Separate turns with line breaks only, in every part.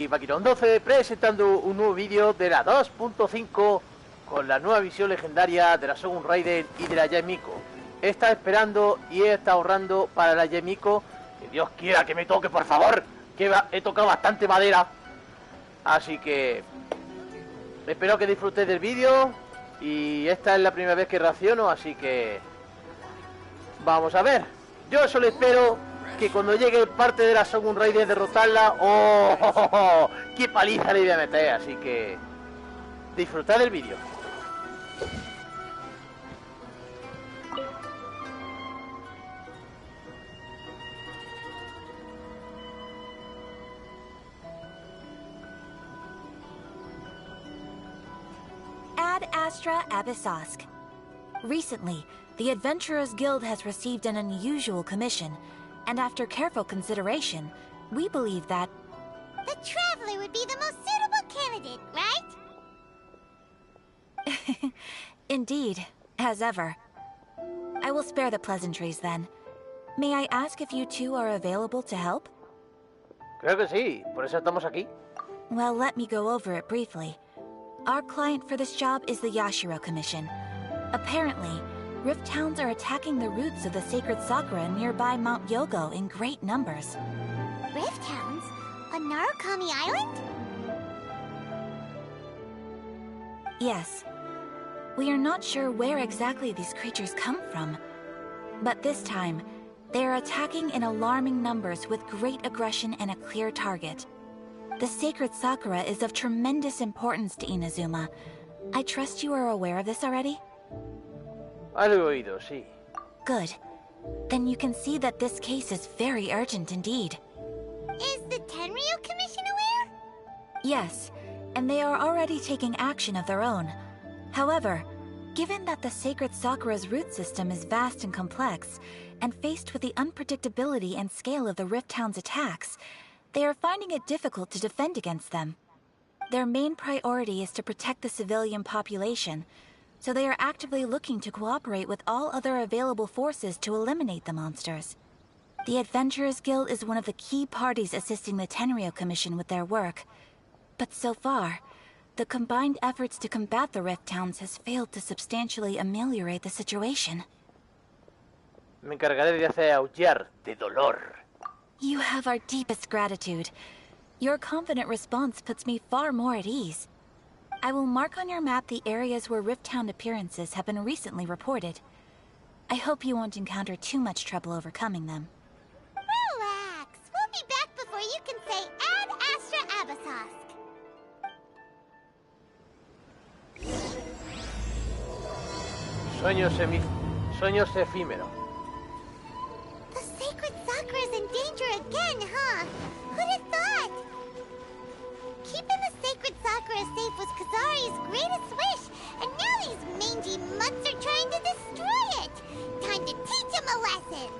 Y Maquinón 12 presentando un nuevo vídeo de la 2.5 con la nueva visión legendaria de la Shogun Raiden y de la Miko. He estado esperando y he estado ahorrando para la Miko. Que Dios quiera que me toque, por favor, que he tocado bastante madera. Así que espero que disfrutéis del vídeo. Y esta es la primera vez que reacciono, así que vamos a ver. Yo solo espero que cuando llegue parte de la Shogun Raiden derrotarla. ¡Oh! ¡Qué paliza le voy a meter! Así que disfrutad del vídeo.
Ad Astra Abyssosk. Recently, the Adventurers Guild has received an unusual commission, and after careful consideration, we believe that
the Traveler would be the most suitable candidate, right?
Indeed, as ever. I will spare the pleasantries then. May I ask if you two are available to help?
Creo que sí, por eso estamos aquí.
Well, let me go over it briefly. Our client for this job is the Yashiro Commission. Apparently, Rift Towns are attacking the roots of the sacred Sakura nearby Mount Yogo in great numbers.
Rift Towns? On Narukami Island?
Yes. We are not sure where exactly these creatures come from. But this time, they are attacking in alarming numbers with great aggression and a clear target. The sacred Sakura is of tremendous importance to Inazuma. I trust you are aware of this already?
Algo oído, sí.
Good. Then you can see that this case is very urgent indeed.
Is the Tenryu Commission aware?
Yes, and they are already taking action of their own. However, given that the sacred Sakura's root system is vast and complex, and faced with the unpredictability and scale of the Rift Town's attacks, they are finding it difficult to defend against them. Their main priority is to protect the civilian population, so they are actively looking to cooperate with all other available forces to eliminate the monsters. The Adventurers Guild is one of the key parties assisting the Tenryu Commission with their work. But so far, the combined efforts to combat the Rift Towns has failed to substantially ameliorate the situation.
Me encargaré de hacer aullar de dolor.
You have our deepest gratitude. Your confident response puts me far more at ease. I will mark on your map the areas where Rift Town appearances have been recently reported. I hope you won't encounter too much trouble overcoming them.
Relax. We'll be back before you can say Ad Astra Abyssosk.
Sueños efímeros.
The sacred Sakura's in danger again, huh? Who'd have thought? Keeping the sacred Sakura safe was Kazari's greatest wish, and now these mangy mutts are trying to destroy it! Time to teach him a lesson!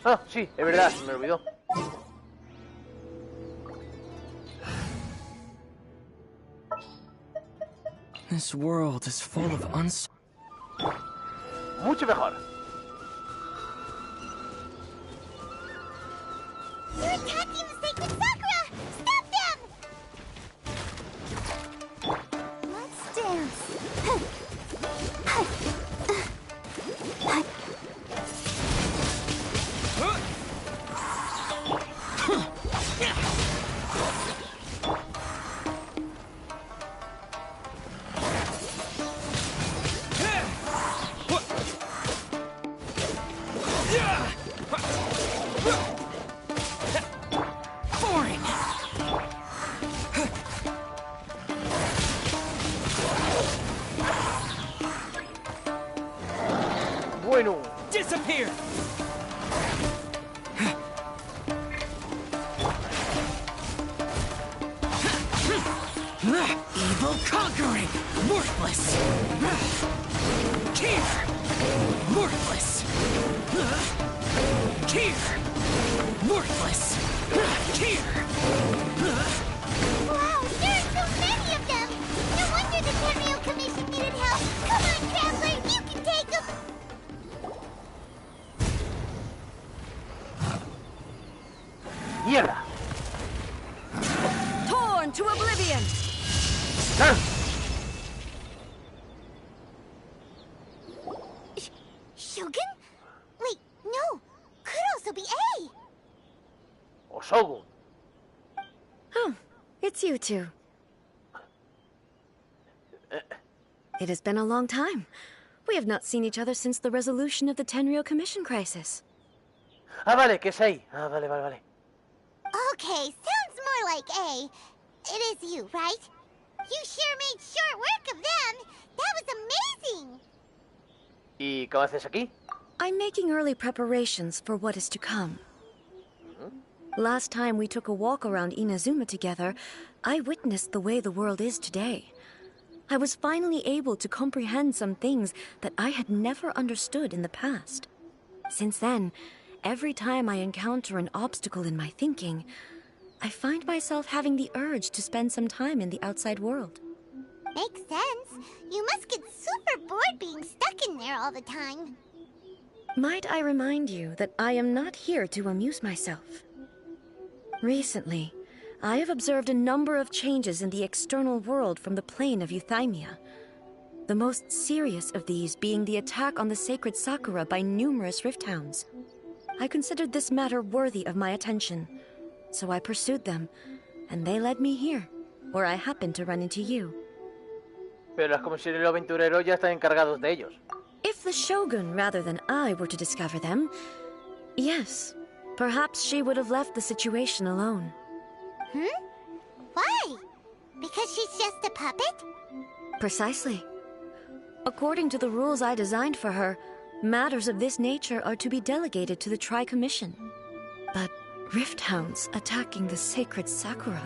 Ah, sí, es verdad, se me olvidó.
This world is full of
Mucho mejor.
They're attacking the sacred Sakura! Stop them! Let's dance.
Worthless! Here! Worthless! Here! Worthless! Here!
Wow, there are so many of them! No wonder the Tenryou Commission needed help! Come on, Traveler, you can take them!
¡Mierda!
Torn to oblivion!
¡Ah!
Shogun? Wait, no! Could also be A!
¡O Shogun!
Oh, it's you two. It has been a long time. We have not seen each other since the resolution of the Tenryou Commission crisis.
Ah, vale, que es ahí. Ah, vale, vale, vale.
Okay, sounds more like A. It is you, right? You sure made short work of them! That was amazing!
¿Y qué haces aquí?
I'm making early preparations for what is to come. Last time we took a walk around Inazuma together, I witnessed the way the world is today. I was finally able to comprehend some things that I had never understood in the past. Since then, every time I encounter an obstacle in my thinking, I find myself having the urge to spend some time in the outside world.
Makes sense. You must get super bored being stuck in there all the time.
Might I remind you that I am not here to amuse myself. Recently, I have observed a number of changes in the external world from the plane of Euthymia. The most serious of these being the attack on the sacred Sakura by numerous rift hounds. I considered this matter worthy of my attention, so I pursued them, and they led me here, where I happened to run into you.
Pero es como si los aventureros ya están encargados de ellos.
If the Shogun rather than I were to discover them, yes, perhaps she would have left the situation alone.
Why? Because she's just a puppet?
Precisely. According to the rules I designed for her, matters of this nature are to be delegated to the Tri-Commission. But rift hounds attacking the sacred Sakura...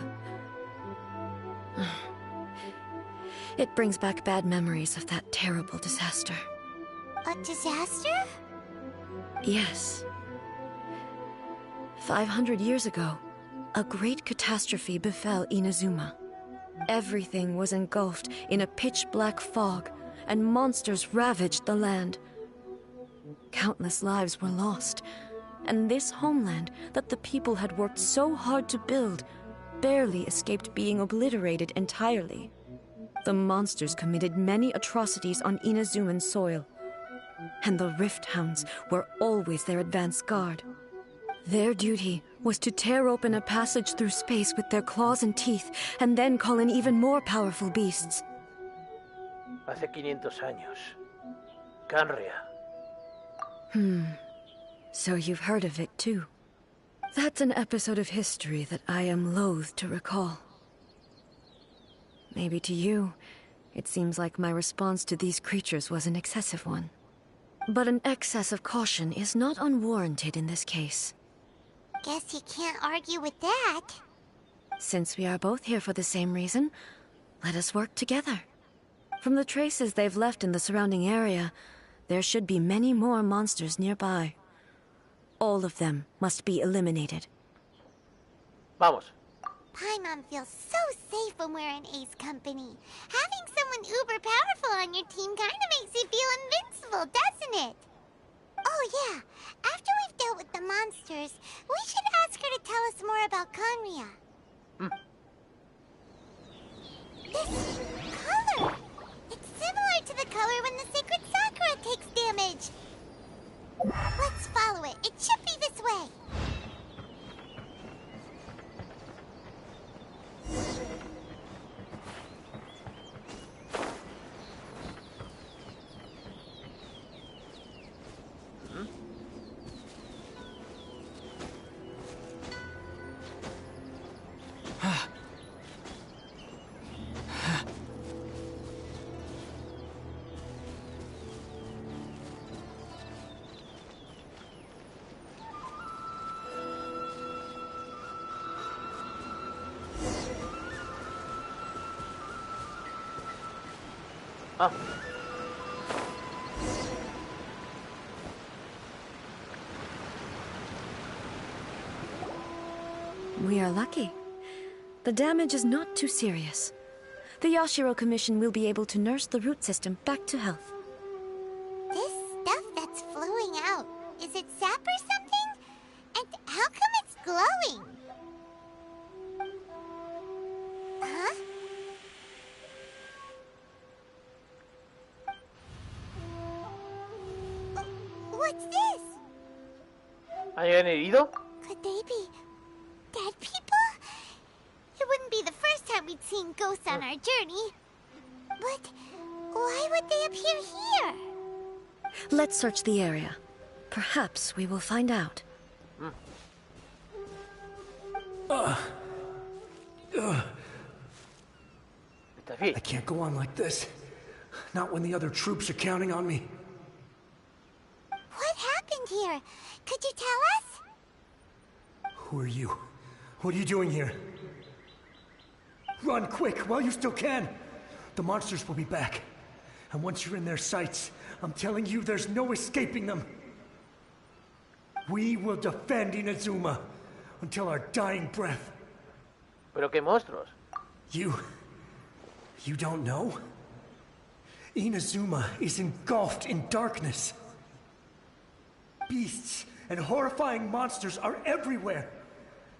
It brings back bad memories of that terrible disaster.
A disaster?
Yes. 500 years ago, a great catastrophe befell Inazuma. Everything was engulfed in a pitch-black fog, and monsters ravaged the land. Countless lives were lost, and this homeland that the people had worked so hard to build barely escaped being obliterated entirely. The monsters committed many atrocities on Inazuman soil, and the rift hounds were always their advance guard. Their duty was to tear open a passage through space with their claws and teeth, and then call in even more powerful beasts.
Hace 500 años. Canria.
So you've heard of it too. That's an episode of history that I am loath to recall. Maybe to you, it seems like my response to these creatures was an excessive one. But an excess of caution is not unwarranted in this case.
Guess you can't argue with that.
Since we are both here for the same reason, let us work together. From the traces they've left in the surrounding area, there should be many more monsters nearby. All of them must be eliminated.
Vamos.
Paimon feels so safe when we're in Ace company. Having someone uber powerful on your team kinda makes you feel invincible, doesn't it? Oh yeah, after we've dealt with the monsters, we should ask her to tell us more about Conria. This color! It's similar to the color when the sacred Sakura takes damage. Let's follow it. It should be this way.
Ah.
We are lucky. The damage is not too serious. The Yashiro Commission will be able to nurse the root system back to health.
This stuff that's flowing out, is it sap or something? And how come it's glowing? Huh? What's this?
¿Alguien herido?
Could they be dead people? It wouldn't be the first time we'd seen ghosts on our journey. But why would they appear here?
Let's search the area. Perhaps we will find out.
¿Estás bien?
I can't go on like this. Not when the other troops are counting on me.
What happened here? Could you tell us?
Who are you? What are you doing here? Run quick while you still can. The monsters will be back. And once you're in their sights, I'm telling you there's no escaping them. We will defend Inazuma until our dying breath.
¿Pero qué monstruos?
You don't know? Inazuma is engulfed in darkness. Beasts and horrifying monsters are everywhere.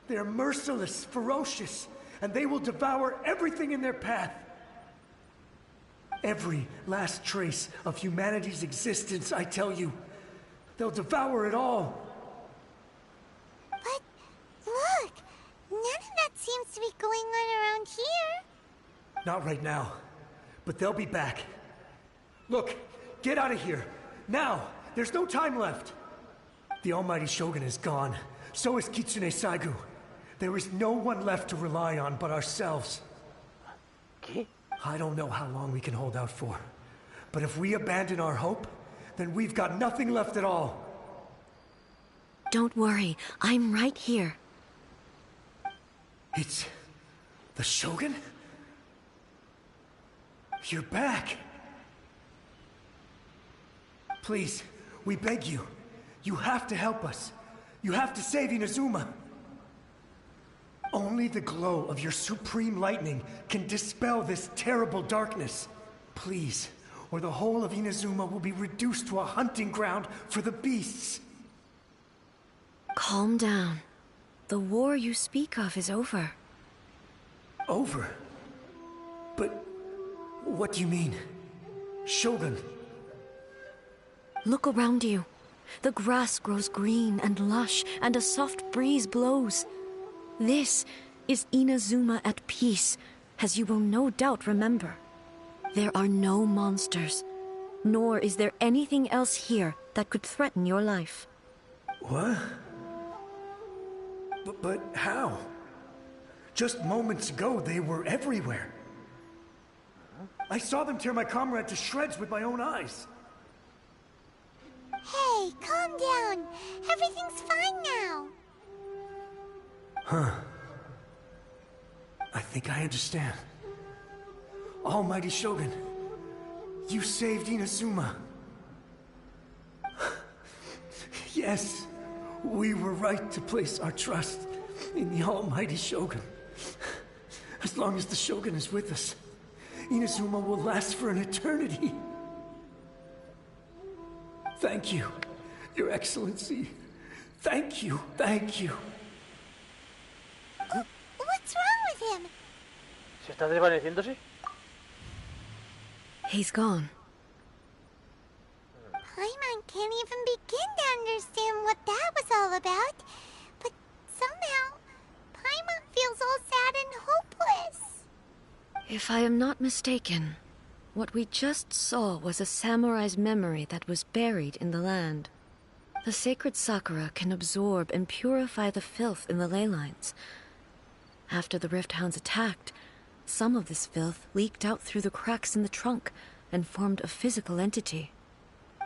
They're merciless, ferocious, and they will devour everything in their path. Every last trace of humanity's existence, I tell you. They'll devour it all.
But look, none of that seems to be going on around here.
Not right now, but they'll be back. Look, get out of here. Now, there's no time left. The almighty Shogun is gone. So is Kitsune Saigu. There is no one left to rely on but ourselves.
¿Qué?
I don't know how long we can hold out for. But if we abandon our hope, then we've got nothing left at all.
Don't worry, I'm right here.
It's the Shogun? You're back. Please, we beg you. You have to help us. You have to save Inazuma. Only the glow of your supreme lightning can dispel this terrible darkness. Please, or the whole of Inazuma will be reduced to a hunting ground for the beasts.
Calm down. The war you speak of is over.
Over? But what do you mean? Shogun?
Look around you. The grass grows green and lush, and a soft breeze blows. This is Inazuma at peace, as you will no doubt remember. There are no monsters, nor is there anything else here that could threaten your life.
What? But how? Just moments ago, they were everywhere. I saw them tear my comrade to shreds with my own eyes.
Hey, calm down. Everything's fine now.
Huh. I think I understand. Almighty Shogun, you saved Inazuma. Yes, we were right to place our trust in the Almighty Shogun. As long as the Shogun is with us, Inazuma will last for an eternity. Thank you, Your Excellency. Thank you, thank you.
What's wrong with him?
¿Se está desvaneciéndose?
He's gone.
Paimon can't even begin to understand what that was all about. But somehow, Paimon feels all sad and hopeless.
If I am not mistaken, what we just saw was a samurai's memory that was buried in the land. The sacred sakura can absorb and purify the filth in the ley lines. After the Rift Hounds attacked, some of this filth leaked out through the cracks in the trunk and formed a physical entity.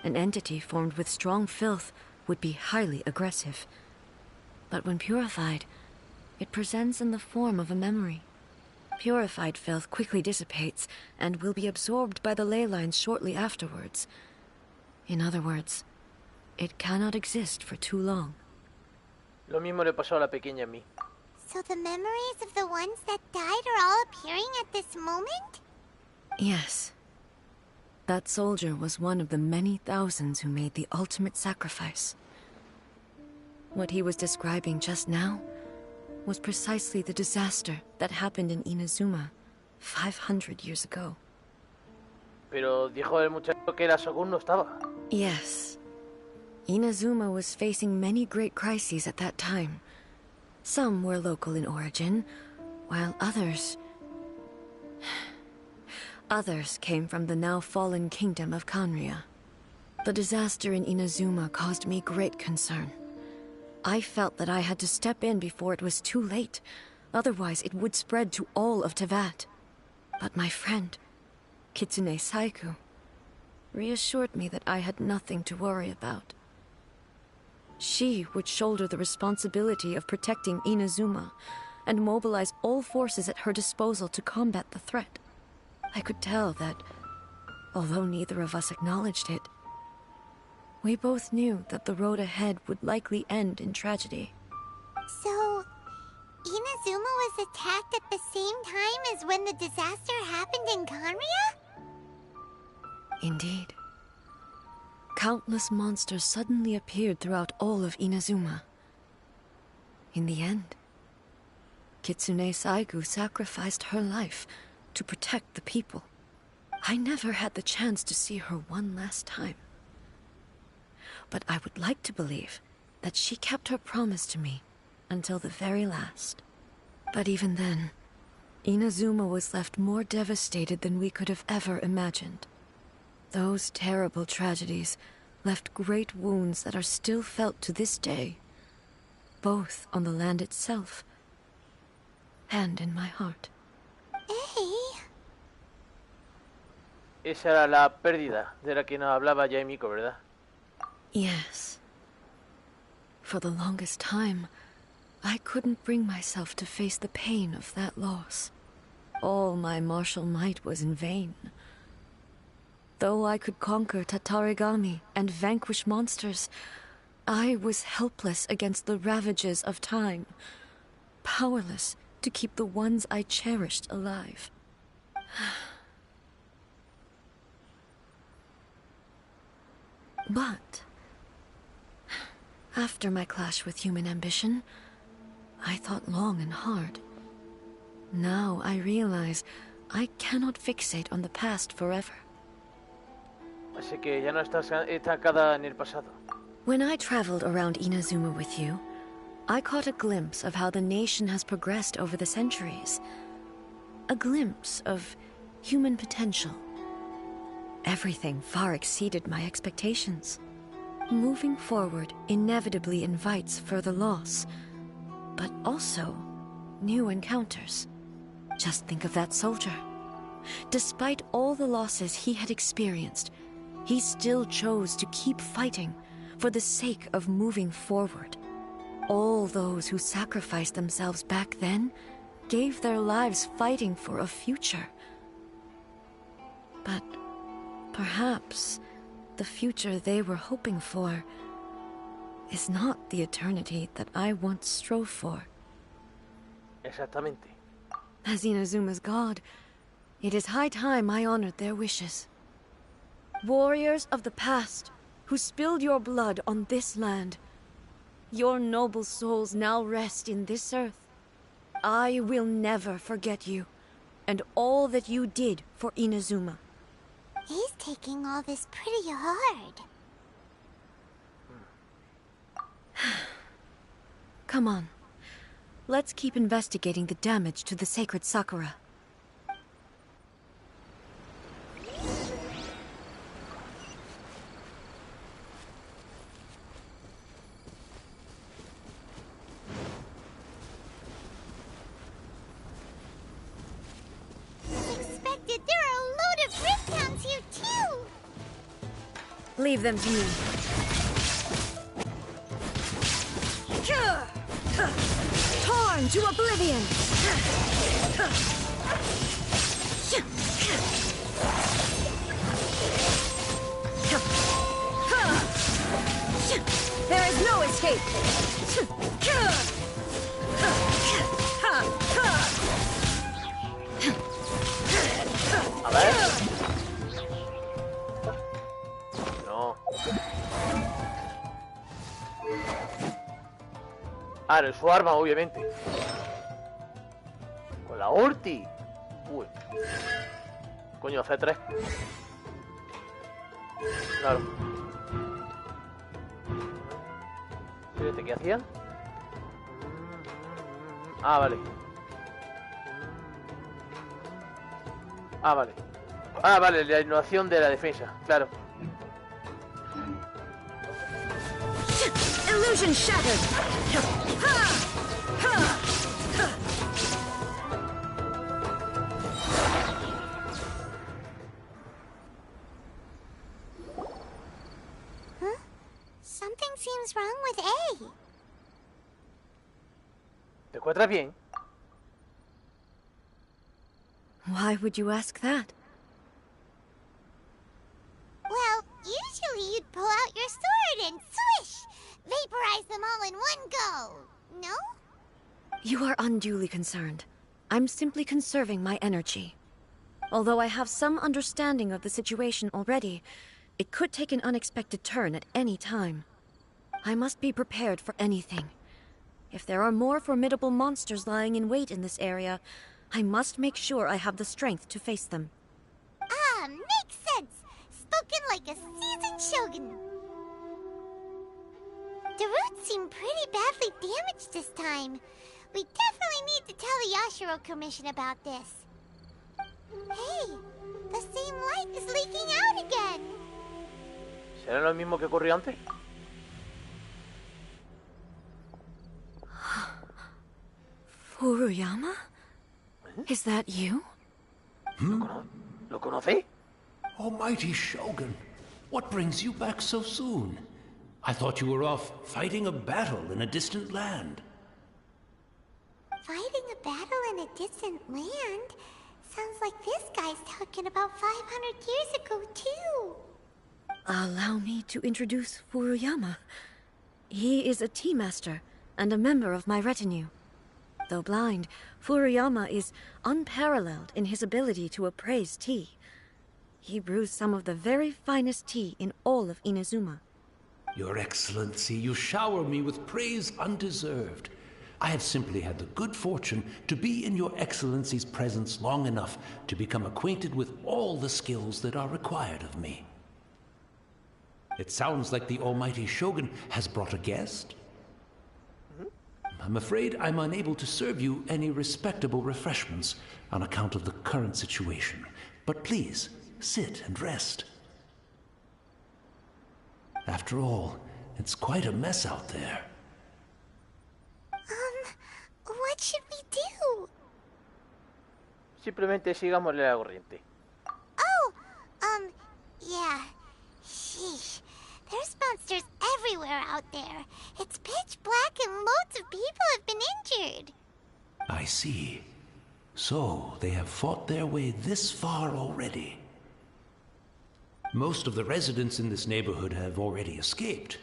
An entity formed with strong filth would be highly aggressive. But when purified, it presents in the form of a memory. purified filth quickly dissipates and will be absorbed by the ley lines shortly afterwards. In other words, it cannot exist for too long.
Lo mismo le pasó a la pequeña Mi.
So the memories of the ones that died are all appearing at this moment?
Yes. That soldier was one of the many thousands who made the ultimate sacrifice. What he was describing just now was precisely the disaster that happened in Inazuma 500 years ago.
Pero dijo el muchacho que la Shogun no estaba.
Yes. Inazuma was facing many great crises at that time. Some were local in origin, while others came from the now fallen kingdom of Kanria. The disaster in Inazuma caused me great concern. I felt that I had to step in before it was too late, otherwise it would spread to all of Teyvat. But my friend, Kitsune Saiku, reassured me that I had nothing to worry about. She would shoulder the responsibility of protecting Inazuma and mobilize all forces at her disposal to combat the threat. I could tell that, although neither of us acknowledged it, we both knew that the road ahead would likely end in tragedy.
So, Inazuma was attacked at the same time as when the disaster happened in Kanria?
Indeed. Countless monsters suddenly appeared throughout all of Inazuma. In the end, Kitsune Saigu sacrificed her life to protect the people. I never had the chance to see her one last time. But I would like to believe that she kept her promise to me until the very last. But even then, Inazuma was left more devastated than we could have ever imagined. Those terrible tragedies left great wounds that are still felt to this day, both on the land itself and in my heart.
Hey.
Esa era la pérdida de la que nos hablaba ya Miko, ¿verdad?
Yes. For the longest time, I couldn't bring myself to face the pain of that loss. All my martial might was in vain. Though I could conquer Tatarigami and vanquish monsters, I was helpless against the ravages of time, powerless to keep the ones I cherished alive. But after my clash with human ambition, I thought long and hard. Now I realize I cannot fixate on the past forever.
Así que ya no estás estancada en el pasado.
When I traveled around Inazuma with you, I caught a glimpse of how the nation has progressed over the centuries. A glimpse of human potential. Everything far exceeded my expectations. Moving forward inevitably invites further loss, but also new encounters. Just think of that soldier. Despite all the losses he had experienced, he still chose to keep fighting for the sake of moving forward. All those who sacrificed themselves back then gave their lives fighting for a future. But perhaps the future they were hoping for is not the eternity that I once strove for.
Exactamente.
As Inazuma's god, it is high time I honored their wishes. Warriors of the past, who spilled your blood on this land, your noble souls now rest in this earth. I will never forget you, and all that you did for Inazuma.
He's taking all this pretty hard.
Come on. Let's keep investigating the damage to the sacred Sakura.
As expected, there are a load of breakdowns here too!
Leave them to me. Torn to oblivion! There is no escape!
A ver. No. Ah, en su arma, obviamente. Con la ulti. Uy. Coño, C3. Claro. Fíjate, ¿qué hacían? Ah, vale. Ah, vale. Ah, vale, la innovación de la defensa, claro.
Illusion shattered!
Huh? Something seems wrong with A.
¿Te encuentras bien?
Why would you ask that?
Well, usually you'd pull out your sword and swish! Vaporize them all in one go! No?
You are unduly concerned. I'm simply conserving my energy. Although I have some understanding of the situation already, it could take an unexpected turn at any time. I must be prepared for anything. If there are more formidable monsters lying in wait in this area, I must make sure I have the strength to face them.
Ah, makes sense! Spoken like a seasoned shogun. The roots seem pretty badly damaged this time. We definitely need to tell the Yashiro Commission about this. Hey, the same light is leaking out again.
¿Será lo mismo que ocurrió antes?
Furuyama? Is that you?
¿Lo conocí?
Almighty Shogun, what brings you back so soon? I thought you were off fighting a battle in a distant land.
Fighting a battle in a distant land? Sounds like this guy's talking about 500 years ago, too.
Allow me to introduce Furuyama. He is a tea master and a member of my retinue. Though blind, Furuyama is unparalleled in his ability to appraise tea. He brews some of the very finest tea in all of Inazuma.
Your Excellency, you shower me with praise undeserved. I have simply had the good fortune to be in Your Excellency's presence long enough to become acquainted with all the skills that are required of me. It sounds like the Almighty Shogun has brought a guest. I'm afraid I'm unable to serve you any respectable refreshments on account of the current situation. But please, sit and rest. After all, it's quite a mess out there.
What should we do?
Simplemente sigámosle la corriente.
Oh, yeah. Sheesh. There's monsters everywhere out there. It's pitch black and loads of people have been injured.
I see. So, they have fought their way this far already. Most of the residents in this neighborhood have already escaped.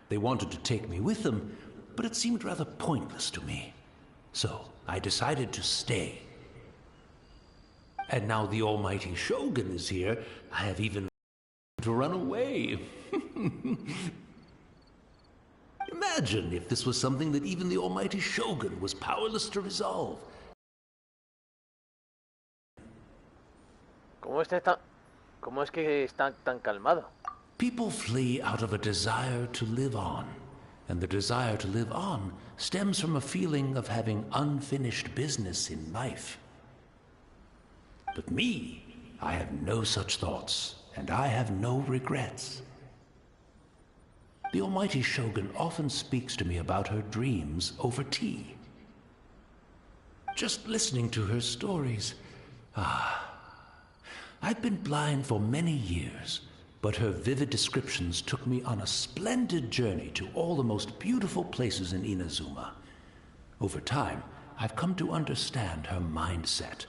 They wanted to take me with them, but it seemed rather pointless to me. So, I decided to stay. And now the Almighty Shogun is here, I have even to run away. Imagine if this was something that even the Almighty Shogun was powerless to resolve.
¿Cómo es que está tan calmado?
People flee out of a desire to live on, and the desire to live on stems from a feeling of having unfinished business in life. But me, I have no such thoughts, and I have no regrets. The Almighty Shogun often speaks to me about her dreams over tea. Just listening to her stories, I've been blind for many years, but her vivid descriptions took me on a splendid journey to all the most beautiful places in Inazuma. Over time, I've come to understand her mindset.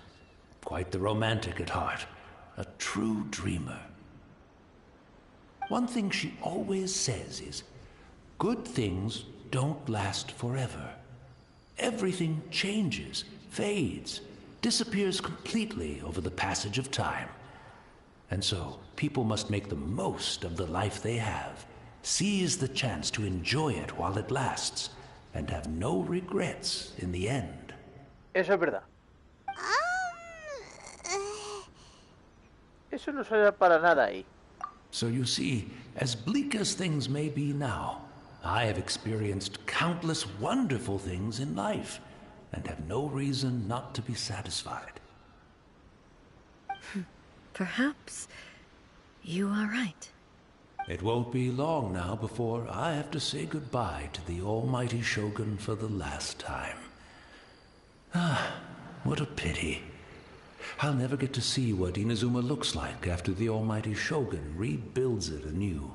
Quite the romantic at heart. A true dreamer. One thing she always says is, good things don't last forever. Everything changes, fades, disappears completely over the passage of time. And so, people must make the most of the life they have, seize the chance to enjoy it while it lasts, and have no regrets in the end.
Eso es verdad. Eso no suena para nada ahí.
So you see, as bleak as things may be now, I have experienced countless wonderful things in life, and have no reason not to be satisfied.
Perhaps you are right.
It won't be long now before I have to say goodbye to the almighty Shogun for the last time. Ah, what a pity. I'll never get to see what Inazuma looks like after the almighty Shogun rebuilds it anew.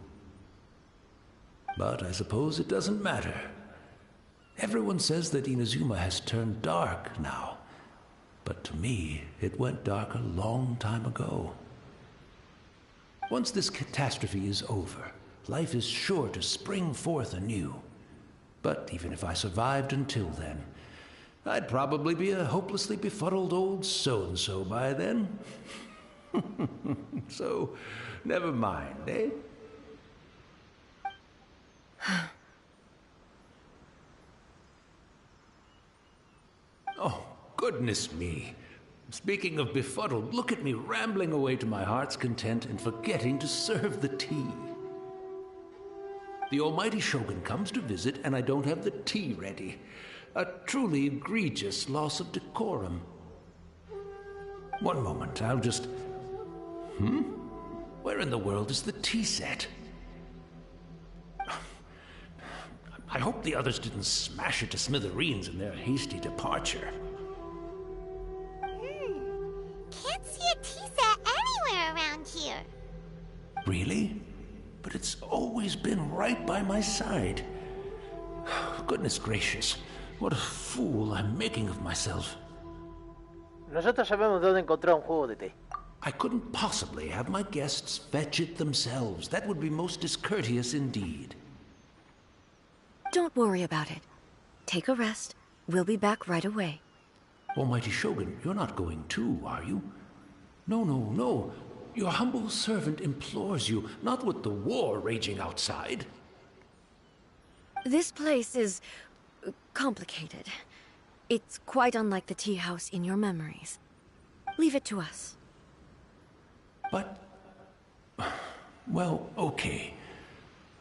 But I suppose it doesn't matter. Everyone says that Inazuma has turned dark now. But to me, it went dark a long time ago. Once this catastrophe is over, life is sure to spring forth anew. But even if I survived until then, I'd probably be a hopelessly befuddled old so-and-so by then. So, never mind, eh? Oh, goodness me. Speaking of befuddled, look at me rambling away to my heart's content and forgetting to serve the tea. The almighty Shogun comes to visit and I don't have the tea ready. A truly egregious loss of decorum. One moment, I'll just... Where in the world is the tea set? I hope the others didn't smash it to smithereens in their hasty departure.
Can't see a tea set anywhere around here.
Really? But it's always been right by my side. Goodness gracious, what a fool I'm making of myself.
Nosotros sabemos dónde encontrar un juego de té.
I couldn't possibly have my guests fetch it themselves. That would be most discourteous indeed.
Don't worry about it. Take a rest. We'll be back right away.
Almighty Shogun, you're not going too, are you? No, no, no. Your humble servant implores you, not with the war raging outside.
This place is... complicated. It's quite unlike the tea house in your memories. Leave it to us.
But... well, okay.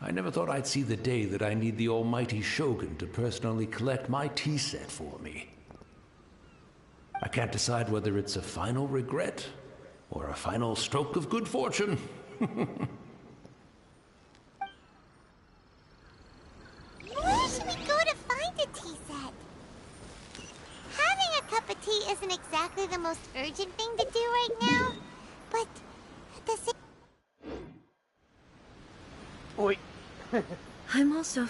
I never thought I'd see the day that I need the almighty Shogun to personally collect my tea set for me. I can't decide whether it's a final regret or a final stroke of good fortune.
Where should we go to find a tea set? Having a cup of tea isn't exactly the most urgent thing to do right now, but at the same...
Uy.
I'm also...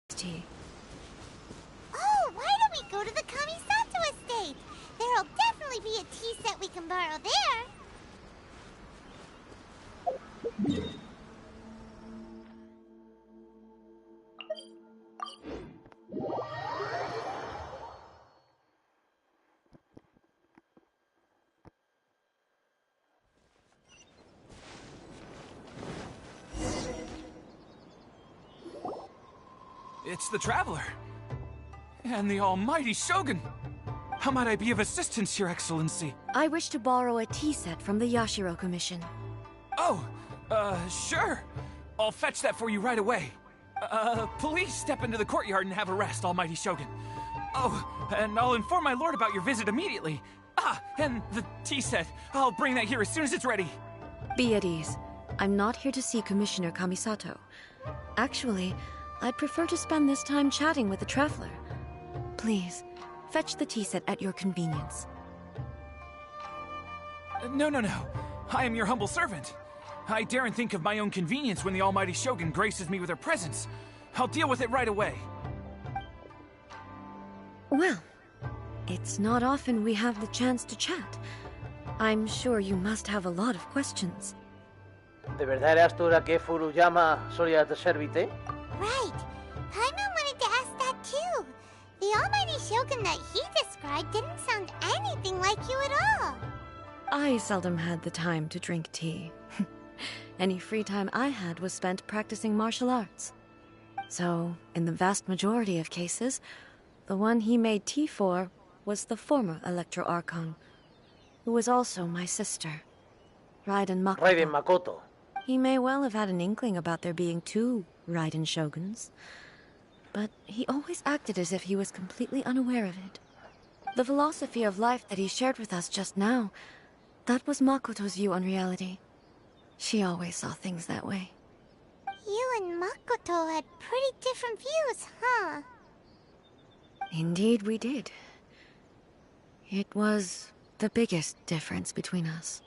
tea.
Oh, why don't we go to the Kamisato estate? There'll definitely be a tea set we can borrow there.
It's the Traveler. And the almighty Shogun. How might I be of assistance, Your Excellency?
I wish to borrow a tea set from the Yashiro Commission.
Oh, sure. I'll fetch that for you right away. Please step into the courtyard and have a rest, almighty Shogun. Oh, and I'll inform my lord about your visit immediately. Ah, and the tea set. I'll bring that here as soon as it's ready.
Be at ease. I'm not here to see Commissioner Kamisato. Actually, I'd prefer to spend this time chatting with the Traveler. Please, fetch the tea set at your convenience.
No. I am your humble servant. I daren't think of my own convenience when the almighty Shogun graces me with her presence. I'll deal with it right away.
Well, It's not often we have the chance to chat. I'm sure you must have a lot of questions.
¿De verdad eras tú la que Furuyama solía servirte?
Right. Paimon wanted to ask that too. The almighty shogun that he described didn't sound anything like you at all.
I seldom had the time to drink tea. Any free time I had was spent practicing martial arts. So, in the vast majority of cases, the one he made tea for was the former Electro Archon, who was also my sister, Raiden Makoto.
Raiden Makoto.
He may well have had an inkling about there being two Raiden Shoguns, but he always acted as if he was completely unaware of it. The philosophy of life that he shared with us just now, that was Makoto's view on reality. She always saw things that way.
You and Makoto had pretty different views, huh?
Indeed we did. It was the biggest difference between us.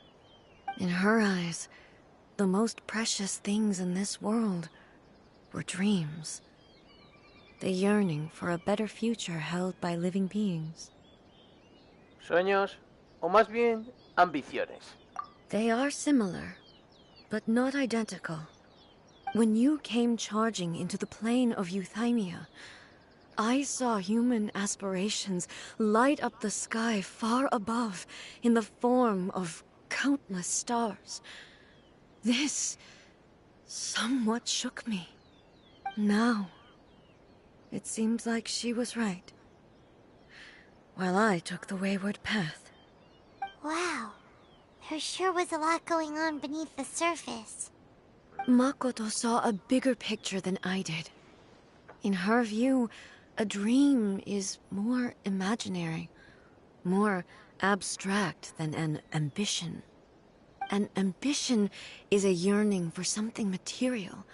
In her eyes, the most precious things in this world were dreams. The yearning for a better future held by living beings.
Sueños, o más bien, ambiciones.
They are similar, but not identical. When you came charging into the plane of Euthymia, I saw human aspirations light up the sky far above in the form of countless stars. This somewhat shook me. Now, it seems like she was right, while I took the wayward path.
Wow. There sure was a lot going on beneath the surface.
Makoto saw a bigger picture than I did. In her view, a dream is more imaginary, more abstract than an ambition. An ambition is a yearning for something material,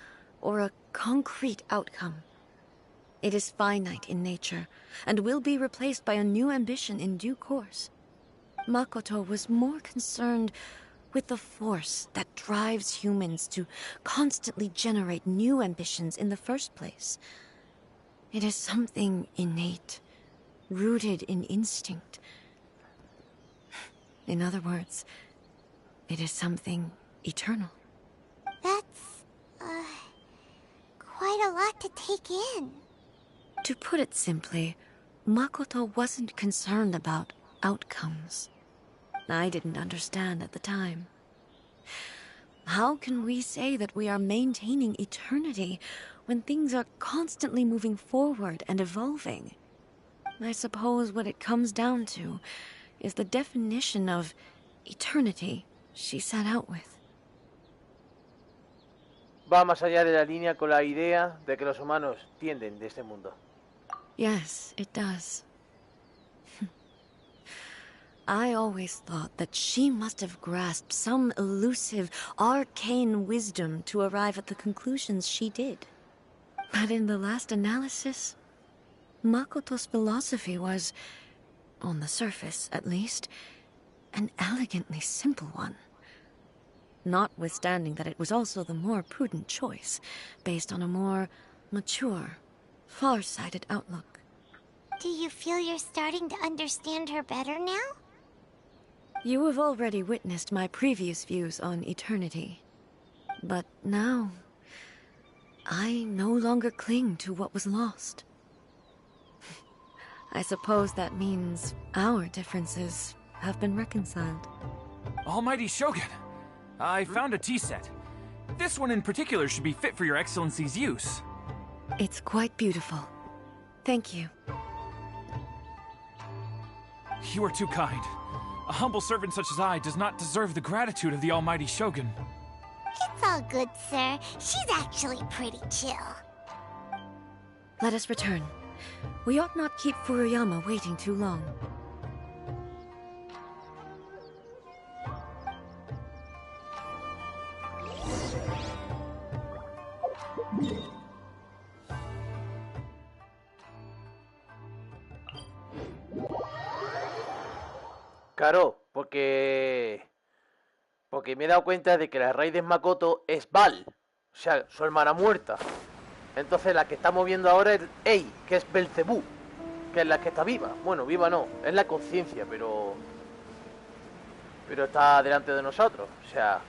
or a concrete outcome. It is finite in nature, and will be replaced by a new ambition in due course. Makoto was more concerned with the force that drives humans to constantly generate new ambitions in the first place. It is something innate, rooted in instinct. In other words, it is something eternal.
That's, quite a lot to take in.
To put it simply, Makoto wasn't concerned about outcomes. I didn't understand at the time. How can we say that we are maintaining eternity when things are constantly moving forward and evolving? I suppose what it comes down to is the definition of eternity she set out with.
Va más allá de la línea con la idea de que los humanos tienden de este mundo.
Yes, it does. I always thought that she must have grasped some elusive, arcane wisdom to arrive at the conclusions she did. But in the last analysis, Makoto's philosophy was, on the surface at least, an elegantly simple one. Notwithstanding that it was also the more prudent choice, based on a more mature, far-sighted outlook.
Do you feel you're starting to understand her better now?
You have already witnessed my previous views on eternity. But now, I no longer cling to what was lost. I suppose that means our differences have been reconciled.
Almighty Shogun, I found a tea set. This one in particular should be fit for your Excellency's use.
It's quite beautiful. Thank you.
You are too kind. A humble servant such as I does not deserve the gratitude of the Almighty Shogun.
It's all good, sir. She's actually pretty chill.
Let us return. We ought not keep Furuyama waiting too long.
Claro, porque me he dado cuenta de que la Raiden Makoto es Val, o sea, su hermana muerta. Entonces la que estamos viendo ahora es Ei, que es Belcebú. que es la que está viva. Bueno, viva no, es la conciencia, pero está delante de nosotros. O sea,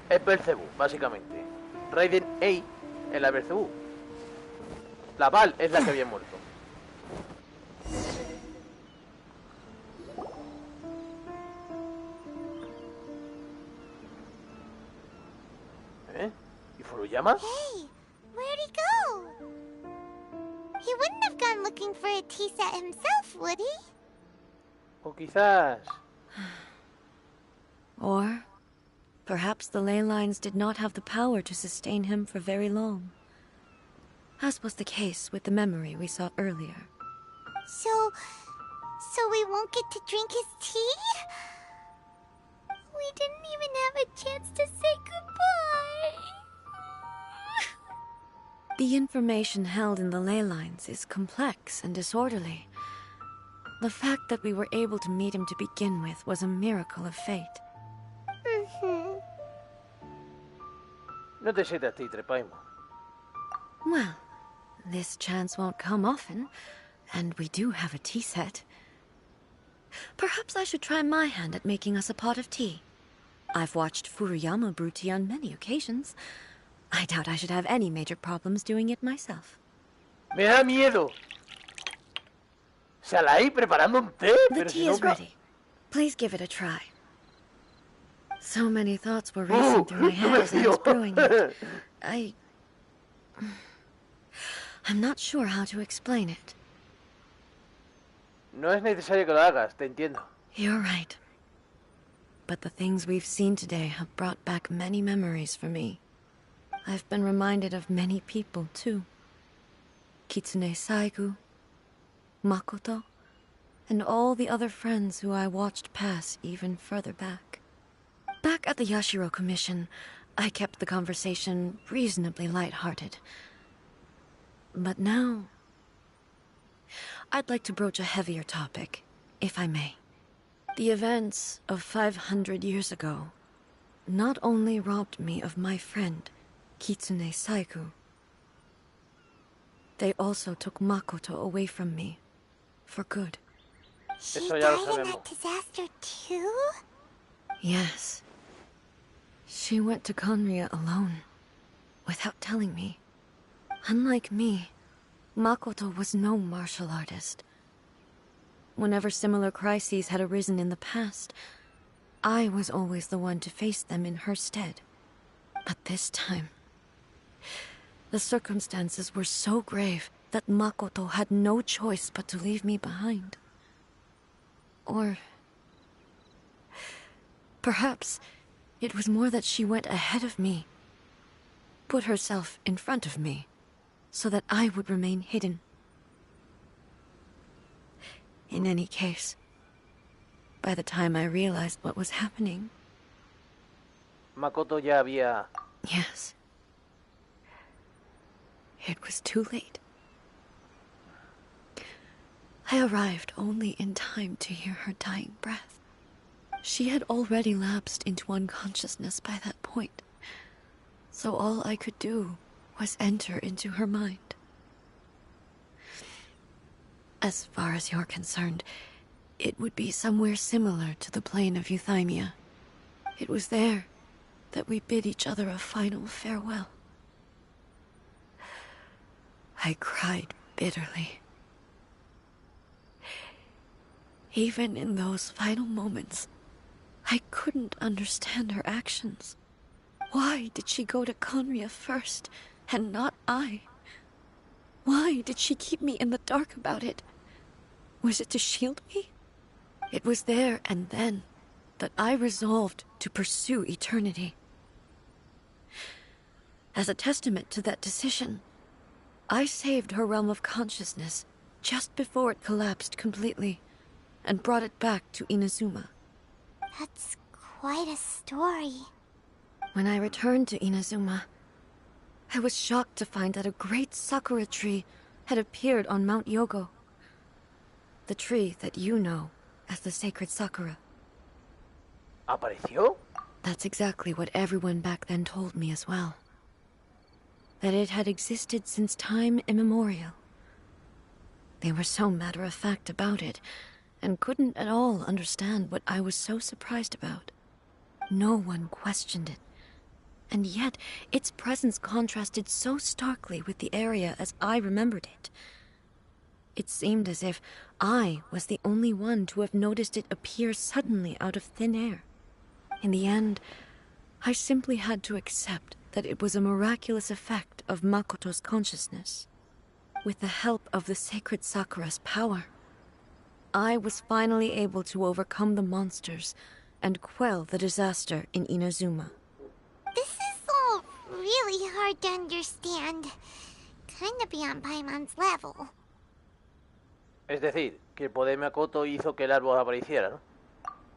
es Belzebú, básicamente. Raiden Ei es la Belzebú. La Val es la que había muerto. ¿Y Furuyama?
Hey, where'd he go? He wouldn't have gone looking for a tea set himself, would he?
O quizás...
Or perhaps the ley lines did not have the power to sustain him for very long, as was the case with the memory we saw earlier.
So we won't get to drink his tea? We didn't even have a chance to say goodbye.
The information held in the ley lines is complex and disorderly. The fact that we were able to meet him to begin with was a miracle of fate.
No te sientas titre, Paimon.
Well, this chance won't come often, and we do have a tea set. Perhaps I should try my hand at making us a pot of tea. I've watched Furuyama brew tea on many occasions. I doubt I should have any major problems doing it myself.
Me da miedo. Se la ahí preparando un té,
The
pero
tea
si no...
is ready. Please give it a try. So many thoughts were racing through my head as I was brewing it. I'm not sure how to explain it.
No es necesario que lo hagas, te entiendo.
You're right. But the things we've seen today have brought back many memories for me. I've been reminded of many people, too. Kitsune Saigu, Makoto, and all the other friends who I watched pass even further back. Back at the Yashiro Commission, I kept the conversation reasonably light-hearted. But now... I'd like to broach a heavier topic, if I may. The events of 500 years ago not only robbed me of my friend, Kitsune Saigu, they also took Makoto away from me, for good.
She
Eso ya lo
died in
sabemos.
that disaster too?
Yes. She went to Conria alone, without telling me. Unlike me, Makoto was no martial artist. Whenever similar crises had arisen in the past, I was always the one to face them in her stead. But this time, the circumstances were so grave that Makoto had no choice but to leave me behind. Or... perhaps it was more that she went ahead of me, put herself in front of me, so that I would remain hidden. In any case, by the time I realized what was happening...
Makoto ya había...
Yes. It was too late. I arrived only in time to hear her dying breath. She had already lapsed into unconsciousness by that point, so all I could do was enter into her mind. As far as you're concerned, it would be somewhere similar to the plane of Euthymia. It was there that we bid each other a final farewell. I cried bitterly. Even in those final moments, I couldn't understand her actions. Why did she go to Conria first, and not I? Why did she keep me in the dark about it? Was it to shield me? It was there and then that I resolved to pursue eternity. As a testament to that decision, I saved her realm of consciousness just before it collapsed completely, and brought it back to Inazuma.
That's quite a story.
When I returned to Inazuma, I was shocked to find that a great sakura tree had appeared on Mount Yogo. The tree that you know as the sacred sakura.
¿Apareció?
That's exactly what everyone back then told me as well. That it had existed since time immemorial. They were so matter-of-fact about it, and couldn't at all understand what I was so surprised about. No one questioned it. And yet, its presence contrasted so starkly with the area as I remembered it. It seemed as if I was the only one to have noticed it appear suddenly out of thin air. In the end, I simply had to accept that it was a miraculous effect of Makoto's consciousness. With the help of the sacred Sakura's power, I was finally able to overcome the monsters and quell the disaster in Inazuma.
This is all really hard to understand. Kinda beyond Paimon's level.
Es decir, que el poder de Makoto hizo que el árbol apareciera, ¿no?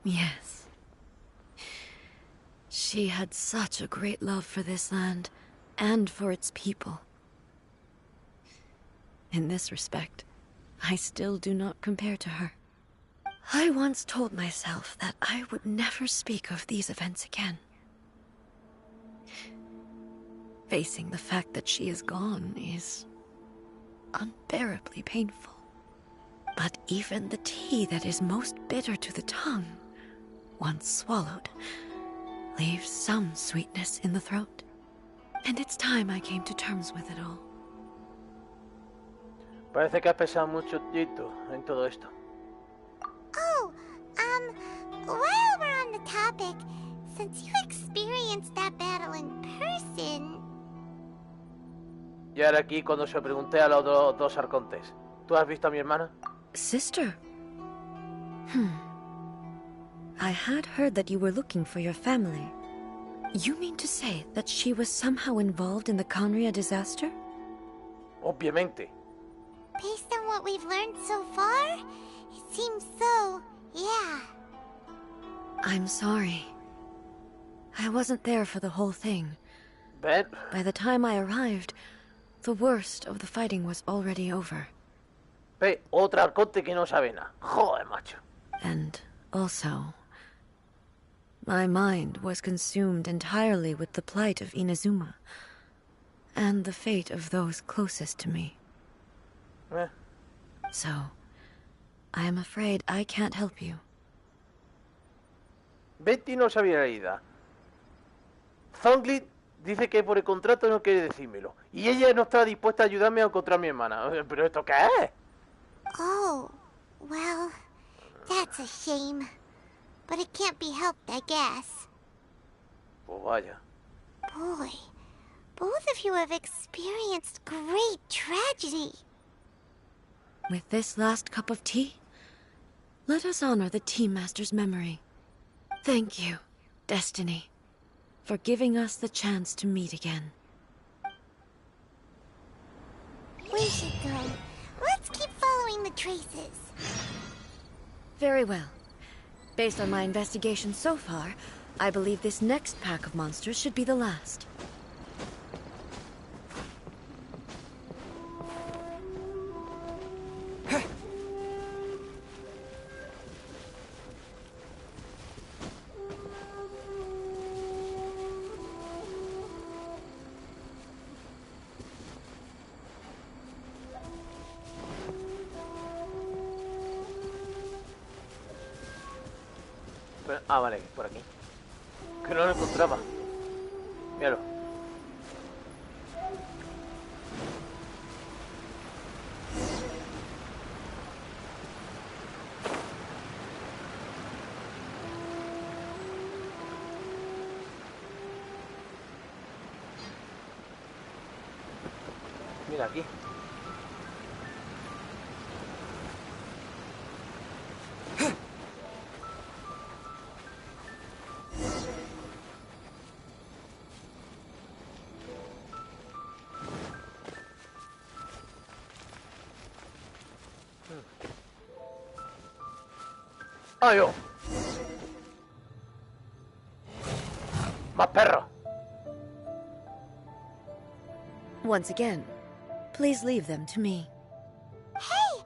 Yes. She had such a great love for this land, and for its people. In this respect, I still do not compare to her. I once told myself that I would never speak of these events again. Facing the fact that she is gone is unbearably painful. But even the tea that is most bitter to the tongue, once swallowed, leaves some sweetness in the throat. And it's time I came to terms with it all.
Parece que has pensado mucho en todo esto.
Oh, while we're on the topic, since you experienced that battle in person...
Y ahora aquí cuando se lo pregunté a los dos arcontes. ¿Tú has visto a mi hermana?
Sister? I had heard that you were looking for your family. You mean to say that she was somehow involved in the Conria disaster?
Obviamente.
Based on what we've learned so far, it seems so, yeah.
I'm sorry. I wasn't there for the whole thing.
¿Ven?
By the time I arrived, the worst of the fighting was already over.
Ve, otro arconte que no sabe nada. Joder, macho.
And also, my mind was consumed entirely with the plight of Inazuma, and the fate of those closest to me. So, I am afraid I can't help you.
Betty no sabía la herida. Zongli dice que por el contrato no quiere decírmelo. Y ella no está dispuesta a ayudarme a encontrar a mi hermana. ¿Pero esto qué es?
Oh, well, that's a shame. But it can't be helped, I guess.
Pues vaya.
Boy, both of you have experienced great tragedy.
With this last cup of tea, let us honor the Tea Master's memory. Thank you, Destiny, for giving us the chance to meet again.
We should go. Let's keep following the traces.
Very well. Based on my investigation so far, I believe this next pack of monsters should be the last.
Ah, vale, por aquí. Que no lo encontraba. Míralo. Mira aquí. ¡Ay, oh! ¡Más perros!
Once again, please leave them to me.
Hey!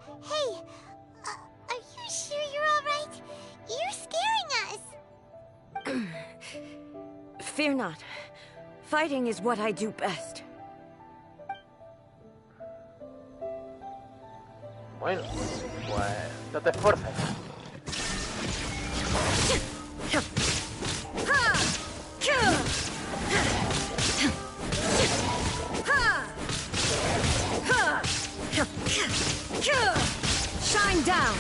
Are you sure you're all right? You're scaring us!
Fear not. Fighting is what I do best.
Bueno, pues no te esfuerces.
Shine down.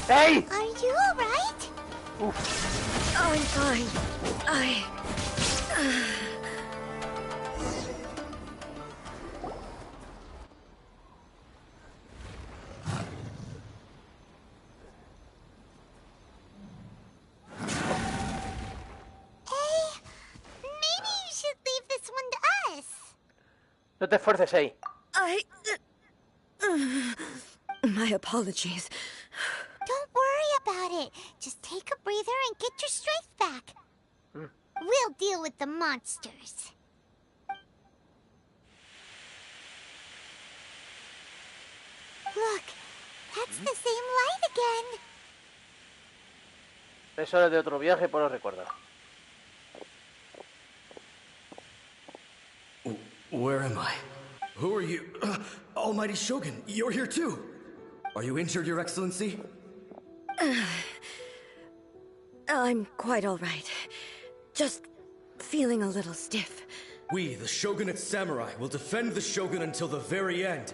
¡Hey!
Are you alright?
I'm fine.
Maybe you should leave this one to us.
No te esfuerces, Ei.
My apologies.
Don't worry about it. Just take a breather and get your strength back. We'll deal with the monsters. Look, that's the same light again.
Es hora de otro viaje, por lo recuerdo.
Where am I? Who are you? Almighty Shogun, you're here too. Are you injured, Your Excellency?
I'm quite all right. Just feeling a little stiff.
We, the Shogunate Samurai, will defend the Shogun until the very end.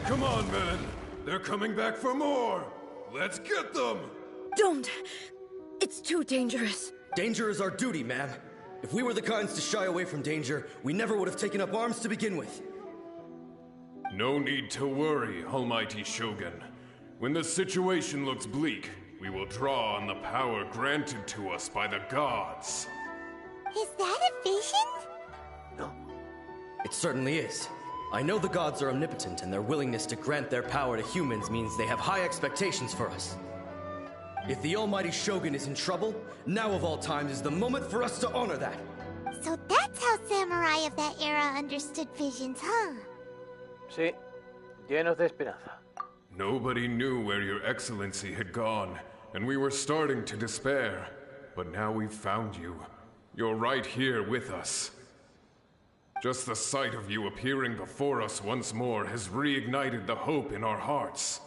Come on, men. They're coming back for more. Let's get them.
Don't! It's too dangerous.
Danger is our duty, ma'am. If we were the kinds to shy away from danger, we never would have taken up arms to begin with.
No need to worry, Almighty Shogun. When the situation looks bleak, we will draw on the power granted to us by the gods.
Is that a vision?
No.
It certainly is. I know the gods are omnipotent, and their willingness to grant their power to humans means they have high expectations for us. If the Almighty Shogun is in trouble, now of all times is the moment for us to honor that.
So that's how samurai of that era understood visions, huh?
Sí, llenos de esperanza.
Nobody knew where Your Excellency had gone, and we were starting to despair. But now we've found you. You're right here with us. Just the sight of you appearing before us once more has reignited the hope in our hearts.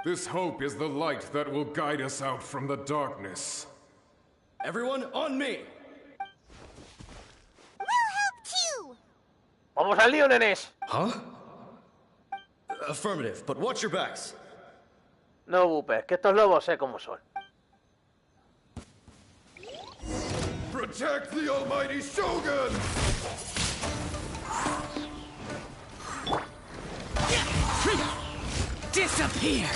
This hope is the light that will guide us out from the darkness.
Everyone, on me!
We'll help too!
¡Vamos al lío, nenes!
Huh? Affirmative, but watch your backs.
No bupes, que estos lobos sé cómo son.
Protect the Almighty Shogun!
Disappear!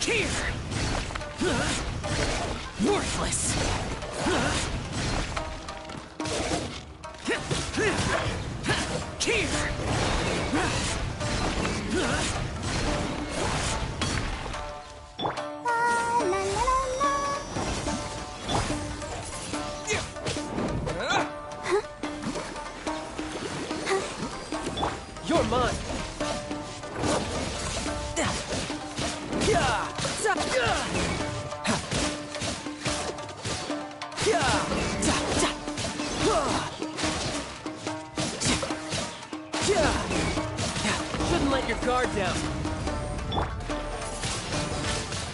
Here! Worthless! Here!
You're mine!
Shouldn't let your guard down.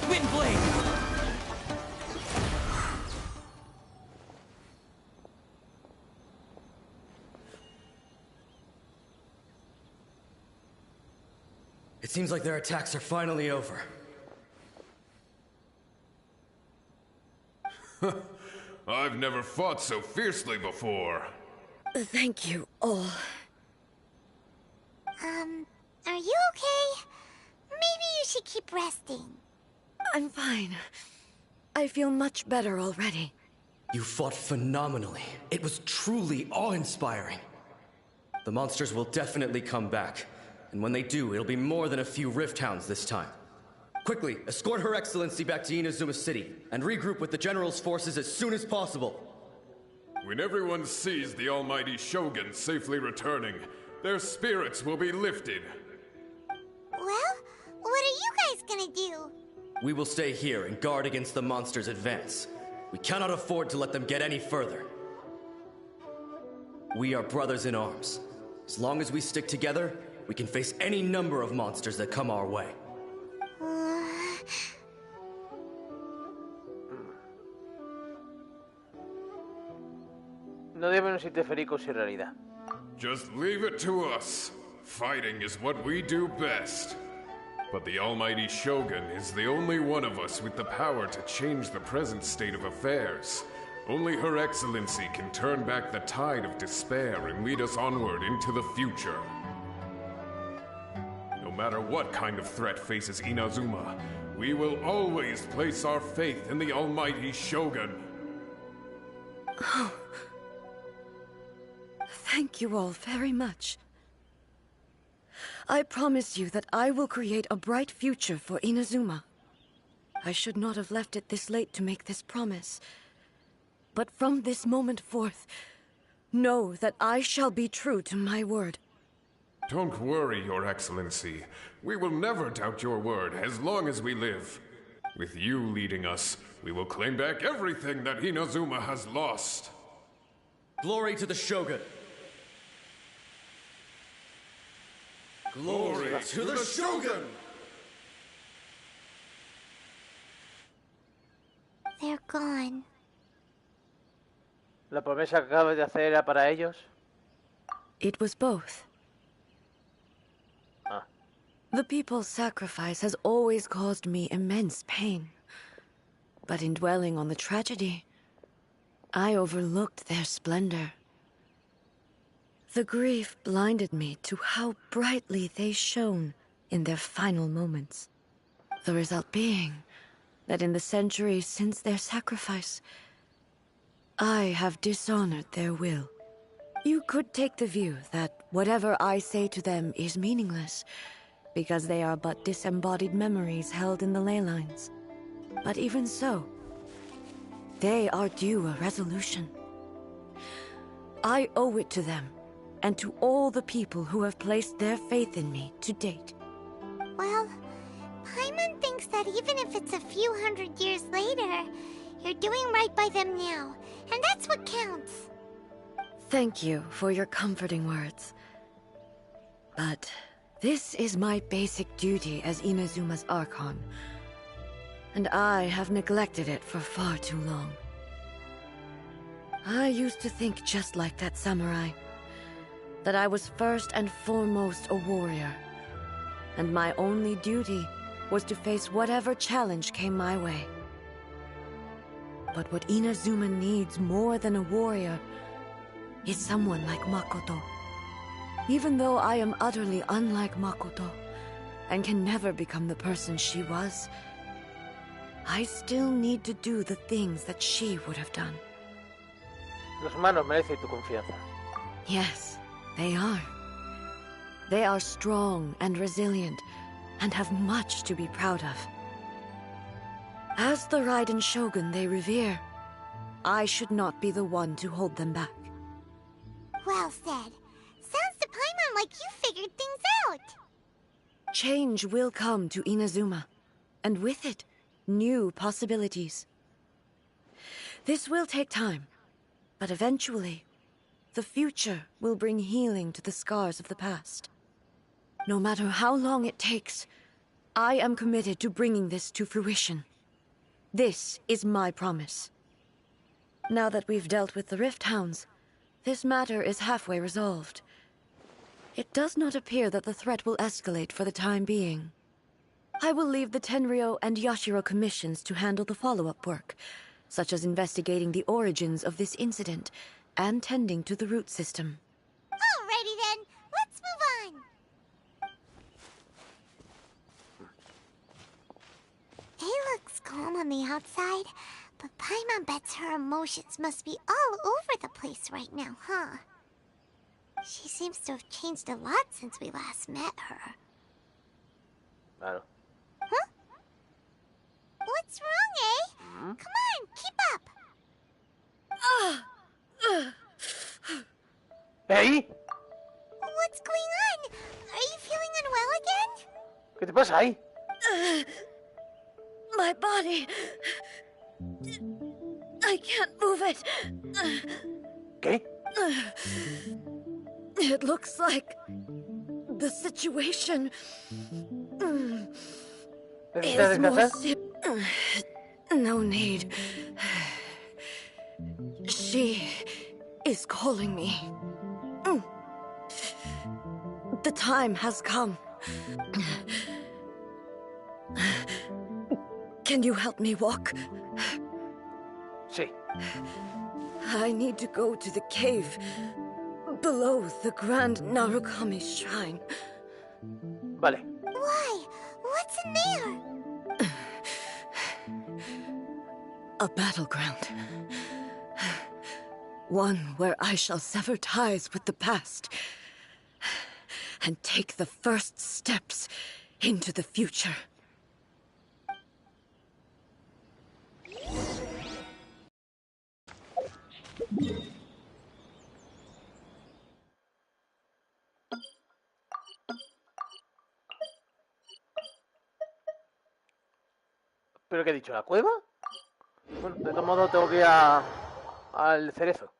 Wind blade.
It seems like their attacks are finally over.
I've never fought so fiercely before.
Thank you all.
Are you okay? Maybe you should keep resting.
I'm fine. I feel much better already.
You fought phenomenally. It was truly awe-inspiring. The monsters will definitely come back. And when they do, it'll be more than a few Rift Hounds this time. Quickly, escort Her Excellency back to Inazuma City, and regroup with the General's forces as soon as possible.
When everyone sees the Almighty Shogun safely returning, their spirits will be lifted.
Well, what are you guys gonna do?
We will stay here and guard against the monsters' advance. We cannot afford to let them get any further. We are brothers in arms. As long as we stick together, we can face any number of monsters that come our way.
No debemos interferir con su realidad.
Just leave it to us. Fighting is what we do best. But the almighty Shogun is the only one of us with the power to change the present state of affairs. Only Her Excellency can turn back the tide of despair and lead us onward into the future. No matter what kind of threat faces Inazuma, we will always place our faith in the almighty Shogun.
Oh. Thank you all very much. I promise you that I will create a bright future for Inazuma. I should not have left it this late to make this promise. But from this moment forth, know that I shall be true to my word.
Don't worry, Your Excellency. We will never doubt your word as long as we live. With you leading us, we will claim back everything that Inazuma has lost.
Glory to the Shogun! Glory to the Shogun!
They're gone.
¿La promesa que acabas de hacer era para ellos?
It was both.
Ah.
The people's sacrifice has always caused me immense pain. But in dwelling on the tragedy, I overlooked their splendor. The grief blinded me to how brightly they shone in their final moments. The result being that in the centuries since their sacrifice, I have dishonored their will. You could take the view that whatever I say to them is meaningless, because they are but disembodied memories held in the ley lines. But even so, they are due a resolution. I owe it to them, and to all the people who have placed their faith in me to date.
Well, Paimon thinks that even if it's a few hundred years later, you're doing right by them now, and that's what counts.
Thank you for your comforting words. But this is my basic duty as Inazuma's Archon, and I have neglected it for far too long. I used to think just like that samurai, that I was first and foremost a warrior, and my only duty was to face whatever challenge came my way. But what Inazuma needs more than a warrior is someone like Makoto. Even though I am utterly unlike Makoto, and can never become the person she was, I still need to do the things that she would have done.
Los humanos merecen tu confianza.
Yes, they are. They are strong and resilient, and have much to be proud of. As the Raiden Shogun they revere, I should not be the one to hold them back.
Well said. Sounds to Paimon like you figured things out.
Change will come to Inazuma, and with it, new possibilities. This will take time, but eventually, the future will bring healing to the scars of the past. No matter how long it takes, I am committed to bringing this to fruition. This is my promise. Now that we've dealt with the Rift Hounds, this matter is halfway resolved. It does not appear that the threat will escalate for the time being. I will leave the Tenryo and Yashiro commissions to handle the follow-up work, such as investigating the origins of this incident and tending to the root system.
Alrighty then, let's move on. He looks calm on the outside, but Paimon bets her emotions must be all over the place right now, huh? She seems to have changed a lot since we last met her.
Claro.
Huh? What's wrong, eh? Come on, keep up.
¿Hey?
What's going
¿Qué te pasa ahí?
My body. I can't move it.
¿Qué?
It looks like the situation
¿Necesitas
is more
descansar?
no need. She is calling me. The time has come. Can you help me walk?
Sí.
I need to go to the cave below the Grand Narukami Shrine.
Vale.
Why? What's in there?
A battleground. One where I shall sever ties with the past and take the first steps into the future.
¿Pero qué he dicho? ¿La cueva? Bueno, de todos modos tengo que ir al cerezo.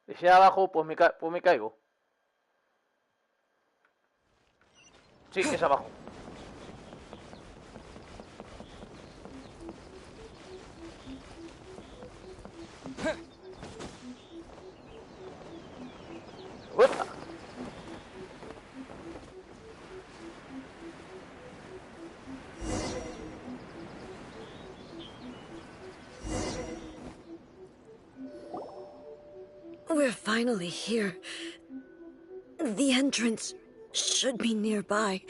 Y si abajo, pues me caigo. Sí, es abajo. ¡Uepa!
We're finally here. The entrance should be nearby.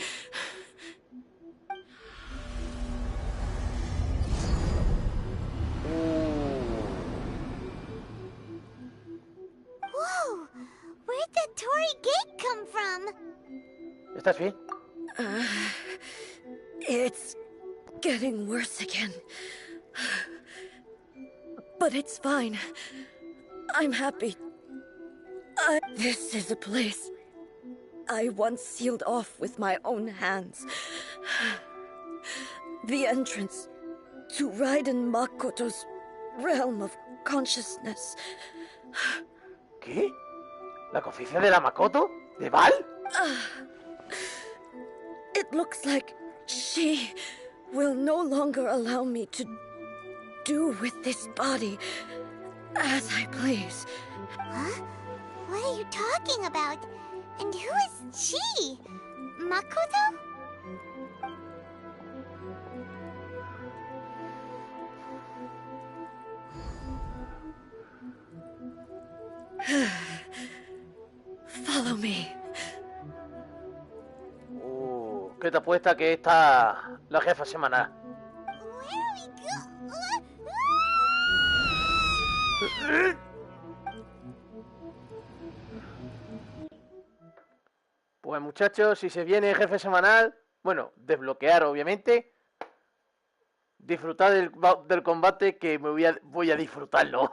Whoa! Where'd the Torii Gate come from?
¿Estás bien?
It's getting worse again. But it's fine. I'm happy. This is a place I once sealed off with my own hands. The entrance to Raiden Makoto's realm of consciousness.
¿Qué? ¿La conciencia de la Makoto? ¿De Val?
It looks like she will no longer allow me to do with this body as I please.
Huh? What are you talking about? And who is she? Makoto?
Follow me.
¿Qué te apuesta que está la jefa semanal?
Where are we go?
Pues muchachos, si se viene el jefe semanal, bueno, desbloquear obviamente, disfrutar del combate que voy a disfrutarlo.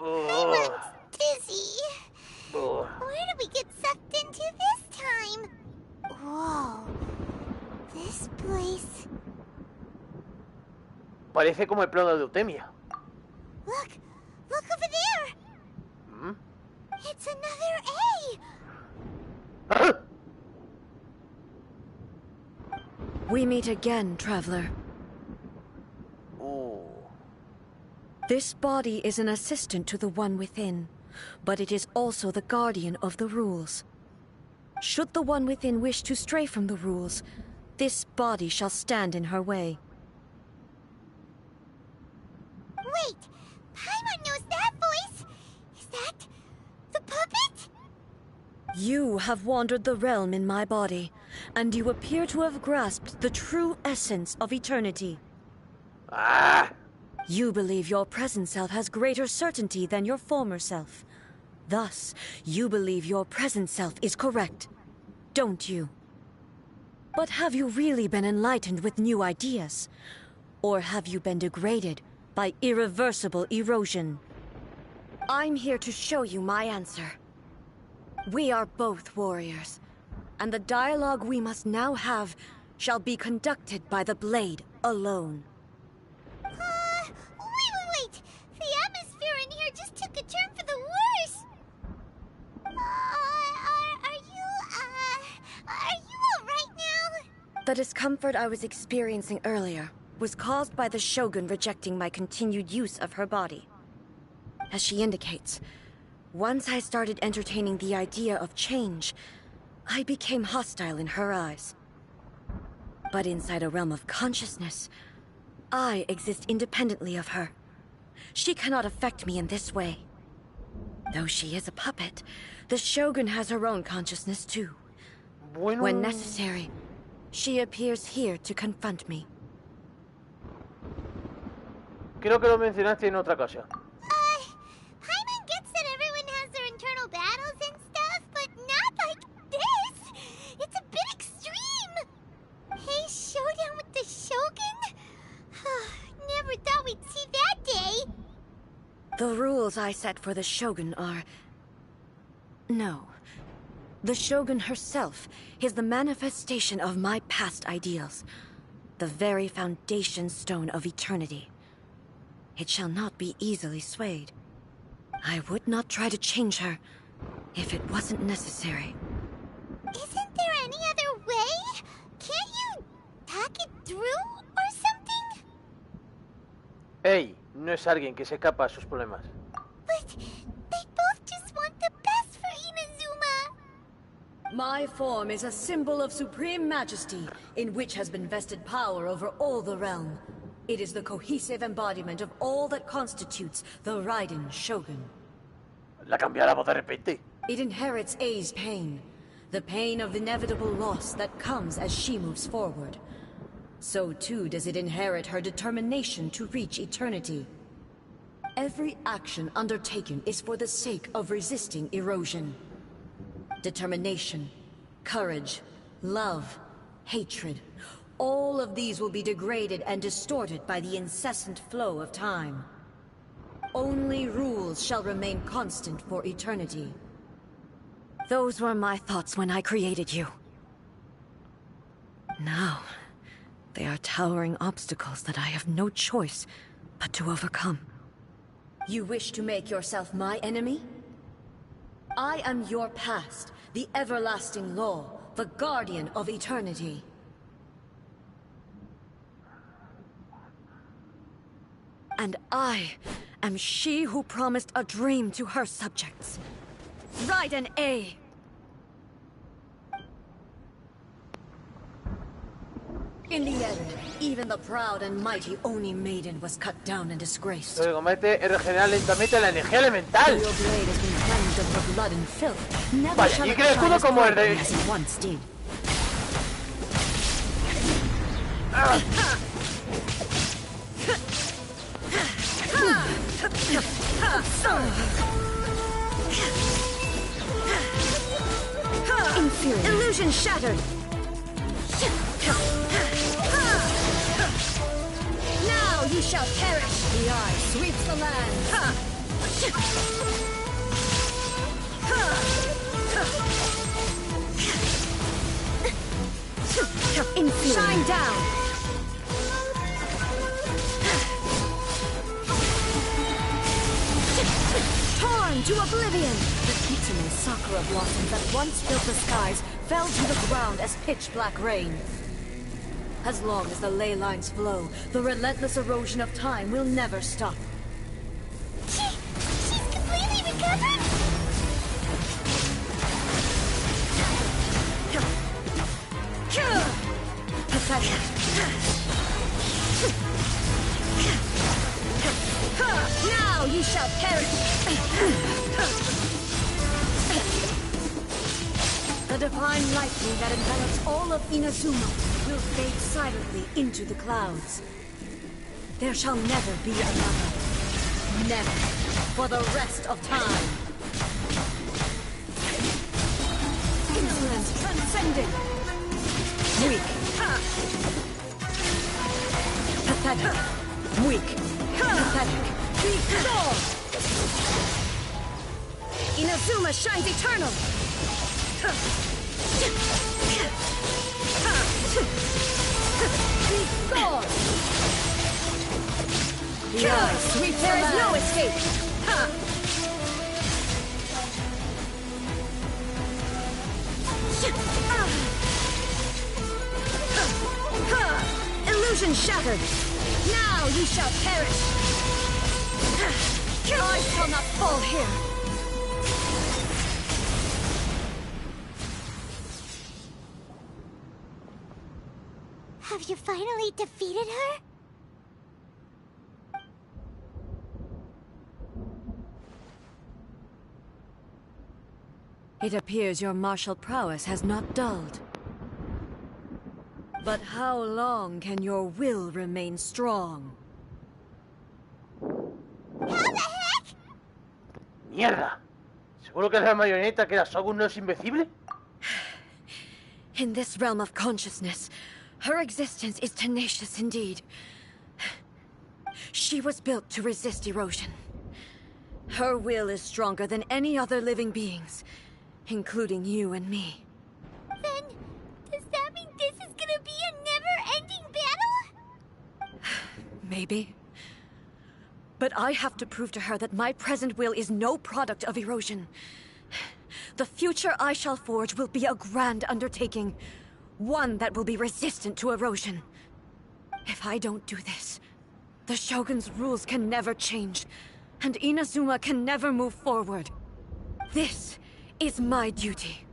I'm dizzy. Where did we get sucked into this time? Whoa. This place.
Parece como el plano de Eutemia.
Look over there.
¿Mm?
It's another A.
We meet again, traveler. This body is an assistant to the one within, but it is also the guardian of the rules. Should the one within wish to stray from the rules, this body shall stand in her way.
Wait, Paimon knows that voice. Is that the puppet?
You have wandered the realm in my body, and you appear to have grasped the true essence of eternity. You believe your present self has greater certainty than your former self. Thus, you believe your present self is correct, don't you? But have you really been enlightened with new ideas? Or have you been degraded by irreversible erosion? I'm here to show you my answer. We are both warriors, and the dialogue we must now have shall be conducted by the blade alone.
Wait! The atmosphere in here just took a turn for the worse! Are you alright now?
The discomfort I was experiencing earlier was caused by the Shogun rejecting my continued use of her body. As she indicates, once I started entertaining the idea of change, I became hostile in her eyes. But inside a realm of consciousness, I exist independently of her. She cannot affect me in this way. Though she is a puppet, the Shogun has her own consciousness too. When necessary, she appears here to confront me.
Creo que lo mencionaste en otra ocasión.
Paimon gets that everyone has their internal battles and stuff, but not like this! It's a bit extreme! Hey, showdown with the Shogun? Never thought we'd see that day!
The rules I set for the Shogun are... No. The Shogun herself is the manifestation of my past ideals. The very foundation stone of eternity. It shall not be easily swayed. I would not try to change her if it wasn't necessary.
Isn't there any other way? Can't you talk it through or something?
Ey, no es alguien que se escapa a sus problemas.
But they both just want the best for Inazuma.
My form is a symbol of supreme majesty, in which has been vested power over all the realm. It is the cohesive embodiment of all that constitutes the Raiden Shogun.
La cambió la voz de repente.
It inherits A's pain, the pain of inevitable loss that comes as she moves forward. So too does it inherit her determination to reach eternity. Every action undertaken is for the sake of resisting erosion. Determination, courage, love, hatred. All of these will be degraded and distorted by the incessant flow of time. Only rules shall remain constant for eternity. Those were my thoughts when I created you. Now, they are towering obstacles that I have no choice but to overcome. You wish to make yourself my enemy? I am your past, the everlasting law, the guardian of eternity. And I am she who promised a dream to her subjects. Raiden A. In the end, even the proud and mighty Oni Maiden was cut down and disgraced.
Lo que comete es regenerar lentamente la energía elemental.
Your blade has been cleansed of her blood and filth. Never
Vaya,
shall
y
it
que el escudo
shine as
como el
brightly
de...
as it once did. Inferior. Illusion shattered. Now you shall perish. The eye sweeps the land. Inferior. Shine down. Torn to oblivion! The Kitsune sakura blossoms that once filled the skies fell to the ground as pitch-black rain. As long as the ley lines flow, the relentless erosion of time will never stop.
She's completely recovered?
Pathetic. Now you shall perish! The divine lightning that envelops all of Inazuma will fade silently into the clouds. There shall never be another. Never. For the rest of time. Insolence transcending. Weak. Pathetic. Weak. Pathetic. Be gone! Inazuma shines eternal! Be gone! The eye sweeps the land. There is no escape! Illusion shattered! Now you shall perish! I shall not fall here!
Have you finally defeated her?
It appears your martial prowess has not dulled. But how long can your will remain strong?
How the heck?
¡Mierda! ¿Seguro que es la marioneta que la Shogun no es invencible?
In this realm of consciousness, her existence is tenacious indeed. She was built to resist erosion. Her will is stronger than any other living beings, including you and me.
Then, does that mean this is gonna be a never-ending battle?
Maybe. But I have to prove to her that my present will is no product of erosion. The future I shall forge will be a grand undertaking. One that will be resistant to erosion. If I don't do this, the Shogun's rules can never change, and Inazuma can never move forward. This is my duty.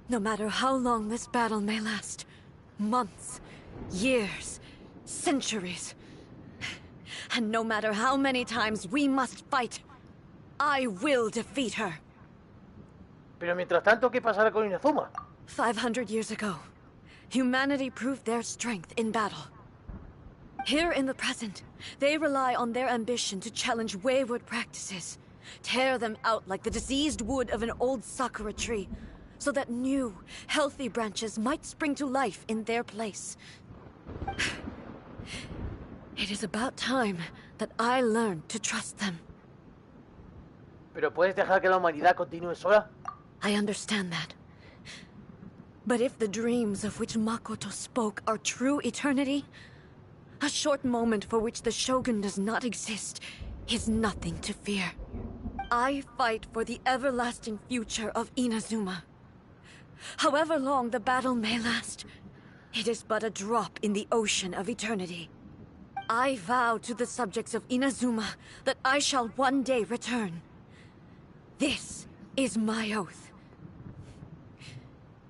No matter how long this battle may last, months, years, centuries, and no matter how many times we must fight, I will defeat her.
Pero mientras tanto, ¿qué pasará con Inazuma?
500 years ago, humanity proved their strength in battle. Here in the present, they rely on their ambition to challenge wayward practices, tear them out like the diseased wood of an old sakura tree, so that new, healthy branches might spring to life in their place. It is about time that I learned to trust them.
¿Pero puedes dejar que la humanidad continúe sola?
I understand that. But if the dreams of which Makoto spoke are true eternity, a short moment for which the Shogun does not exist is nothing to fear. I fight for the everlasting future of Inazuma. However long the battle may last, it is but a drop in the ocean of eternity. I vow to the subjects of Inazuma that I shall one day return. This is my oath.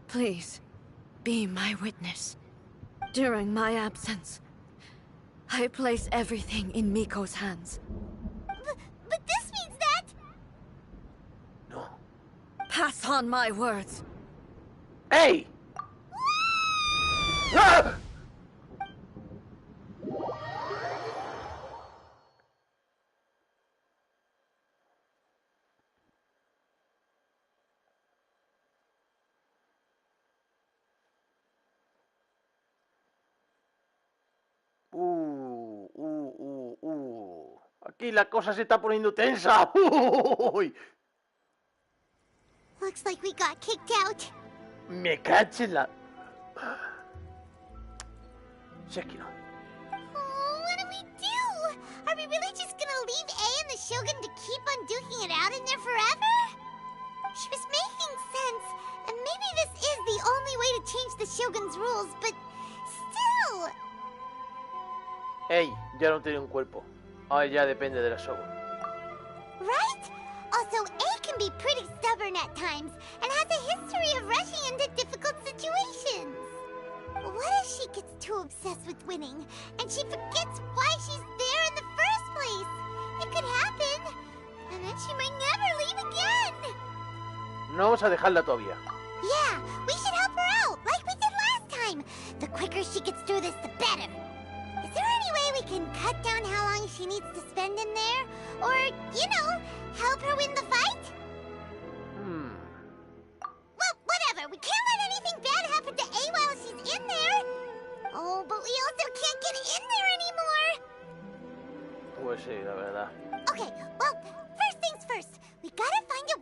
Please, be my witness. During my absence, I place everything in Miko's hands.
But this means that...
No.
Pass on my words.
¡Ey! ¡Ah! Aquí la cosa se está poniendo tensa. Uy.
Looks like we got kicked out.
Me caché en la... Si es que no.
Oh, what do we do? Are we really just gonna leave A and the Shogun to keep on duking it out in there forever? She was making sense, and maybe this is the only way to change the Shogun's rules, but still...
Ey, ya no tiene un cuerpo. Ahora ya depende de la Shogun.
Right? Also, A can be pretty stubborn at times, and has a history of rushing into difficult situations. What if she gets too obsessed with winning, and she forgets why she's there in the first place? It could happen, and then she might never leave again.
No vamos a dejarla todavía.
Yeah, we should help her out, like we did last time. The quicker she gets through this, the better. Is there any way we can cut down how long she needs to spend in there? Or, you know, help her win the fight? Well, whatever. We can't let anything bad happen to A while she's in there. Oh, but we also can't get in there anymore.
Pues sí, la verdad.
Okay, well, first things first. We gotta find a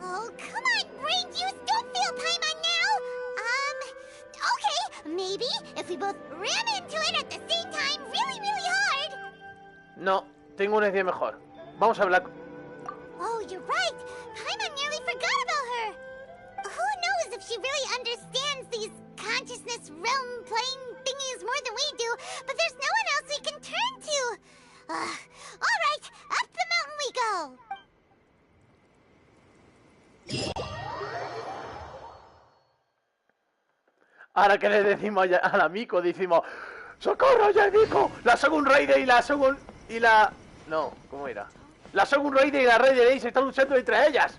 Oh, come on, brain juice, don't fail Paimon now! Okay, maybe if we both ram into it at the same time really, really hard.
No, tengo una idea mejor. Vamos a hablar.
Oh, you're right. Paimon nearly forgot about her. Who knows if she really understands these consciousness realm plane thingies more than we do, but there's no one else we can turn to. All right, up the mountain we go.
Ahora que le decimos a la Miko, decimos ¡socorro, ya Miko! La Shogun Raiden y la Shogun... y la... no, ¿cómo era? La Shogun Raiden y la Raiden se están luchando entre ellas.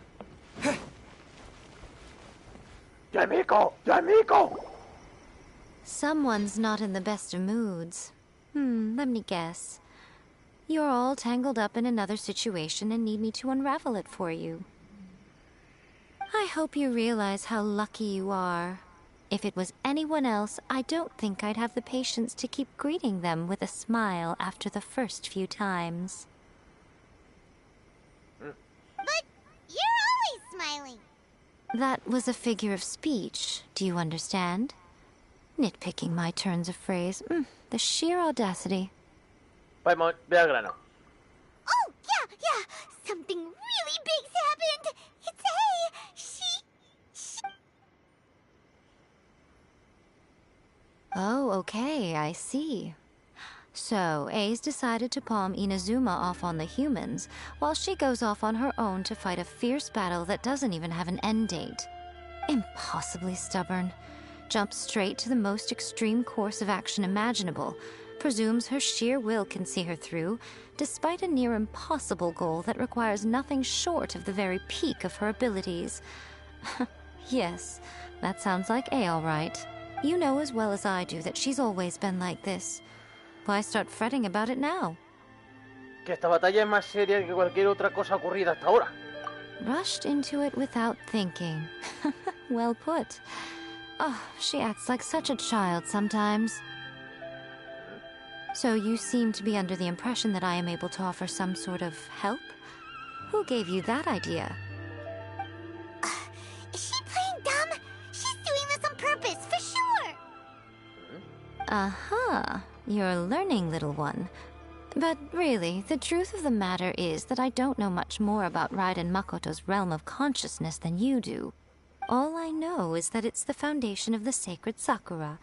¡Ya Miko! ¡Ya Miko!
Someone's not in the best of moods. Let me guess. You're all tangled up in another situation and need me to unravel it for you. I hope you realize how lucky you are. If it was anyone else, I don't think I'd have the patience to keep greeting them with a smile after the first few times.
But you're always smiling.
That was a figure of speech, do you understand? Nitpicking my turns of phrase. The sheer audacity.
Paimon, ve al grano.
Oh, yeah. Something really big's happened. It's she...
Oh, okay, I see. So, A's decided to palm Inazuma off on the humans, while she goes off on her own to fight a fierce battle that doesn't even have an end date. Impossibly stubborn. Jumps straight to the most extreme course of action imaginable, presumes her sheer will can see her through, despite a near impossible goal that requires nothing short of the very peak of her abilities. Yes, that sounds like A all right. You know as well as I do that she's always been like this. Why start fretting about it now?
Que esta batalla es más seria que cualquier otra cosa ocurrida hasta ahora.
Rushed into it without thinking. Well put. Oh, she acts like such a child sometimes. So you seem to be under the impression that I am able to offer some sort of help? Who gave you that idea?
Is she playing dumb? She's doing this on purpose, for sure.
Uh-huh. You're learning, little one. But really, the truth of the matter is that I don't know much more about Raiden Makoto's realm of consciousness than you do. All I know is that it's the foundation of the sacred Sakura,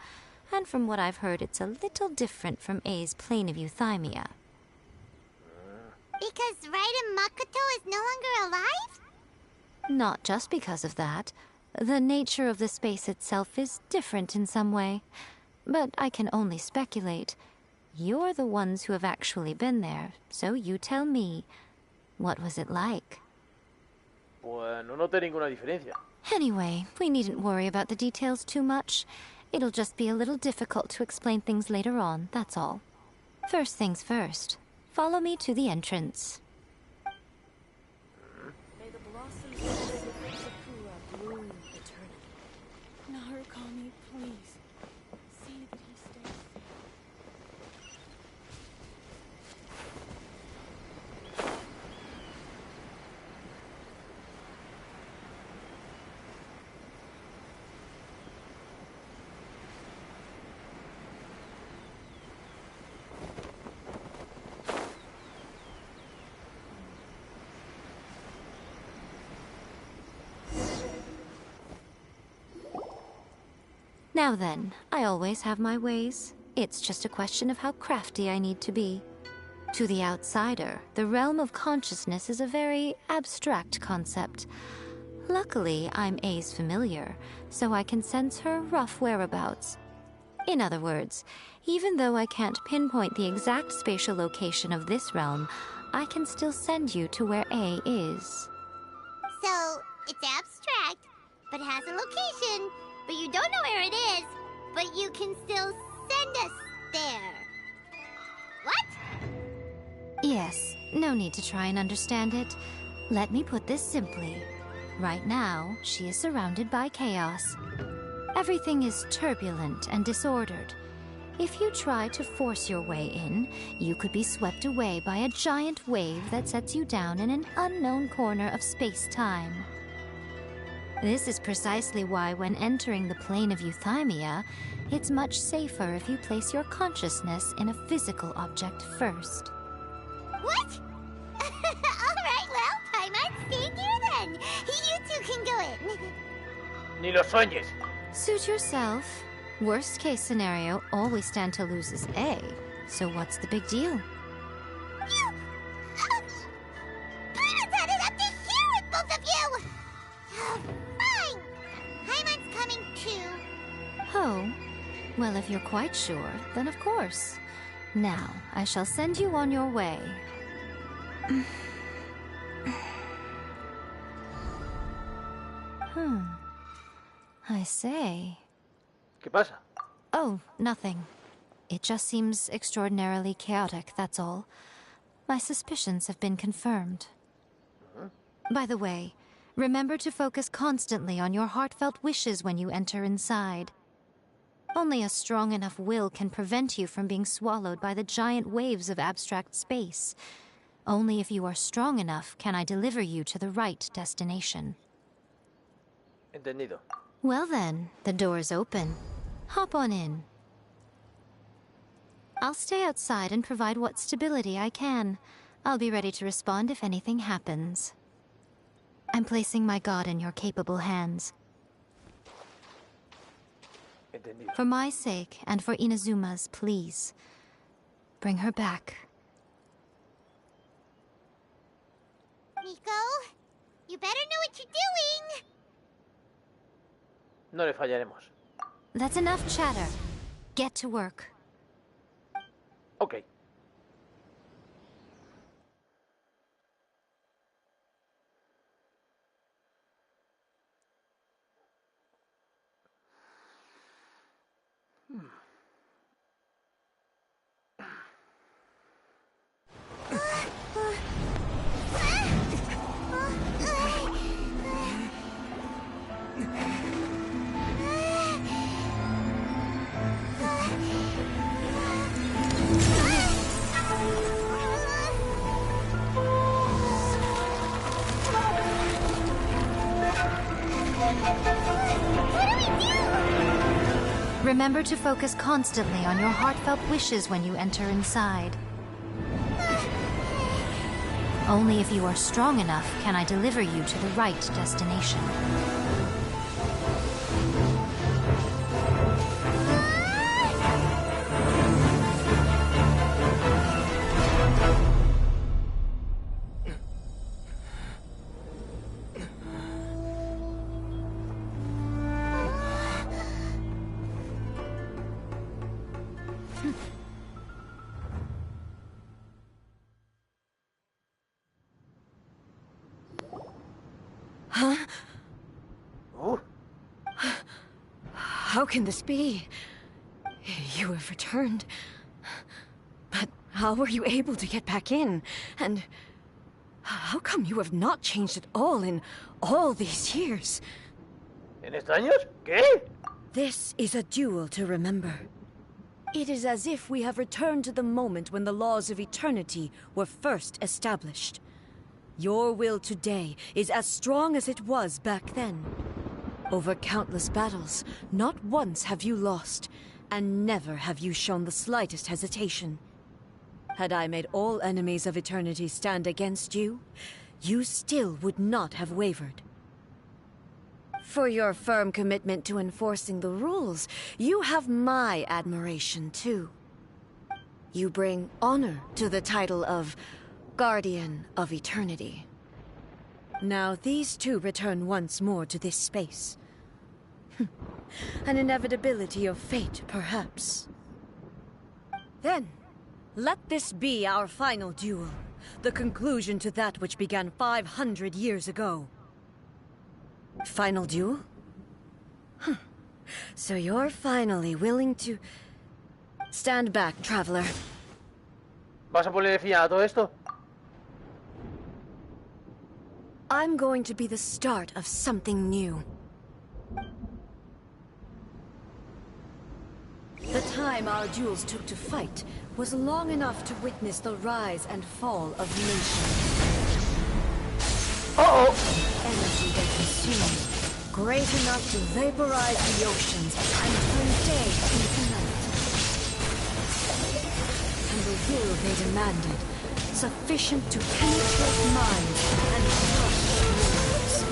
and from what I've heard, it's a little different from A's plane of euthymia.
Because Raiden Makoto is no longer alive?
Not just because of that. The nature of the space itself is different in some way. But I can only speculate. You're the ones who have actually been there, so you tell me. What was it like?
Pues no noté ninguna diferencia.
Anyway, we needn't worry about the details too much. It'll just be a little difficult to explain things later on, that's all. First things first. Follow me to the entrance.
May the blossoms of the sacred Sakura bloom eternally. Narukami, please. See that he stays safe.
Now then, I always have my ways. It's just a question of how crafty I need to be. To the outsider, the realm of consciousness is a very abstract concept. Luckily, I'm A's familiar, so I can sense her rough whereabouts. In other words, even though I can't pinpoint the exact spatial location of this realm, I can still send you to where A is.
So, it's abstract, but has a location. But you don't know where it is, but you can still send us there. What?
Yes, no need to try and understand it. Let me put this simply. Right now, she is surrounded by chaos. Everything is turbulent and disordered. If you try to force your way in, you could be swept away by a giant wave that sets you down in an unknown corner of space-time.
This is precisely why when entering the plane of euthymia, it's much safer if you place your consciousness in a physical object first.
What? Alright, well, Paimon, stay here then. You two can go in.
Ni lo sueñes.
Suit yourself. Worst case scenario, all we stand to lose is A. So what's the big deal?
You... Paimon's had it up to here with both of you! Fine! Paimon's coming too.
Oh, well, if you're quite sure, then of course. Now, I shall send you on your way. I say...
¿Qué pasa?
Oh, nothing. It just seems extraordinarily chaotic, that's all. My suspicions have been confirmed. By the way, remember to focus constantly on your heartfelt wishes when you enter inside. Only a strong enough will can prevent you from being swallowed by the giant waves of abstract space. Only if you are strong enough can I deliver you to the right destination.
Entendido.
Well then, the door's open. Hop on in. I'll stay outside and provide what stability I can. I'll be ready to respond if anything happens. I'm placing my god in your capable hands.
Entendido.
For my sake, and for Inazuma's, please. Bring her back.
Miko, you better know what you're doing!
No le fallaremos.
That's enough chatter. Get to work.
Ok.
Remember to focus constantly on your heartfelt wishes when you enter inside. Only if you are strong enough can I deliver you to the right destination.
Huh?
Oh.
How can this be? You have returned. But how were you able to get back in? And how come you have not changed at all in all these years?
¿En estos años? ¿Qué?
This is a duel to remember. It is as if we have returned to the moment when the laws of eternity were first established. Your will today is as strong as it was back then. Over countless battles, not once have you lost, and never have you shown the slightest hesitation. Had I made all enemies of eternity stand against you, you still would not have wavered. For your firm commitment to enforcing the rules, you have my admiration too. You bring honor to the title of Guardian of Eternity. Now these two return once more to this space. An inevitability of fate, perhaps. Then, let this be our final duel. The conclusion to that which began 500 years ago. Final duel? So you're finally willing to... Stand back, traveler.
¿Vas a ponerle fin a todo esto?
I'm going to be the start of something new. The time our duels took to fight was long enough to witness the rise and fall of nations.
Uh-oh!
Energy they consumed, great enough to vaporize the oceans and turn day into night. And the will they demanded, sufficient to penetrate minds and crush worlds.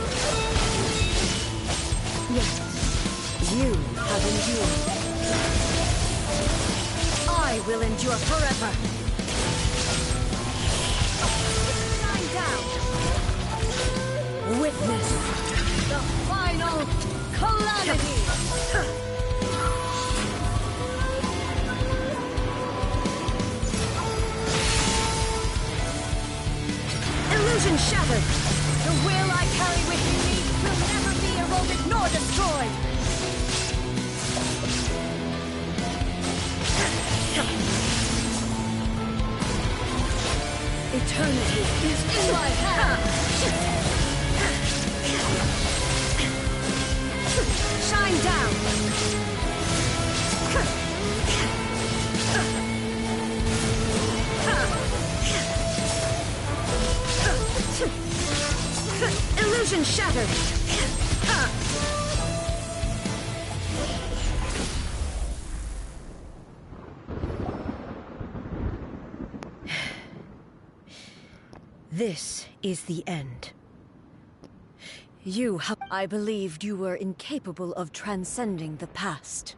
Yet, you have endured. I will endure forever. Shine down. Witness the final calamity. Illusion shattered. The will I carry within me will never be eroded nor destroyed. Eternity is in my hand. Shine down. Illusion shattered. This is the end. I believed you were incapable of transcending the past.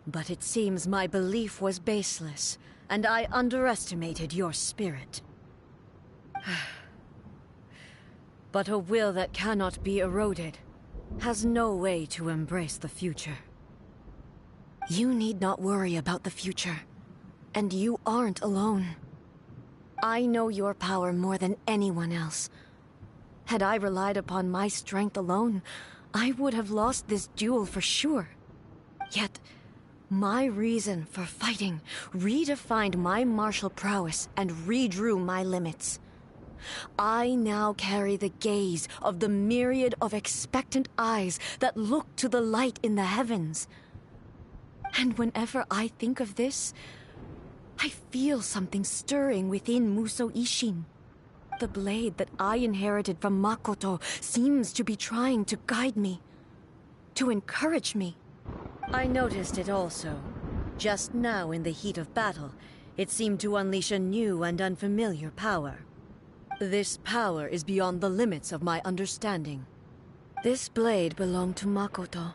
But it seems my belief was baseless, and I underestimated your spirit. But a will that cannot be eroded has no way to embrace the future. You need not worry about the future, and you aren't alone. I know your power more than anyone else. Had I relied upon my strength alone, I would have lost this duel for sure. Yet, my reason for fighting redefined my martial prowess and redrew my limits. I now carry the gaze of the myriad of expectant eyes that look to the light in the heavens. And whenever I think of this, I feel something stirring within Musou Ishin. The blade that I inherited from Makoto seems to be trying to guide me, to encourage me. I noticed it also. Just now in the heat of battle, it seemed to unleash a new and unfamiliar power. This power is beyond the limits of my understanding. This blade belonged to Makoto.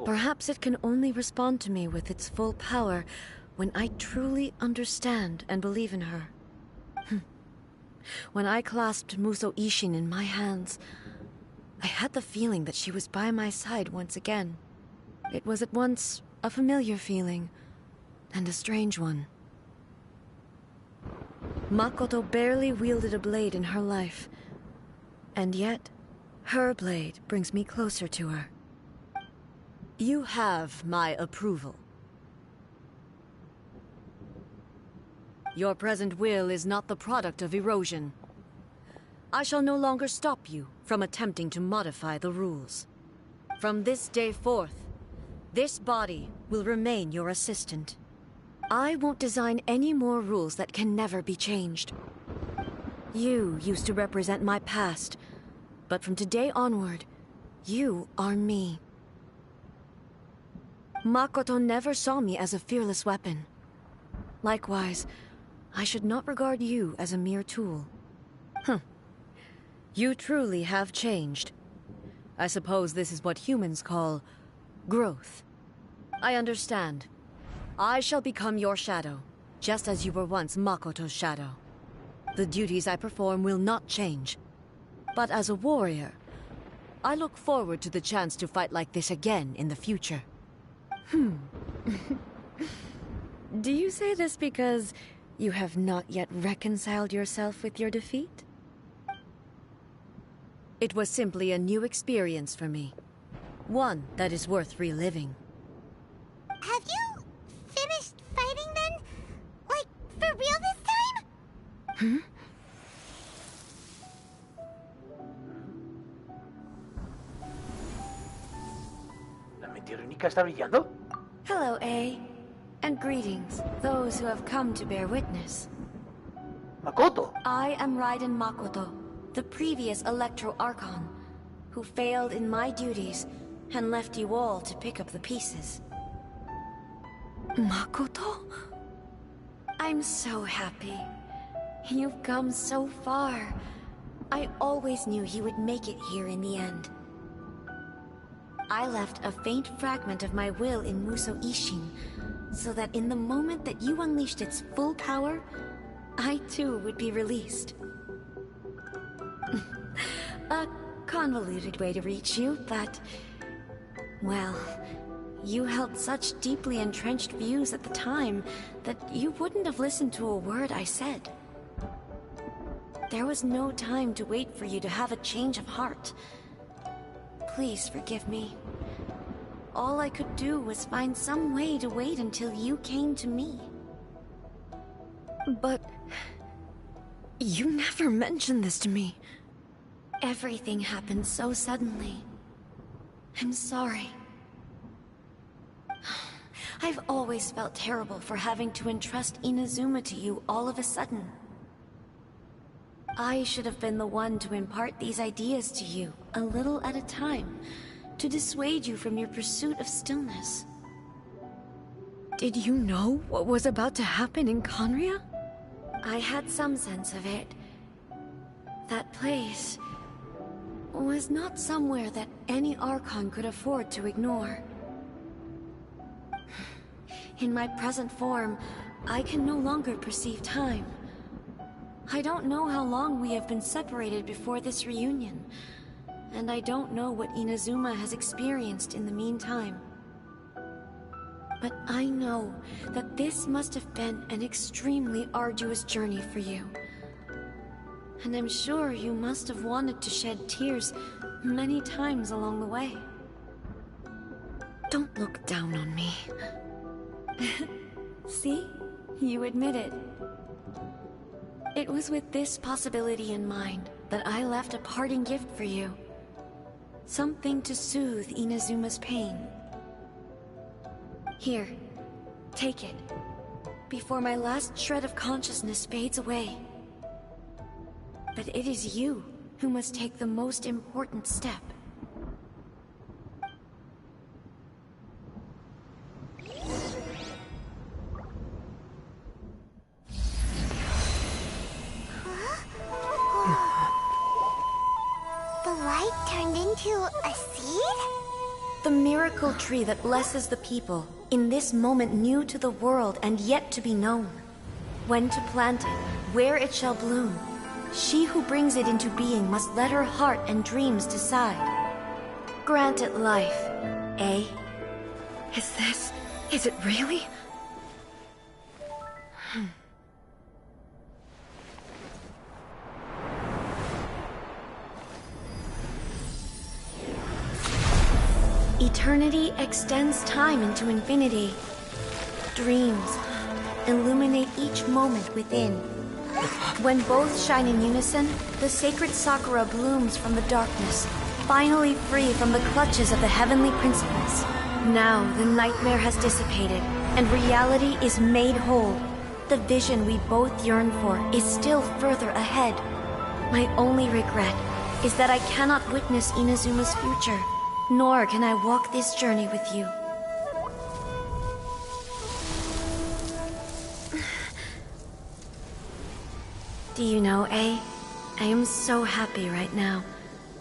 Perhaps it can only respond to me with its full power when I truly understand and believe in her. When I clasped Musou Ishin in my hands, I had the feeling that she was by my side once again. It was at once a familiar feeling and a strange one. Makoto barely wielded a blade in her life, and yet her blade brings me closer to her. You have my approval. Your present will is not the product of erosion. I shall no longer stop you from attempting to modify the rules. From this day forth, this body will remain your assistant. I won't design any more rules that can never be changed. You used to represent my past, but from today onward, you are me. Makoto never saw me as a fearless weapon. Likewise, I should not regard you as a mere tool. You truly have changed. I suppose this is what humans call growth. I understand. I shall become your shadow, just as you were once Makoto's shadow. The duties I perform will not change. But as a warrior, I look forward to the chance to fight like this again in the future. Do you say this because you have not yet reconciled yourself with your defeat? It was simply a new experience for me. One that is worth reliving.
Have you finished fighting then? Like, for real this time?
¿La meteorónica está brillando?
Hello, A. And greetings, those who have come to bear witness.
Makoto!
I am Raiden Makoto, the previous Electro Archon. who failed in my duties and left you all to pick up the pieces. Makoto? I'm so happy. You've come so far. I always knew you would make it here in the end. I left a faint fragment of my will in Muso Ishin, so that in the moment that you unleashed its full power, I too would be released. A convoluted way to reach you, but... well, you held such deeply entrenched views at the time that you wouldn't have listened to a word I said. There was no time to wait for you to have a change of heart. Please forgive me. All I could do was find some way to wait until you came to me. But... you never mentioned this to me.
Everything happened so suddenly. I'm sorry. I've always felt terrible for having to entrust Inazuma to you all of a sudden. I should have been the one to impart these ideas to you, a little at a time, to dissuade you from your pursuit of stillness.
Did you know what was about to happen in Conria?
I had some sense of it. That place was not somewhere that any Archon could afford to ignore. In my present form, I can no longer perceive time. I don't know how long we have been separated before this reunion, and I don't know what Inazuma has experienced in the meantime. But I know that this must have been an extremely arduous journey for you. And I'm sure you must have wanted to shed tears many times along the way.
Don't look down on me.
See? You admit it. It was with this possibility in mind that I left a parting gift for you. Something to soothe Inazuma's pain. Here, take it, before my last shred of consciousness fades away. But it is you who must take the most important step.
The light turned into a seed?
The miracle tree that blesses the people, in this moment new to the world and yet to be known. When to plant it, where it shall bloom. She who brings it into being must let her heart and dreams decide. Grant it life, eh?
Is it really?
Eternity extends time into infinity. Dreams illuminate each moment within. When both shine in unison, the sacred Sakura blooms from the darkness, finally free from the clutches of the heavenly principles. Now the nightmare has dissipated, and reality is made whole. The vision we both yearn for is still further ahead. My only regret is that I cannot witness Inazuma's future, nor can I walk this journey with you. Do you know, I am so happy right now,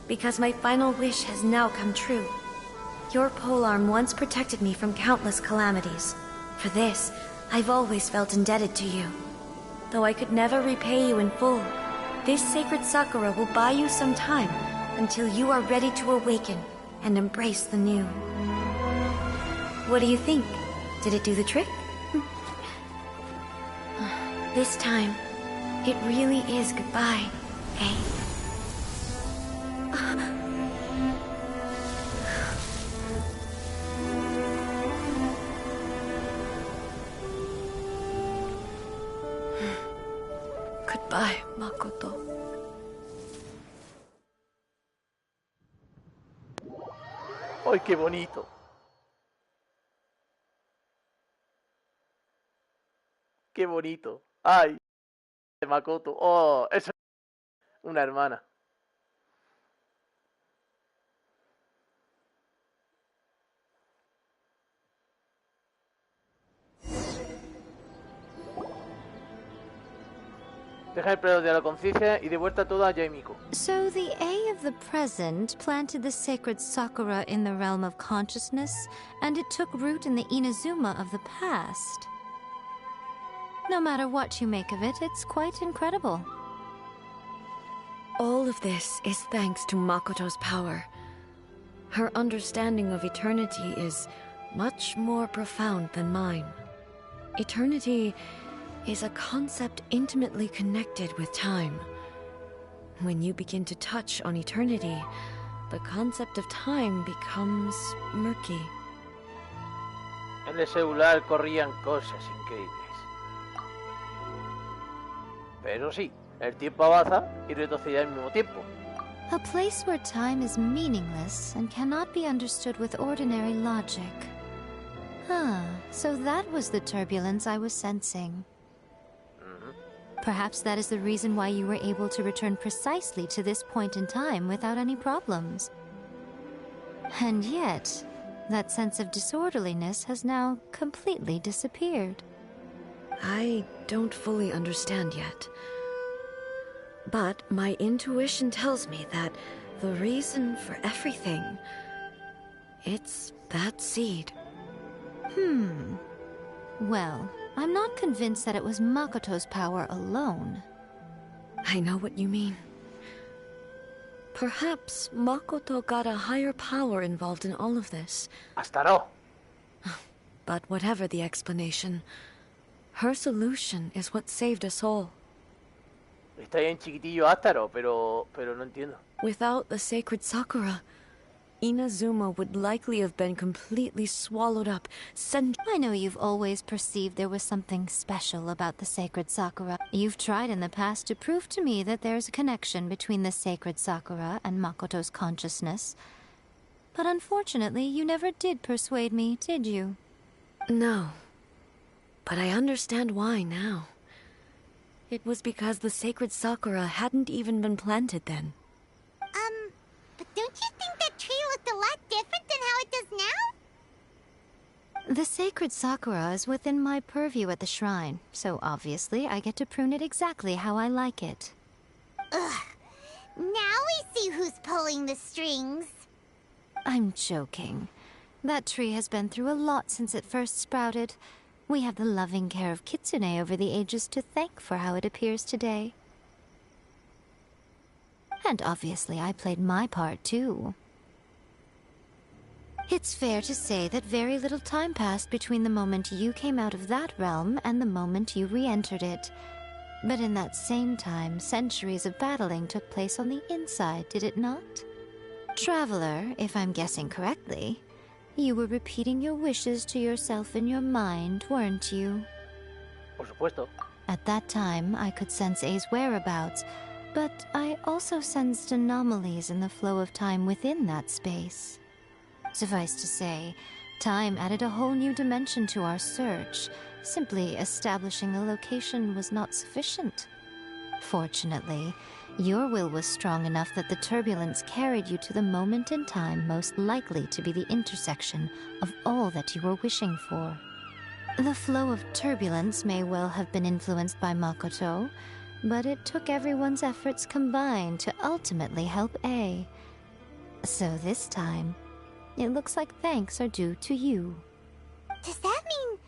because my final wish has now come true. Your polearm once protected me from countless calamities. For this, I've always felt indebted to you. Though I could never repay you in full, this sacred Sakura will buy you some time until you are ready to awaken and embrace the new. What do you think? Did it do the trick? This time, it really is goodbye, eh?
Goodbye, Makoto.
¡Ay, qué bonito! ¡Qué bonito! ¡Ay! De Makoto. ¡Oh! Esa es una hermana. despejar el plano de la conciencia y de vuelta todo a Miko.
So the A of the present planted the sacred Sakura in the realm of consciousness, and it took root in the Inazuma of the past. No matter what you make of it, it's quite incredible.
All of this is thanks to Makoto's power. Her understanding of eternity is much more profound than mine. Eternity is a concept intimately connected with time. When you begin to touch on eternity, the concept of time becomes murky.
En el celular corrían cosas increíbles. Pero sí, el tiempo avanza y retrocede al mismo tiempo.
A place where time is meaningless and cannot be understood with ordinary logic. So that was the turbulence I was sensing. Perhaps that is the reason why you were able to return precisely to this point in time without any problems. And yet, that sense of disorderliness has now completely disappeared.
I don't fully understand yet. But my intuition tells me that the reason for everything, it's that seed.
Well, I'm not convinced that it was Makoto's power alone.
I know what you mean. Perhaps Makoto got a higher power involved in all of this.
Hasta no.
But whatever the explanation, her solution is what saved us all.
Está bien chiquitillo Astaro, pero no entiendo.
Without the sacred Sakura, Inazuma would likely have been completely swallowed up.
I know you've always perceived there was something special about the sacred Sakura. You've tried in the past to prove to me that there's a connection between the sacred Sakura and Makoto's consciousness. But unfortunately, you never did persuade me, did you?
No. But I understand why now. It was because the sacred Sakura hadn't even been planted then.
But don't you think that tree looked a lot different than how it does now?
The sacred Sakura is within my purview at the shrine, so obviously I get to prune it exactly how I like it.
Ugh. Now we see who's pulling the strings.
I'm joking. That tree has been through a lot since it first sprouted. We have the loving care of Kitsune over the ages to thank for how it appears today. And obviously I played my part too. It's fair to say that very little time passed between the moment you came out of that realm and the moment you re-entered it. But in that same time, centuries of battling took place on the inside, did it not? Traveler, if I'm guessing correctly, you were repeating your wishes to yourself in your mind, weren't you?
Por supuesto.
At that time, I could sense A's whereabouts, but I also sensed anomalies in the flow of time within that space. Suffice to say, time added a whole new dimension to our search. Simply establishing the location was not sufficient. Fortunately, your will was strong enough that the turbulence carried you to the moment in time most likely to be the intersection of all that you were wishing for. The flow of turbulence may well have been influenced by Makoto, but it took everyone's efforts combined to ultimately help A. So this time, it looks like thanks are due to you.
Does that mean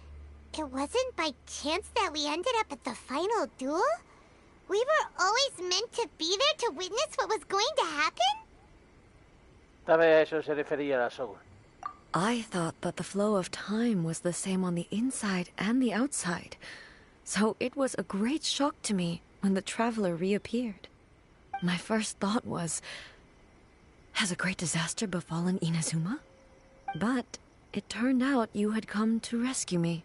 it wasn't by chance that we ended up at the final duel? We were always meant to be there to witness what was going to happen?
Tal vez a eso se refería la Shogun.
I thought that the flow of time was the same on the inside and the outside, so it was a great shock to me when the traveler reappeared. My first thought was, has a great disaster befallen Inazuma? But it turned out you had come to rescue me.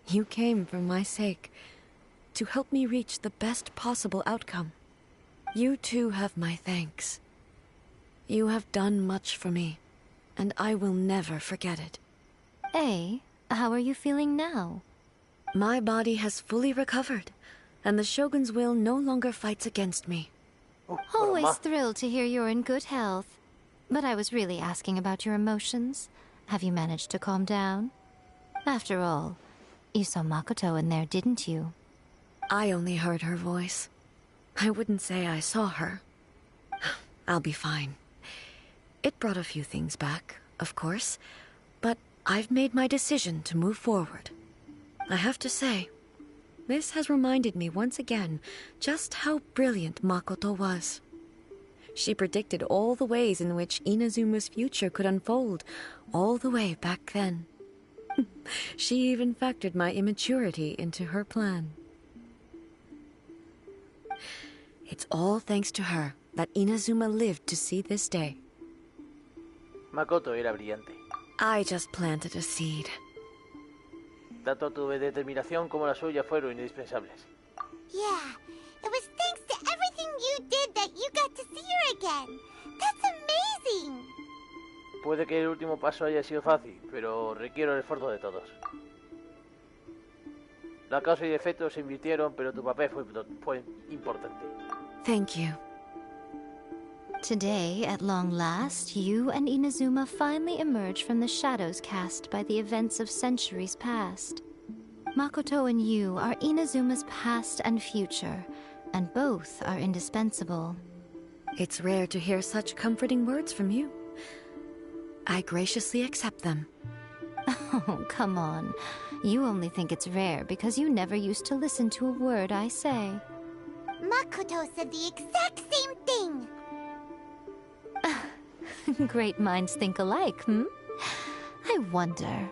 You came for my sake, to help me reach the best possible outcome. You too have my thanks. You have done much for me, and I will never forget it.
A, how are you feeling now?
My body has fully recovered, and the Shogun's will no longer fights against me.
Always thrilled to hear you're in good health. But I was really asking about your emotions. Have you managed to calm down? After all, you saw Makoto in there, didn't you?
I only heard her voice. I wouldn't say I saw her. I'll be fine. It brought a few things back, of course, but I've made my decision to move forward. I have to say, this has reminded me once again just how brilliant Makoto was. She predicted all the ways in which Inazuma's future could unfold, all the way back then. She even factored my immaturity into her plan. It's all thanks to her that Inazuma lived to see this day.
Makoto era brillante.
I just planted a seed.
Tanto tu determinación como la suya fueron indispensables.
Yeah, it was thanks to everything you did that you got to see her again. That's amazing!
Puede que el último paso haya sido fácil, pero requiere el esfuerzo de todos. La causa y efecto se invirtieron, pero tu papel fue importante.
Thank you.
Today, at long last, you and Inazuma finally emerge from the shadows cast by the events of centuries past. Makoto and you are Inazuma's past and future, and both are indispensable.
It's rare to hear such comforting words from you. I graciously accept them.
Oh, come on. You only think it's rare because you never used to listen to a word I say.
Makoto said the exact same thing!
Great minds think alike, hmm? I wonder,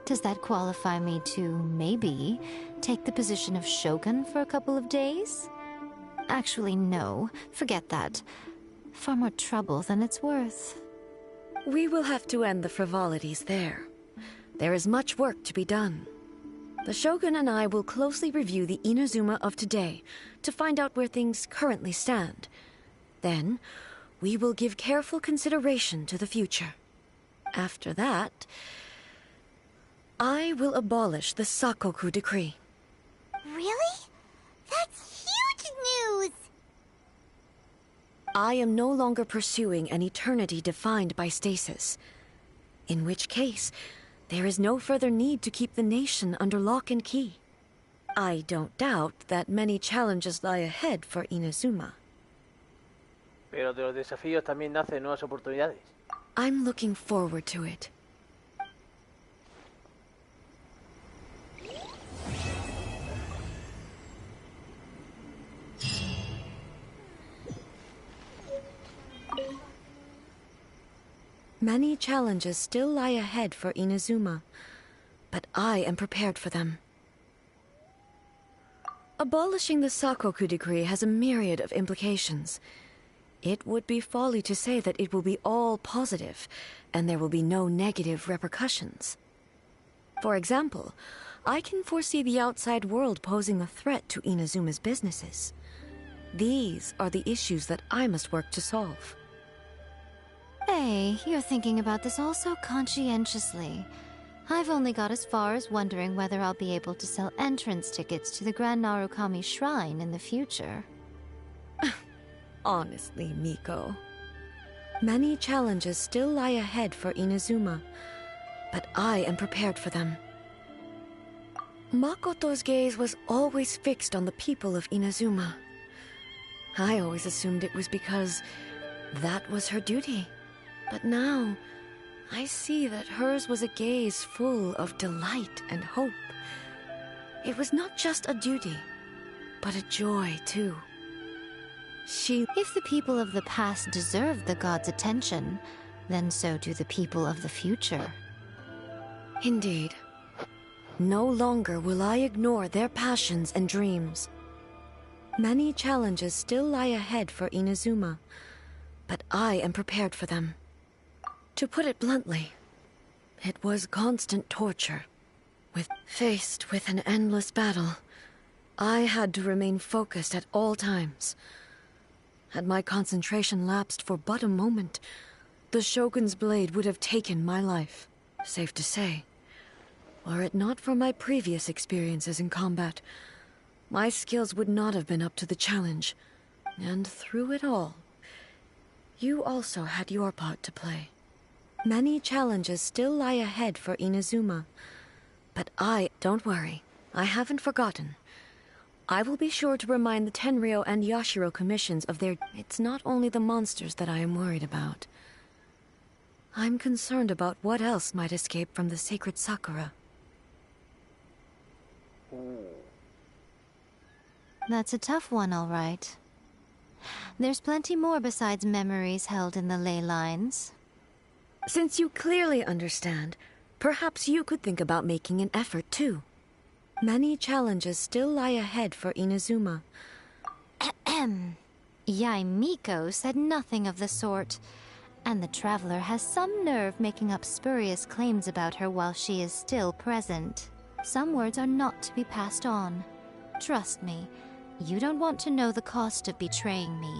does that qualify me to, maybe, take the position of Shogun for a couple of days? Actually, no. Forget that. Far more trouble than it's worth.
We will have to end the frivolities there. There is much work to be done. The Shogun and I will closely review the Inazuma of today to find out where things currently stand. Then, we will give careful consideration to the future. After that, I will abolish the Sakoku decree.
Really? That's huge news!
I am no longer pursuing an eternity defined by stasis. In which case, there is no further need to keep the nation under lock and key. I don't doubt that many challenges lie ahead for Inazuma.
Pero de los desafíos también nacen nuevas oportunidades.
I'm looking forward to it. Many challenges still lie ahead for Inazuma, but I am prepared for them. Abolishing the Sakoku decree has a myriad of implications. It would be folly to say that it will be all positive, and there will be no negative repercussions. For example, I can foresee the outside world posing a threat to Inazuma's businesses. These are the issues that I must work to solve.
Hey, you're thinking about this all so conscientiously. I've only got as far as wondering whether I'll be able to sell entrance tickets to the Grand Narukami Shrine in the future.
Honestly, Miko. Many challenges still lie ahead for Inazuma, but I am prepared for them. Makoto's gaze was always fixed on the people of Inazuma. I always assumed it was because that was her duty. But now, I see that hers was a gaze full of delight and hope. It was not just a duty, but a joy, too.
If the people of the past deserve the god's attention, then so do the people of the future.
Indeed. No longer will I ignore their passions and dreams. Many challenges still lie ahead for Inazuma, but I am prepared for them. To put it bluntly, it was constant torture. Faced with an endless battle, I had to remain focused at all times. Had my concentration lapsed for but a moment, the Shogun's blade would have taken my life. Safe to say, were it not for my previous experiences in combat, my skills would not have been up to the challenge. And through it all, you also had your part to play. Many challenges still lie ahead for Inazuma, but don't worry, I haven't forgotten. I will be sure to remind the Tenryo and Yashiro commissions of their... It's not only the monsters that I am worried about. I'm concerned about what else might escape from the sacred Sakura.
That's a tough one, all right. There's plenty more besides memories held in the ley lines.
Since you clearly understand, perhaps you could think about making an effort too. Many challenges still lie ahead for Inazuma.
Yae Miko said nothing of the sort. And the Traveler has some nerve making up spurious claims about her while she is still present. Some words are not to be passed on. Trust me, you don't want to know the cost of betraying me.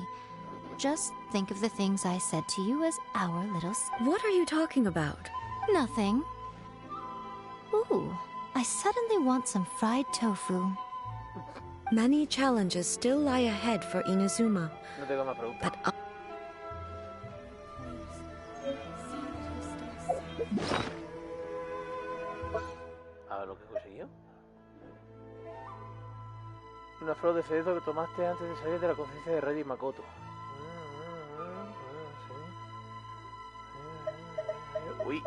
Just think of the things I said to you as our little...
What are you talking about?
Nothing. Ooh, I suddenly want some fried tofu.
Many challenges still lie ahead for Inazuma.
No tengo más preguntas.
But
A ver lo que consiguió. Una flor de cerezo que tomaste antes de salir de la conciencia de Raiden y Makoto. Uy.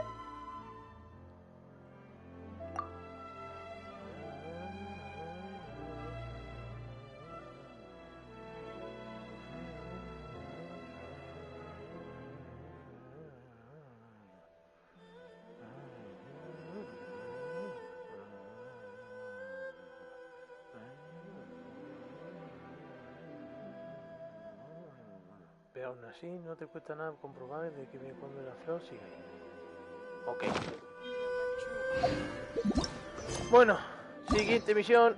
Pero aún así no te cuesta nada comprobar de que cuando la flor sigue ahí. Ok. Bueno, siguiente misión.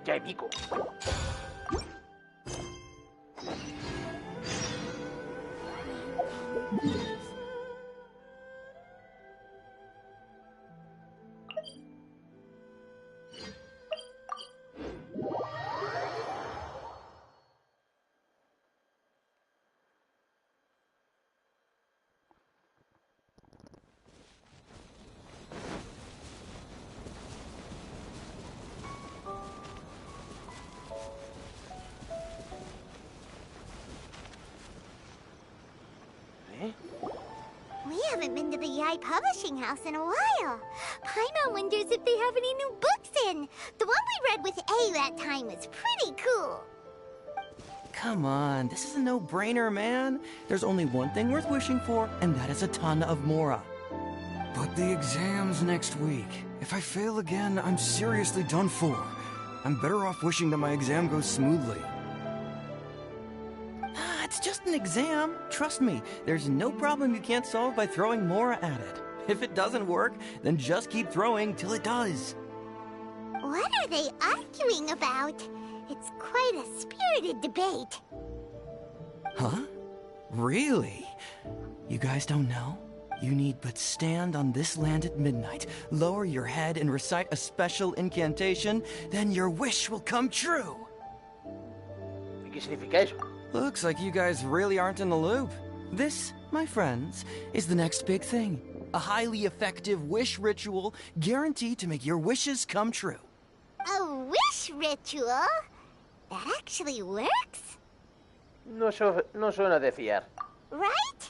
Ya hay Miko.
We haven't been to the Yae Publishing House in a while. Paimon wonders if they have any new books in. The one we read with A that time was pretty cool.
Come on, this is a no-brainer, man. There's only one thing worth wishing for, and that is a ton of Mora.
But the exam's next week. If I fail again, I'm seriously done for. I'm better off wishing that my exam goes smoothly.
It's just an exam. Trust me, there's no problem you can't solve by throwing Mora at it. If it doesn't work, then just keep throwing till it does.
What are they arguing about? It's quite a spirited debate.
Huh? Really? You guys don't know? You need but stand on this land at midnight, lower your head and recite a special incantation, then your wish will come true.
¿Qué significa eso?
Looks like you guys really aren't in the loop. This, my friends, is the next big thing. A highly effective wish ritual guaranteed to make your wishes come true.
A wish ritual? That actually works?
No suena de fiar.
Right?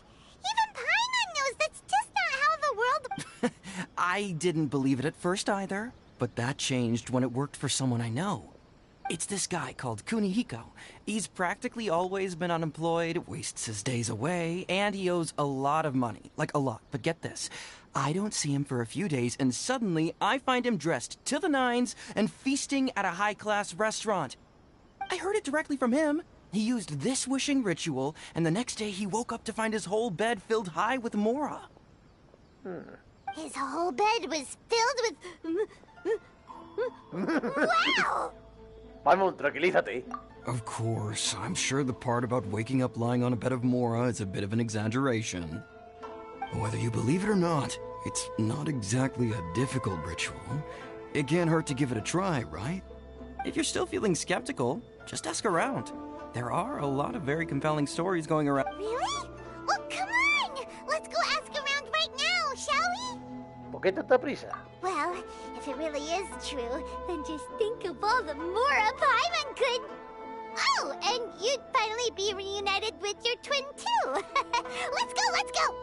Even Paimon knows that's just not how the world...
I didn't believe it at first either, but that changed when it worked for someone I know. It's this guy called Kunihiko. He's practically always been unemployed, wastes his days away, and he owes a lot of money. Like a lot. But get this. I don't see him for a few days, and suddenly I find him dressed to the nines and feasting at a high-class restaurant. I heard it directly from him. He used this wishing ritual, and the next day he woke up to find his whole bed filled high with Mora.
His whole bed was filled with... Wow!
Vamos, tranquilízate.
Of course, I'm sure the part about waking up lying on a bed of Mora is a bit of an exaggeration. Whether you believe it or not, it's not exactly a difficult ritual. It can't hurt to give it a try, right?
If you're still feeling skeptical, just ask around. There are a lot of very compelling stories going around.
Really? Well, come on! Let's go ask around right now, shall we?
¿Por qué tanta prisa?
Well, if it really is true, then just think of all the Mora Paimon good. Oh, and you'd finally be reunited with your twin too. Let's go, let's go.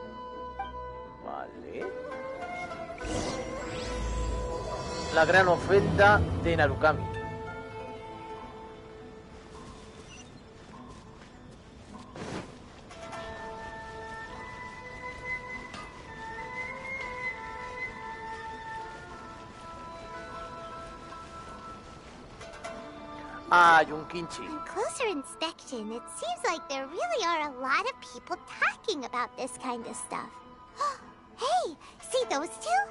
Vale. La gran ofrenda de Narukami. Ah, Yunkinchi.
On closer inspection, it seems like there really are a lot of people talking about this kind of stuff. Hey, see those two?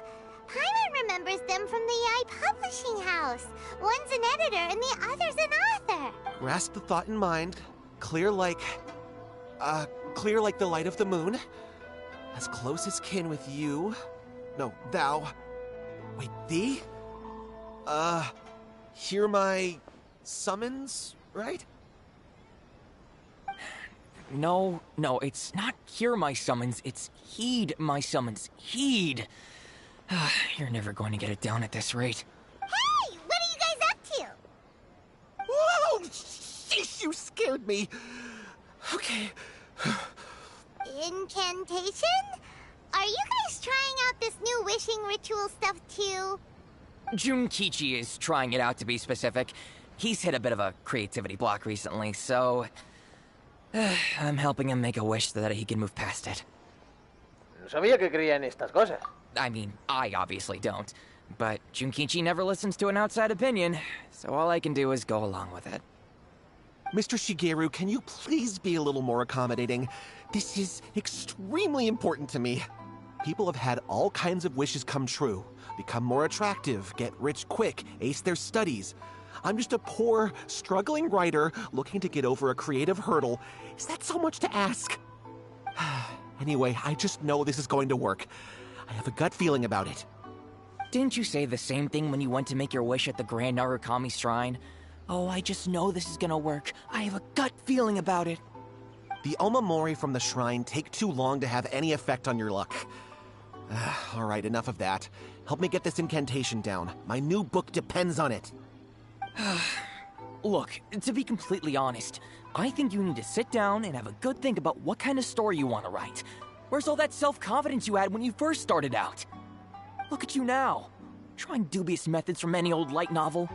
Paimon remembers them from the AI publishing house. One's an editor and the other's an author.
Grasp the thought in mind. Clear like the light of the moon. As close as kin with you. No, thou. Wait, thee? Hear my summons, right?
No, it's not hear my summons, it's heed my summons. Heed! You're never going to get it down at this rate.
Hey, what are you guys up to?
Whoa! Sheesh, you scared me. Okay.
Incantation? Are you guys trying out this new wishing ritual stuff too?
Junkichi is trying it out, to be specific. He's hit a bit of a creativity block recently, so I'm helping him make a wish so that he can move past it.
No sabía que creía en estas cosas.
I mean, I obviously don't, but Junkichi never listens to an outside opinion, so all I can do is go along with it.
Mr. Shigeru, can you please be a little more accommodating? This is extremely important to me. People have had all kinds of wishes come true. Become more attractive, get rich quick, ace their studies. I'm just a poor, struggling writer looking to get over a creative hurdle. Is that so much to ask? Anyway, I just know this is going to work. I have a gut feeling about it.
Didn't you say the same thing when you went to make your wish at the Grand Narukami Shrine? Oh, I just know this is gonna work. I have a gut feeling about it.
The Omamori from the shrine take too long to have any effect on your luck. All right, enough of that. Help me get this incantation down. My new book depends on it.
Look, to be completely honest, I think you need to sit down and have a good think about what kind of story you want to write. Where's all that self-confidence you had when you first started out? Look at you now, trying dubious methods from any old light novel.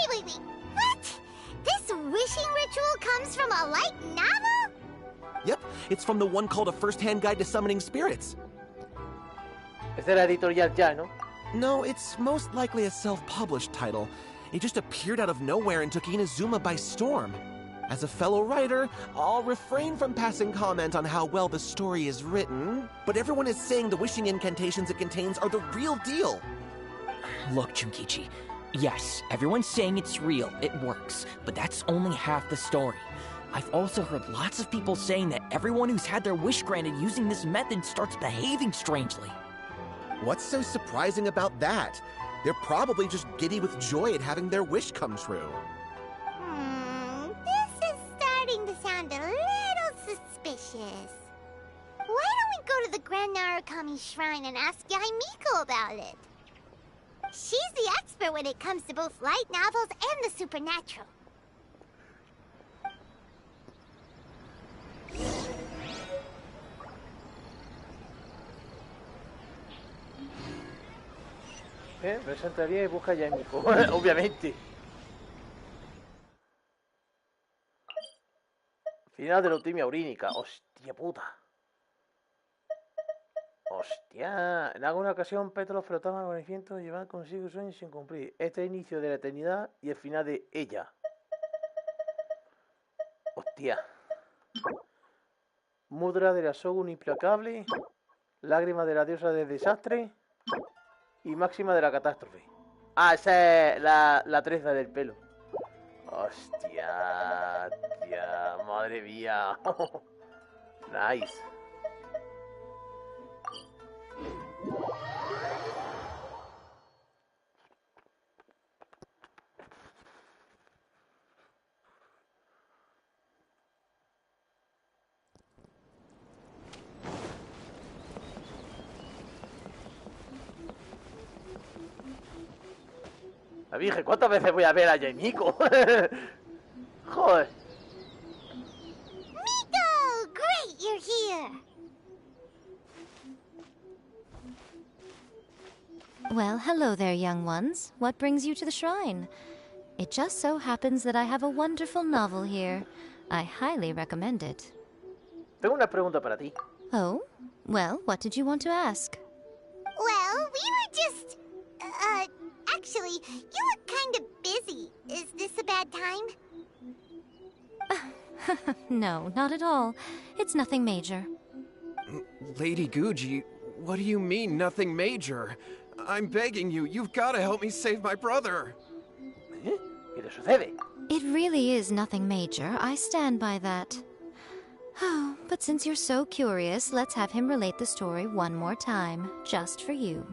Wait. What? This wishing ritual comes from a light novel?
Yep, it's from the one called A First-Hand Guide to Summoning Spirits.
Es de la editorial ya, ¿no?
No, it's most likely a self-published title. It just appeared out of nowhere and took Inazuma by storm. As a fellow writer, I'll refrain from passing comment on how well the story is written, but everyone is saying the wishing incantations it contains are the real deal.
Look, Junkichi, yes, everyone's saying it's real, it works, but that's only half the story. I've also heard lots of people saying that everyone who's had their wish granted using this method starts behaving strangely.
What's so surprising about that? They're probably just giddy with joy at having their wish come true.
This is starting to sound a little suspicious. Why don't we go to the Grand Narukami Shrine and ask Yai Miko about it? She's the expert when it comes to both light novels and the supernatural.
Presentaría y busca ya en Miko, obviamente. Final de la ultimia urínica. Hostia puta. Hostia. En alguna ocasión Petro flotaba con el viento y llevaba consigo sueños sin cumplir. Este es el inicio de la eternidad y el final de ella. Hostia. Mudra de la Shogun implacable. Lágrima de la diosa del desastre. Y máxima de la catástrofe. Ah, esa es la trenza del pelo. Hostia, tía, madre mía. Nice. La Virgen, ¿cuántas veces voy a ver a Miko? Joder.
Miko! Great, you're here!
Well, hello there, young ones. What brings you to the shrine? It just so happens that I have a wonderful novel here. I highly recommend it.
Tengo una pregunta para ti.
Oh? Well, what did you want to ask?
Well, we were just... actually, you look kind of busy. Is this a bad time?
No, not at all. It's nothing major.
Lady Guji, what do you mean, nothing major? I'm begging you, you've got to help me save my brother.
¿Qué le sucede?
It really is nothing major. I stand by that. Oh, but since you're so curious, let's have him relate the story one more time, just for you.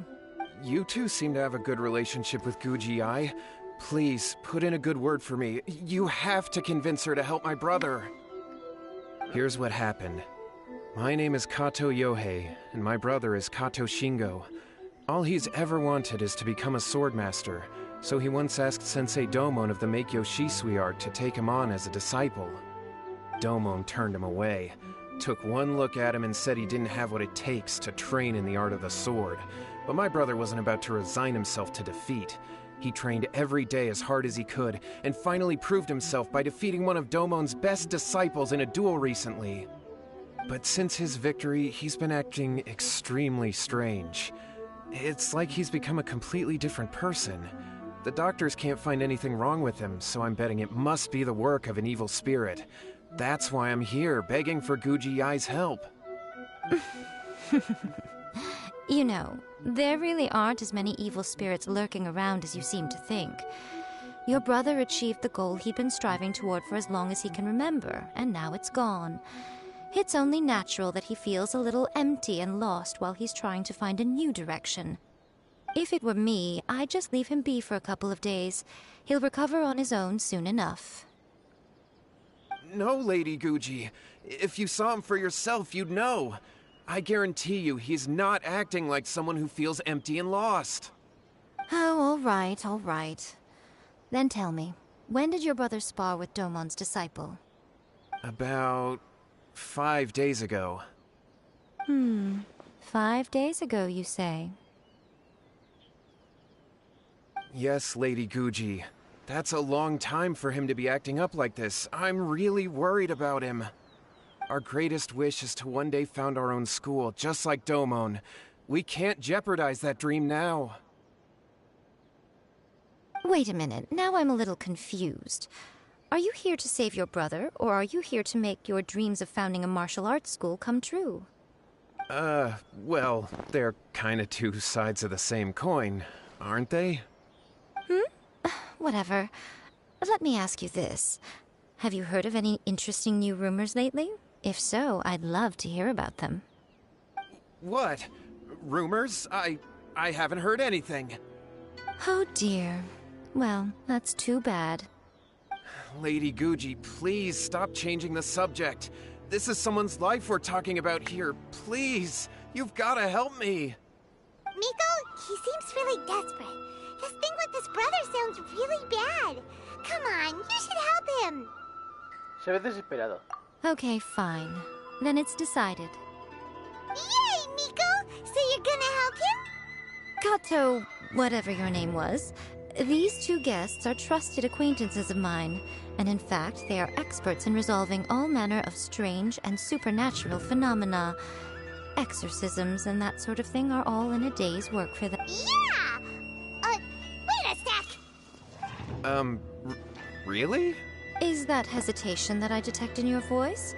You two seem to have a good relationship with Guji-ai. Please, put in a good word for me. You have to convince her to help my brother. Here's what happened. My name is Kato Yohei, and my brother is Kato Shingo. All he's ever wanted is to become a swordmaster, so he once asked Sensei Domon of the Meikyo Shisui art to take him on as a disciple. Domon turned him away, took one look at him and said he didn't have what it takes to train in the art of the sword. But my brother wasn't about to resign himself to defeat. He trained every day as hard as he could, and finally proved himself by defeating one of Domon's best disciples in a duel recently. But since his victory, he's been acting extremely strange. It's like he's become a completely different person. The doctors can't find anything wrong with him, so I'm betting it must be the work of an evil spirit. That's why I'm here, begging for Guji-ai's help.
You know, there really aren't as many evil spirits lurking around as you seem to think. Your brother achieved the goal he'd been striving toward for as long as he can remember, and now it's gone. It's only natural that he feels a little empty and lost while he's trying to find a new direction. If it were me, I'd just leave him be for a couple of days. He'll recover on his own soon enough.
No, Lady Guji. If you saw him for yourself, you'd know. I guarantee you he's not acting like someone who feels empty and lost.
Oh, all right, all right. Then tell me, when did your brother spar with Domon's disciple?
About 5 days ago.
5 days ago, you say?
Yes, Lady Guji. That's a long time for him to be acting up like this. I'm really worried about him. Our greatest wish is to one day found our own school, just like Domon. We can't jeopardize that dream now.
Wait a minute, now I'm a little confused. Are you here to save your brother, or are you here to make your dreams of founding a martial arts school come true?
Well, they're kinda two sides of the same coin, aren't they?
Whatever. Let me ask you this. Have you heard of any interesting new rumors lately? If so, I'd love to hear about them.
What? Rumors? I haven't heard anything.
Oh dear. Well, that's too bad.
Lady Guji, please stop changing the subject. This is someone's life we're talking about here. Please, you've gotta help me.
Miko, he seems really desperate. This thing with his brother sounds really bad. Come on, you should help him.
Se ve desesperado.
Okay, fine. Then it's decided.
Yay, Miko! So you're gonna help him?
Kato, whatever your name was, these two guests are trusted acquaintances of mine, and in fact, they are experts in resolving all manner of strange and supernatural phenomena. Exorcisms and that sort of thing are all in a day's work for them.
Yeah! Wait a sec!
Really?
Is that hesitation that I detect in your voice?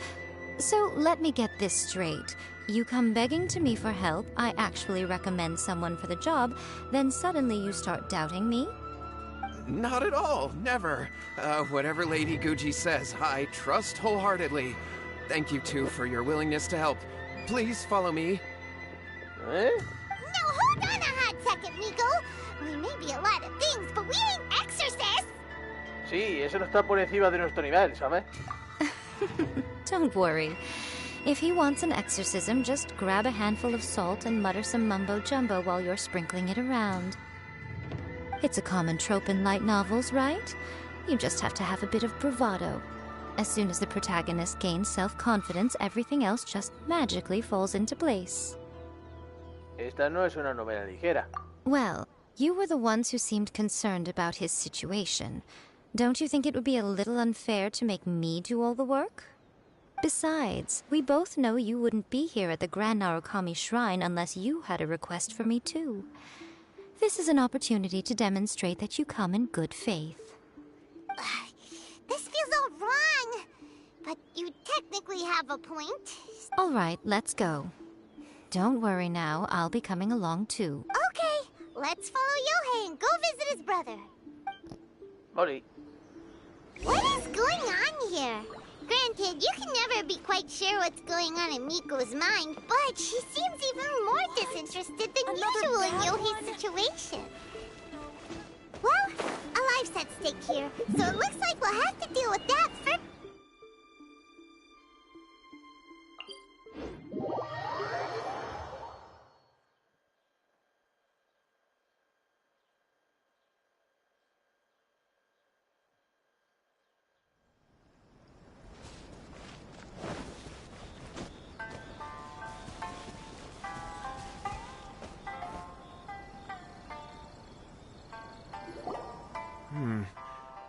So let me get this straight. You come begging to me for help, I actually recommend someone for the job, then suddenly you start doubting me?
Not at all, never. Whatever Lady Guji says, I trust wholeheartedly. Thank you two for your willingness to help. Please follow me.
¿Eh?
No, hold on a hot second, Miko. We may be a lot of things, but we ain't exorcists.
Sí, eso no está por encima de nuestro nivel, ¿sabes?
Don't worry. If he wants an exorcism, just grab a handful of salt and mutter some mumbo-jumbo while you're sprinkling it around. It's a common trope in light novels, right? You just have to have a bit of bravado. As soon as the protagonist gains self-confidence, everything else just magically falls into place.
Esta no es una novela ligera.
Well, you were the ones who seemed concerned about his situation. Don't you think it would be a little unfair to make me do all the work? Besides, we both know you wouldn't be here at the Grand Narukami Shrine unless you had a request for me too. This is an opportunity to demonstrate that you come in good faith.
This feels all wrong. But you technically have a point.
All right, let's go. Don't worry now, I'll be coming along too.
Okay, let's follow Yohei and go visit his brother.
Molly.
What is going on here? Granted, you can never be quite sure what's going on in Miko's mind, but she seems even more disinterested than usual in Yohei's situation. Well, a life's at stake here, so it looks like we'll have to deal with that first.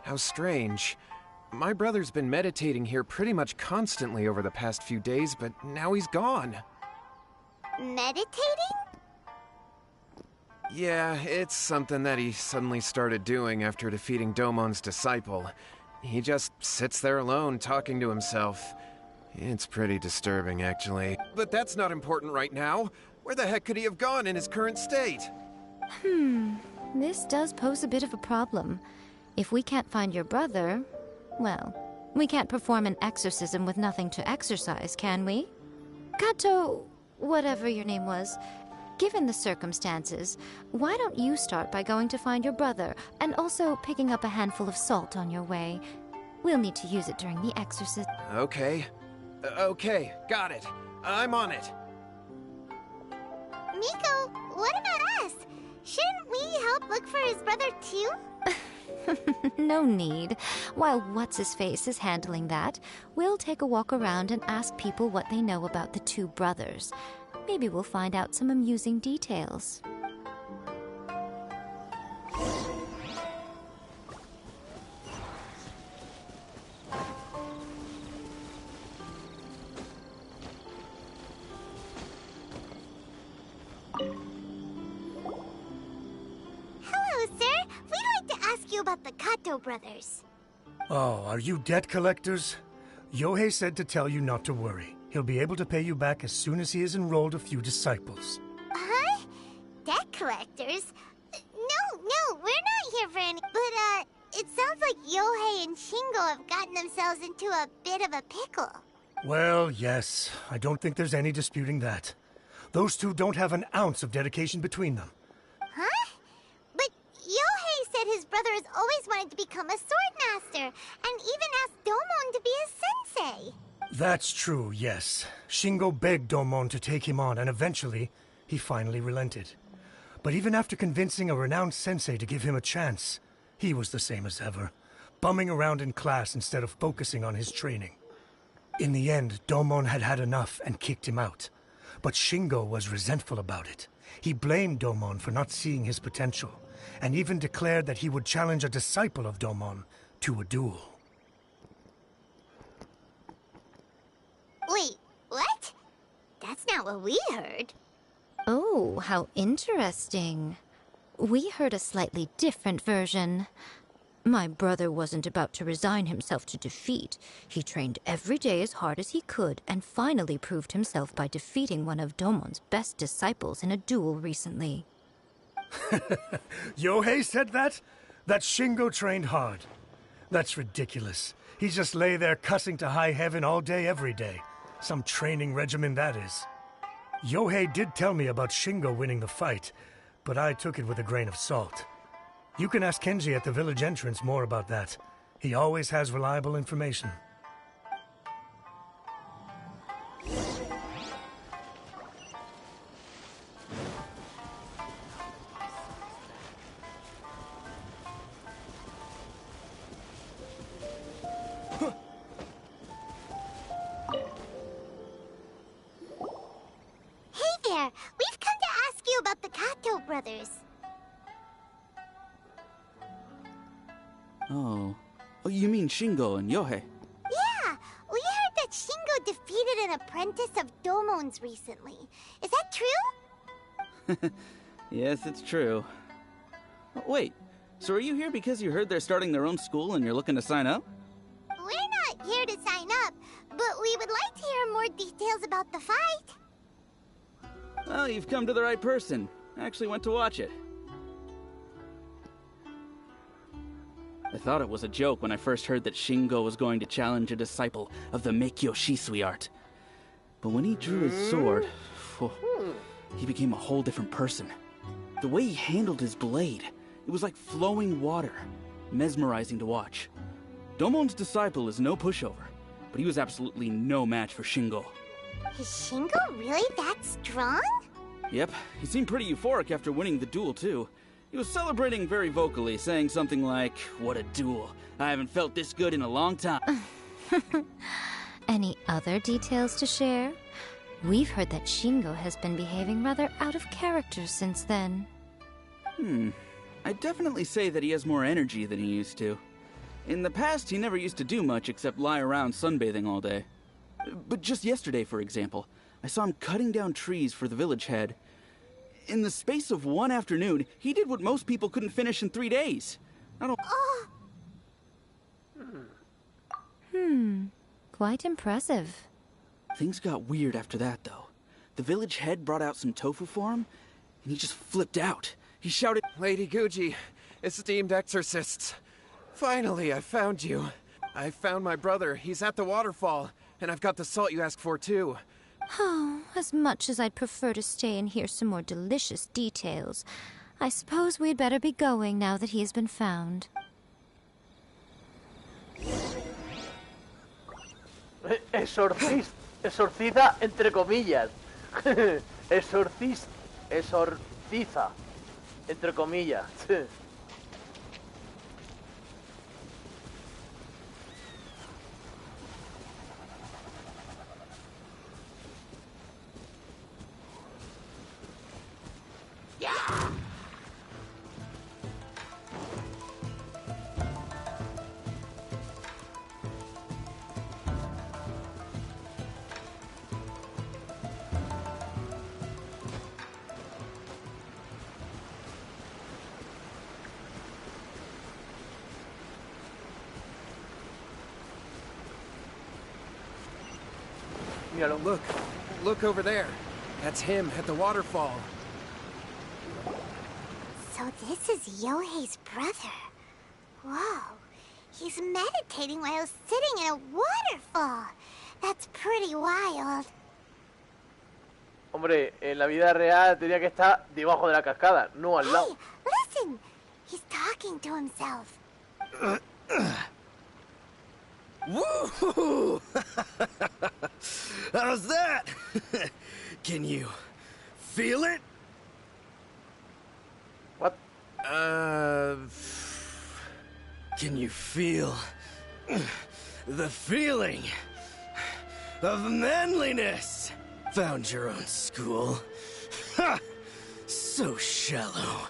How strange. My brother's been meditating here pretty much constantly over the past few days, but now he's gone.
Meditating?
Yeah, it's something that he suddenly started doing after defeating Domon's disciple. He just sits there alone, talking to himself. It's pretty disturbing, actually. But that's not important right now. Where the heck could he have gone in his current state?
This does pose a bit of a problem. If we can't find your brother, well, we can't perform an exorcism with nothing to exorcise, can we? Kato, whatever your name was, given the circumstances, why don't you start by going to find your brother, and also picking up a handful of salt on your way? We'll need to use it during the exorcism.
Okay. Okay, got it. I'm on it.
Miko, what about us? Shouldn't we help look for his brother too?
No need. While What's-His-Face is handling that, we'll take a walk around and ask people what they know about the two brothers. Maybe we'll find out some amusing details.
About the Kato brothers.
Oh, are you debt collectors? Yohei said to tell you not to worry. He'll be able to pay you back as soon as he has enrolled a few disciples.
Huh? Debt collectors? No, we're not here for any... But, it sounds like Yohei and Shingo have gotten themselves into a bit of a pickle.
Well, yes. I don't think there's any disputing that. Those two don't have an ounce of dedication between them.
Huh? But Yohei said his brother has always wanted to become a sword master, and even asked Domon to be his sensei.
That's true, yes. Shingo begged Domon to take him on, and eventually, he finally relented. But even after convincing a renowned sensei to give him a chance, he was the same as ever, bumming around in class instead of focusing on his training. In the end, Domon had had enough and kicked him out. But Shingo was resentful about it. He blamed Domon for not seeing his potential, and even declared that he would challenge a disciple of Domon to a duel.
Wait, what? That's not what we heard.
Oh, how interesting. We heard a slightly different version. My brother wasn't about to resign himself to defeat. He trained every day as hard as he could, and finally proved himself by defeating one of Domon's best disciples in a duel recently.
Yohei said that? That Shingo trained hard. That's ridiculous. He just lay there cussing to high heaven all day, every day. Some training regimen, that is. Yohei did tell me about Shingo winning the fight, but I took it with a grain of salt. You can ask Kenji at the village entrance more about that. He always has reliable information.
brothers.
Oh. Oh, you mean Shingo and Yohei?
Yeah, we heard that Shingo defeated an apprentice of Domon's recently. Is that true?
Yes, it's true. Wait, so are you here because you heard they're starting their own school and you're looking to sign up?
We're not here to sign up, but we would like to hear more details about the fight.
Well, you've come to the right person. I actually went to watch it. I thought it was a joke when I first heard that Shingo was going to challenge a disciple of the Meikyo Shisui art. But when he drew his sword, he became a whole different person. The way he handled his blade, it was like flowing water, mesmerizing to watch. Domon's disciple is no pushover, but he was absolutely no match for Shingo.
Is Shingo really that strong?
Yep, he seemed pretty euphoric after winning the duel too. He was celebrating very vocally, saying something like, "What a duel. I haven't felt this good in a long time."
Any other details to share? We've heard that Shingo has been behaving rather out of character since then.
I'd definitely say that he has more energy than he used to. In the past, he never used to do much except lie around sunbathing all day. But just yesterday, for example, I saw him cutting down trees for the village head. In the space of one afternoon, he did what most people couldn't finish in 3 days.
Quite impressive.
Things got weird after that, though. The village head brought out some tofu for him, and he just flipped out. He shouted,
Lady Guji, esteemed exorcists. Finally, I found you. I found my brother. He's at the waterfall, and I've got the salt you asked for, too.
Oh, as much as I'd prefer to stay and hear some more delicious details, I suppose we'd better be going now that he has been found.
Exorciza entre comillas. Exorciza entre comillas.
Look over there. That's him at the waterfall.
So this is Yohei's brother. Whoa. He's meditating while sitting in a waterfall. That's pretty wild.
Hombre, en la vida real tenía que estar debajo de la cascada, no al lado.
Listen! He's talking to himself.
Woo! How's that? Can you feel it?
What?
Can you feel the feeling of manliness? Found your own school. Ha! So shallow.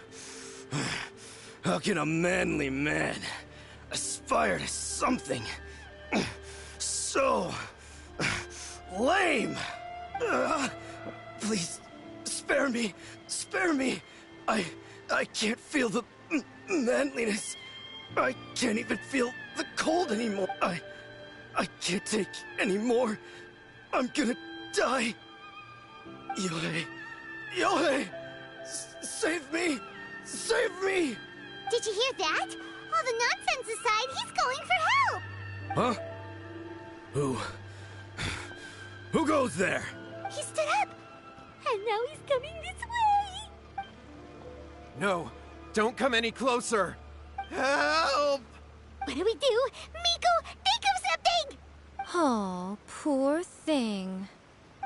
How can a manly man aspire to something so lame? Please, spare me. Spare me. I can't feel the manliness. I can't even feel the cold anymore. I can't take any more. I'm gonna die. Yohei. Yohei! Save me! Save me!
Did you hear that? All the nonsense aside, he's calling for help!
Huh? Who goes there?
He stood up! And now he's coming this way!
No, don't come any closer! Help!
What do we do? Miko, think of something!
Oh, poor thing.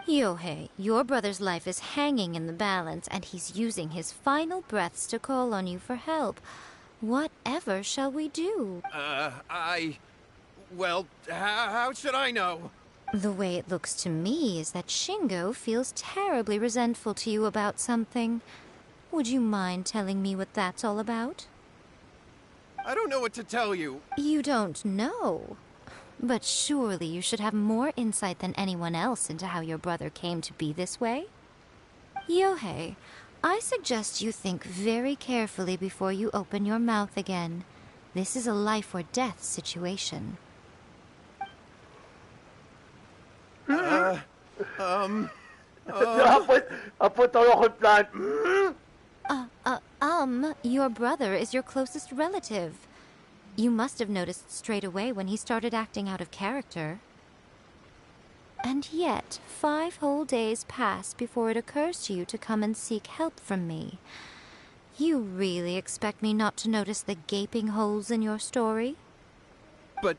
Yohei, your brother's life is hanging in the balance, and he's using his final breaths to call on you for help. Whatever shall we do?
Well, how should I know?
The way it looks to me is that Shingo feels terribly resentful to you about something. Would you mind telling me what that's all about?
I don't know what to tell you.
You don't know? But surely you should have more insight than anyone else into how your brother came to be this way? Yohei, I suggest you think very carefully before you open your mouth again. This is a life or death situation.
Ha puesto el ojo en plan.
Your brother is your closest relative. You must have noticed straight away when he started acting out of character. And yet, 5 whole days pass before it occurs to you to come and seek help from me. You really expect me not to notice the gaping holes in your story?
But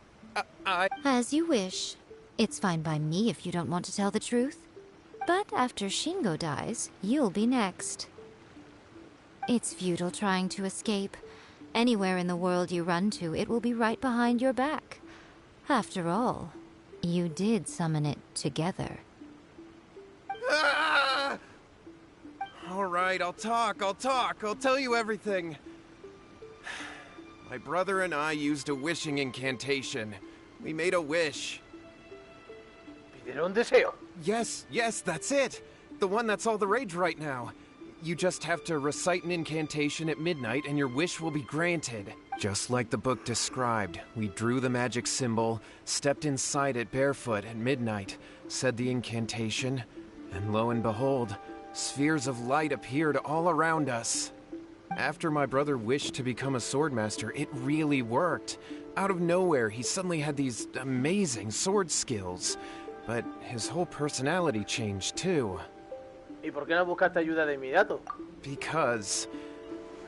I...
As you wish. It's fine by me if you don't want to tell the truth. But after Shingo dies, you'll be next. It's futile trying to escape. Anywhere in the world you run to, it will be right behind your back. After all, you did summon it together.
Ah! All right, I'll talk. I'll tell you everything. My brother and I used a wishing incantation. We made a wish.
Pidieron un deseo.
Yes, that's it. The one that's all the rage right now. You just have to recite an incantation at midnight and your wish will be granted. Just like the book described, we drew the magic symbol, stepped inside it barefoot at midnight, said the incantation, and lo and behold, spheres of light appeared all around us. After my brother wished to become a swordmaster, it really worked. Out of nowhere, he suddenly had these amazing sword skills. But his whole personality changed too.
¿Y por qué no buscaste ayuda de inmediato?
Because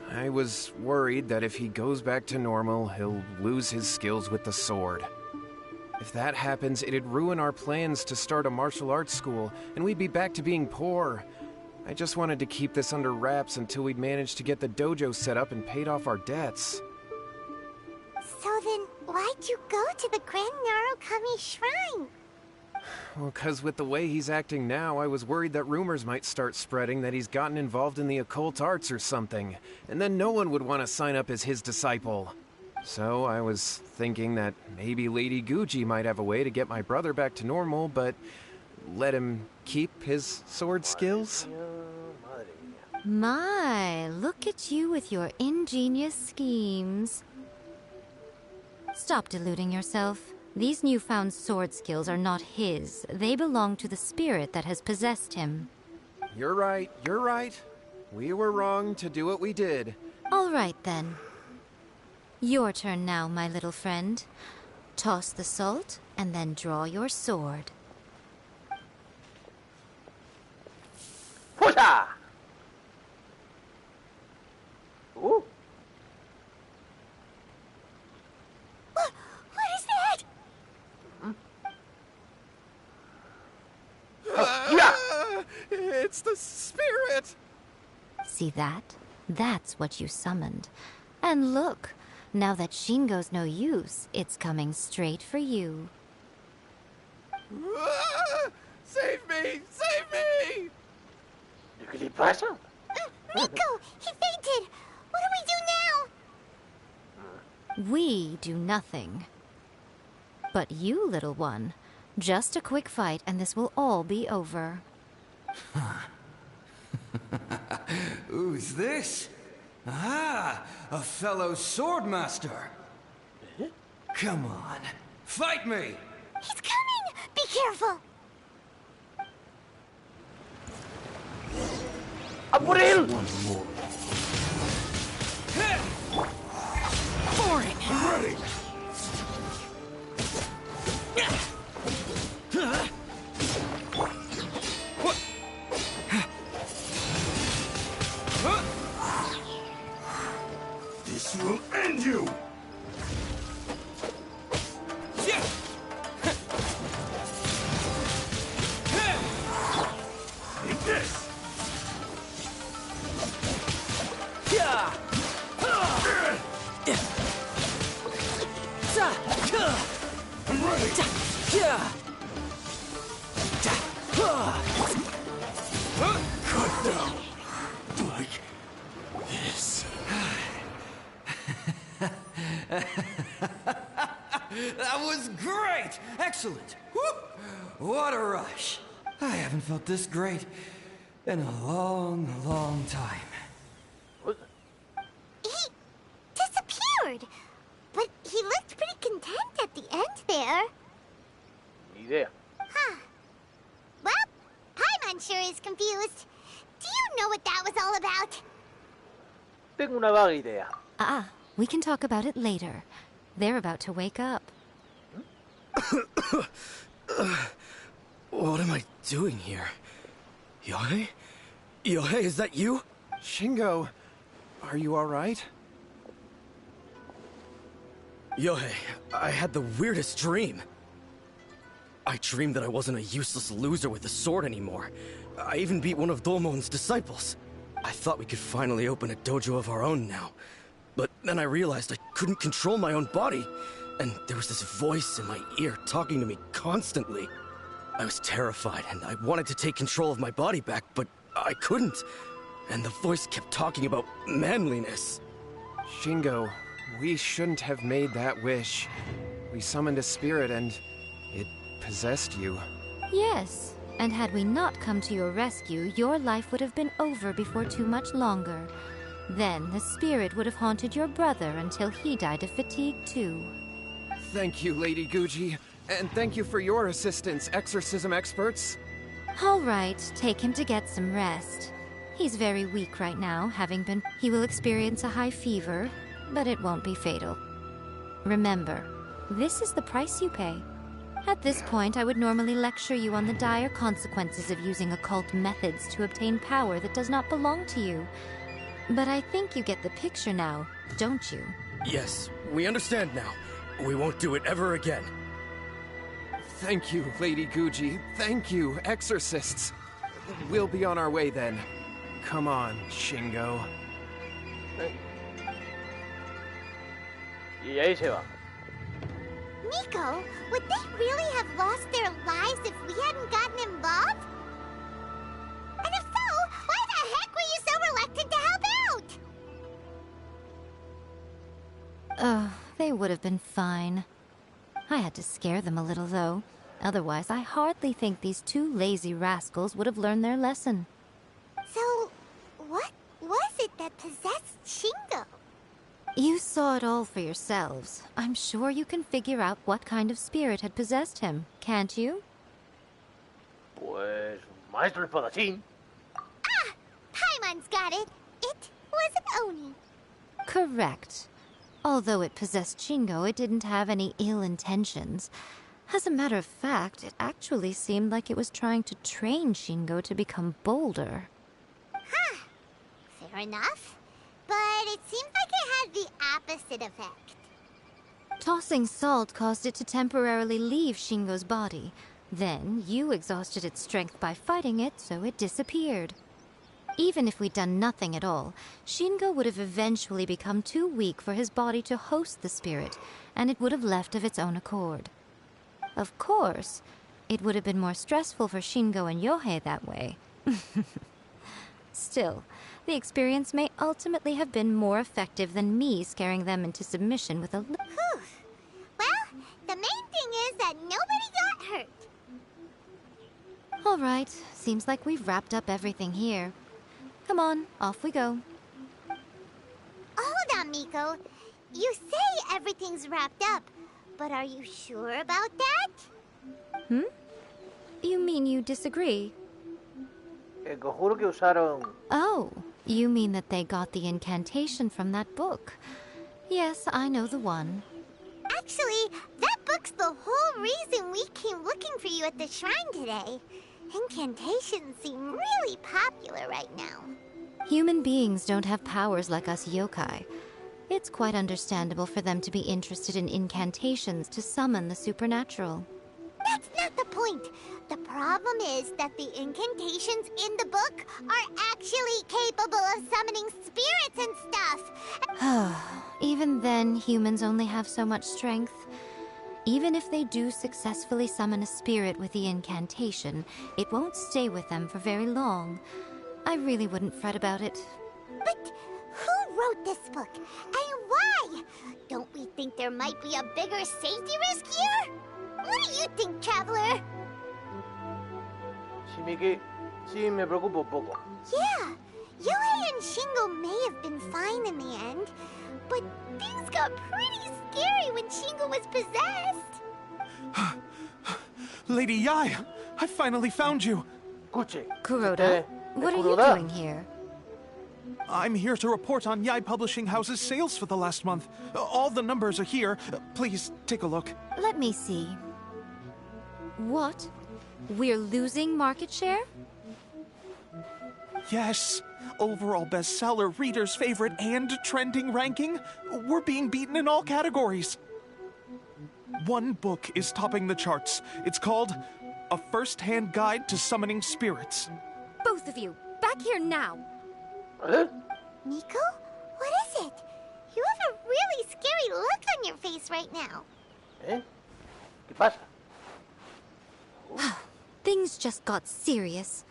I was worried that if he goes back to normal, he'll lose his skills with the sword. If that happens, it'd ruin our plans to start a martial arts school, and we'd be back to being poor. I just wanted to keep this under wraps until we'd managed to get the dojo set up and paid off our debts.
So then, why'd you go to the Grand Narukami Shrine?
Well, 'cause with the way he's acting now, I was worried that rumors might start spreading that he's gotten involved in the occult arts or something, and then no one would want to sign up as his disciple. So I was thinking that maybe Lady Guji might have a way to get my brother back to normal, but let him keep his sword skills?
My, look at you with your ingenious schemes. Stop deluding yourself. These newfound sword skills are not his. They belong to the spirit that has possessed him.
You're right. We were wrong to do what we did.
All right, then. Your turn now, my little friend. Toss the salt, and then draw your sword.
¡Fusa!
What is that?
It's the spirit!
See that? That's what you summoned. And look, now that Shingo's no use, it's coming straight for you.
Save me! Save me!
¿Qué le pasa?
Miko! He fainted! What do we do now?
We do nothing. But you, little one, just a quick fight and this will all be over.
Who's this? Ah, a fellow swordmaster. Come on, fight me!
He's coming! Be careful!
¡A por él!
Boring! I'm ready! This will end you! Take this! I'm ready! Cut down! Like
That was great! Excellent! Whoop! What a rush! I haven't felt this great in a long, long time.
He disappeared, but he looked pretty content at the end there.
Ni idea.
Huh. Well, Paimon sure is confused. Do you know what that was all about?
Tengo una vaga idea.
We can talk about it later. They're about to wake up.
What am I doing here? Yohei? Yohei, is that you?
Shingo, are you alright?
Yohei, I had the weirdest dream. I dreamed that I wasn't a useless loser with a sword anymore. I even beat one of Domon's disciples. I thought we could finally open a dojo of our own now. But then I realized I couldn't control my own body. And there was this voice in my ear talking to me constantly. I was terrified and I wanted to take control of my body back, but I couldn't. And the voice kept talking about manliness.
Shingo, we shouldn't have made that wish. We summoned a spirit and it possessed you.
Yes, and had we not come to your rescue, your life would have been over before too much longer. Then the spirit would have haunted your brother until he died of fatigue too.
Thank you, Lady Guji. And thank you for your assistance, exorcism experts.
All right, take him to get some rest. He's very weak right now, He will experience a high fever, but it won't be fatal. Remember, this is the price you pay. At this point, I would normally lecture you on the dire consequences of using occult methods to obtain power that does not belong to you. But I think you get the picture now, don't you?
Yes, we understand now. We won't do it ever again.
Thank you, Lady Guji. Thank you, exorcists. We'll be on our way then. Come on, Shingo.
Y ahí se va.
Miko, would they really have lost their lives if we hadn't gotten involved? And if so, why the heck were you so reluctant to help out?
They would have been fine. I had to scare them a little, though. Otherwise, I hardly think these two lazy rascals would have learned their lesson.
So, what was it that possessed Shingo?
You saw it all for yourselves. I'm sure you can figure out what kind of spirit had possessed him, can't you?
Pues, maestro espadachín.
Paimon's got it. It was an Oni.
Correct. Although it possessed Shingo, it didn't have any ill intentions. As a matter of fact, it actually seemed like it was trying to train Shingo to become bolder.
Huh. Fair enough. But it seems like it had the opposite effect.
Tossing salt caused it to temporarily leave Shingo's body. Then, you exhausted its strength by fighting it, so it disappeared. Even if we'd done nothing at all, Shingo would have eventually become too weak for his body to host the spirit, and it would have left of its own accord. Of course, it would have been more stressful for Shingo and Yohei that way. Still, the experience may ultimately have been more effective than me scaring them into submission with a...
Whew. Well, the main thing is that nobody got hurt.
All right, seems like we've wrapped up everything here. Come on, off we go.
Hold on, Miko. You say everything's wrapped up, but are you sure about that?
You mean you disagree?
El conjuro que usaron.
Oh, you mean that they got the incantation from that book. Yes, I know the one.
Actually, that book's the whole reason we came looking for you at the shrine today. Incantations seem really popular right now.
Human beings don't have powers like us yokai. It's quite understandable for them to be interested in incantations to summon the supernatural.
That's not the point. The problem is that the incantations in the book are actually capable of summoning spirits and stuff.
Even then, humans only have so much strength. Even if they do successfully summon a spirit with the incantation, it won't stay with them for very long. I really wouldn't fret about it.
But who wrote this book? And why? Don't we think there might be a bigger safety risk here? What do you think, Traveler?
Shimiki, sí me preocupa un poco.
Yeah, Yohei and Shingo may have been fine in the end, but things got pretty scary when Shingo was possessed.
Lady Yai, I finally found you.
Kuroda, what are you doing here?
I'm here to report on Yai Publishing House's sales for the last month. All the numbers are here. Please take a look.
Let me see. What? We're losing market share?
Yes. Overall bestseller, reader's favorite, and trending ranking. We're being beaten in all categories. One book is topping the charts. It's called A First-Hand Guide to Summoning Spirits.
Both of you, back here now.
Miko? What is it? You have a really scary look on your face right now.
¿Qué pasa?
Things just got serious.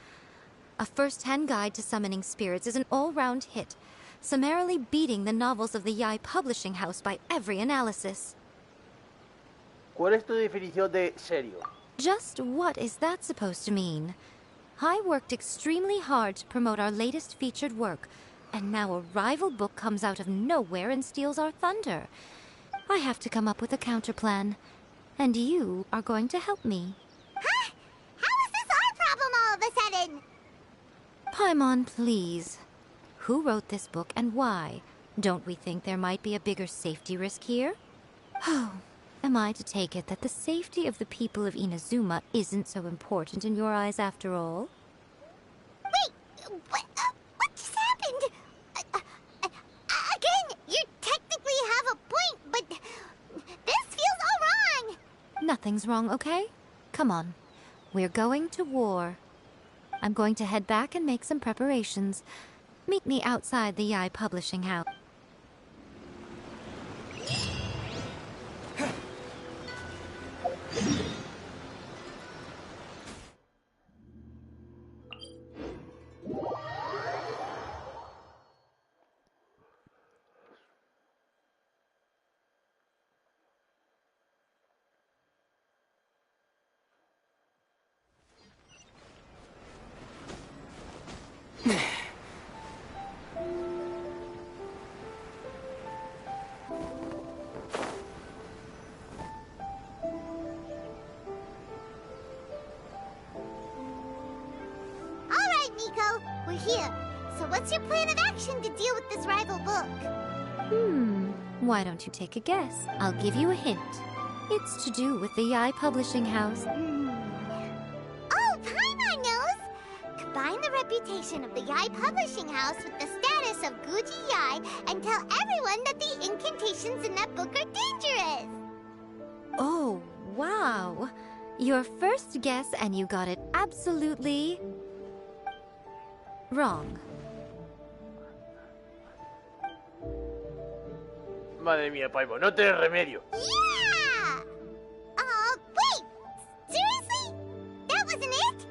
A First-Hand Guide to Summoning Spirits is an all-round hit, summarily beating the novels of the Yai Publishing House by every analysis.
¿Cuál es tu definición de serio?
Just what is that supposed to mean? I worked extremely hard to promote our latest featured work, and now a rival book comes out of nowhere and steals our thunder. I have to come up with a counterplan, and you are going to help me.
Huh? How is this our problem all of a sudden?
Paimon, please. Who wrote this book and why? Don't we think there might be a bigger safety risk here? Oh, am I to take it that the safety of the people of Inazuma isn't so important in your eyes after all?
Wait, what just happened? Again, you technically have a point, but this feels all wrong.
Nothing's wrong, okay? Come on. We're going to war. I'm going to head back and make some preparations. Meet me outside the Yai Publishing House.
We're here. So what's your plan of action to deal with this rival book?
Why don't you take a guess? I'll give you a hint. It's to do with the Yai Publishing House.
Oh, Paimon knows! Combine the reputation of the Yai Publishing House with the status of Guji Yai and tell everyone that the incantations in that book are dangerous!
Oh, wow. Your first guess and you got it absolutely... wrong.
Madre mía, Paimon, no tienes remedio.
Yeah! Wait! Seriously? That wasn't it?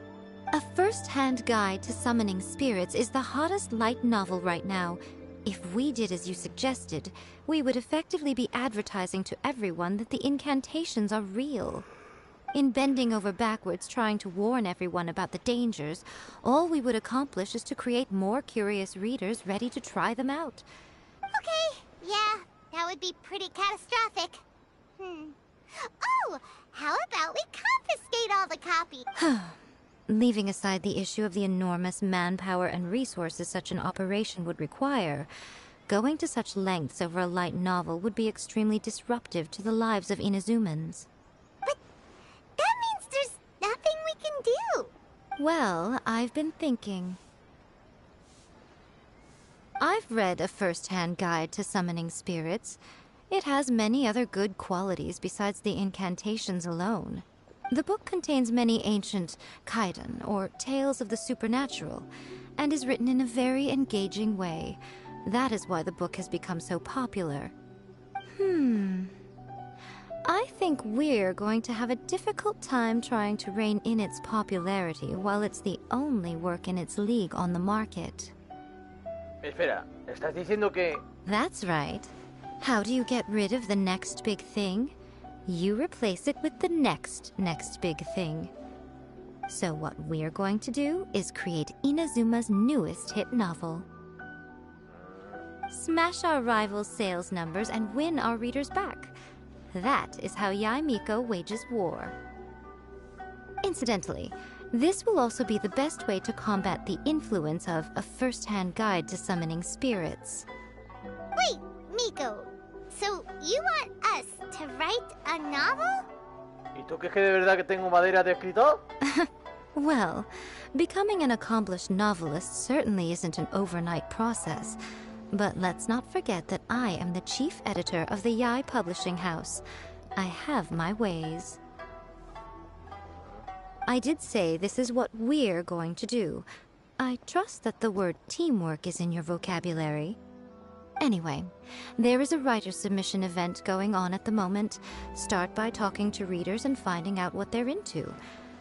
A First-Hand Guide to Summoning Spirits is the hottest light novel right now. If we did as you suggested, we would effectively be advertising to everyone that the incantations are real. In bending over backwards trying to warn everyone about the dangers, all we would accomplish is to create more curious readers ready to try them out.
Okay, yeah, that would be pretty catastrophic. Oh, how about we confiscate all the copies?
Leaving aside the issue of the enormous manpower and resources such an operation would require, going to such lengths over a light novel would be extremely disruptive to the lives of Inazumans.
That means there's nothing we can do.
Well, I've been thinking. I've read A First-Hand Guide to Summoning Spirits. It has many other good qualities besides the incantations alone. The book contains many ancient kaidan, or tales of the supernatural, and is written in a very engaging way. That is why the book has become so popular. I think we're going to have a difficult time trying to rein in its popularity while it's the only work in its league on the market.
Espera, ¿estás diciendo que
That's right. How do you get rid of the next big thing? You replace it with the next big thing. So what we're going to do is create Inazuma's newest hit novel. Smash our rivals' sales numbers and win our readers back. That is how Yae Miko wages war. Incidentally, this will also be the best way to combat the influence of a first-hand guide to summoning spirits.
Wait, Miko. So you want us to write a novel?
¿Y tú crees que de verdad que tengo madera de escritor?
Well, becoming an accomplished novelist certainly isn't an overnight process. But let's not forget that I am the chief editor of the Yae Publishing House. I have my ways. I did say this is what we're going to do. I trust that the word teamwork is in your vocabulary. Anyway, there is a writer submission event going on at the moment. Start by talking to readers and finding out what they're into.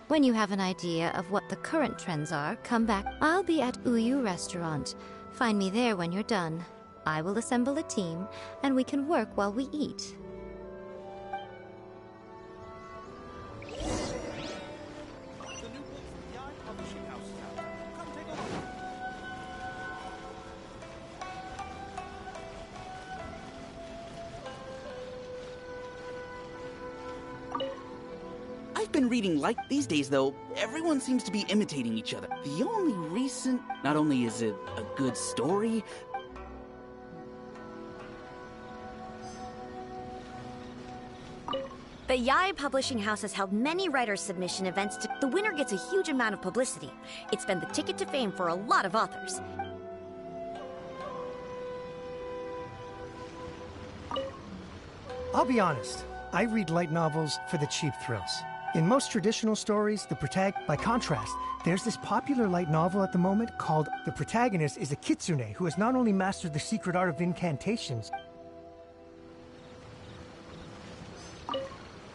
When you have an idea of what the current trends are, come back. I'll be at Uyu Restaurant. Find me there when you're done. I will assemble a team, and we can work while we eat.
I've been reading light these days, though. Everyone seems to be imitating each other. The only recent... Not only is it a good story...
The Yae Publishing House has held many writer submission events. The winner gets a huge amount of publicity. It's been the ticket to fame for a lot of authors.
I'll be honest. I read light novels for the cheap thrills. In most traditional stories, by contrast, there's this popular light novel at the moment called The Protagonist is a Kitsune who has not only mastered the secret art of incantations.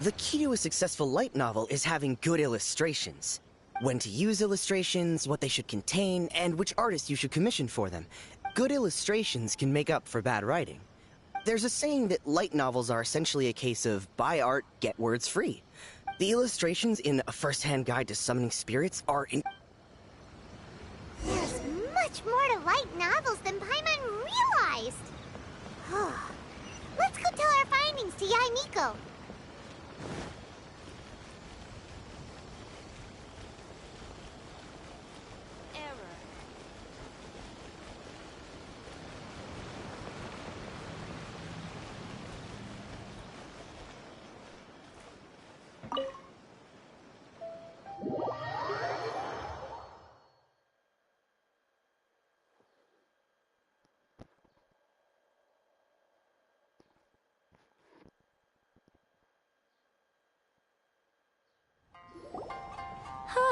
The key to a successful light novel is having good illustrations. When to use illustrations, what they should contain, and which artists you should commission for them. Good illustrations can make up for bad writing. There's a saying that light novels are essentially a case of buy art, get words free. The illustrations in A First-Hand Guide to Summoning Spirits are
There's much more to light novels than Paimon realized. Let's go tell our findings to Yae Miko.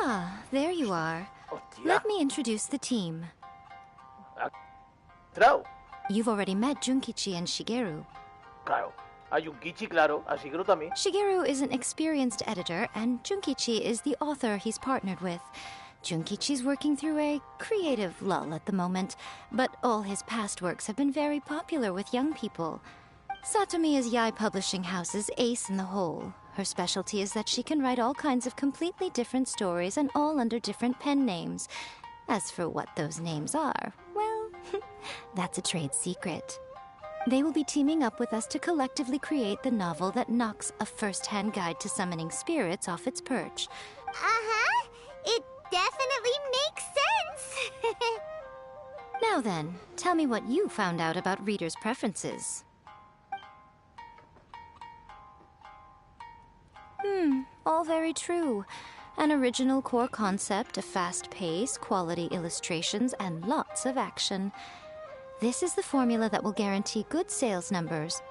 Ah, there you are. Let me introduce the team.
Claro.
You've already met Junkichi and Shigeru.
Claro. A Junkichi, claro. A Shigeru también.
Shigeru is an experienced editor, and Junkichi is the author he's partnered with. Junkichi's working through a creative lull at the moment, but all his past works have been very popular with young people. Satomi is Yae Publishing House's ace in the hole. Her specialty is that she can write all kinds of completely different stories and all under different pen names. As for what those names are, well, that's a trade secret. They will be teaming up with us to collectively create the novel that knocks A First-Hand Guide to Summoning Spirits off its perch.
Uh-huh. It definitely makes sense.
Now then, tell me what you found out about readers' preferences. All very true. An original core concept, a fast pace, quality illustrations, and lots of action. This is the formula that will guarantee good sales numbers.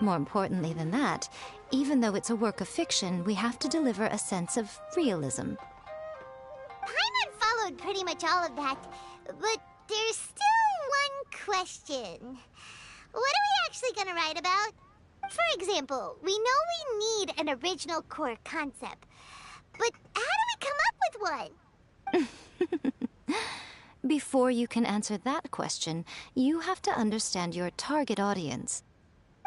More importantly than that, even though it's a work of fiction, we have to deliver a sense of realism.
Paimon followed pretty much all of that, but there's still one question. What are we actually gonna write about? For example, we know we need an original core concept, but how do we come up with one?
Before you can answer that question, you have to understand your target audience.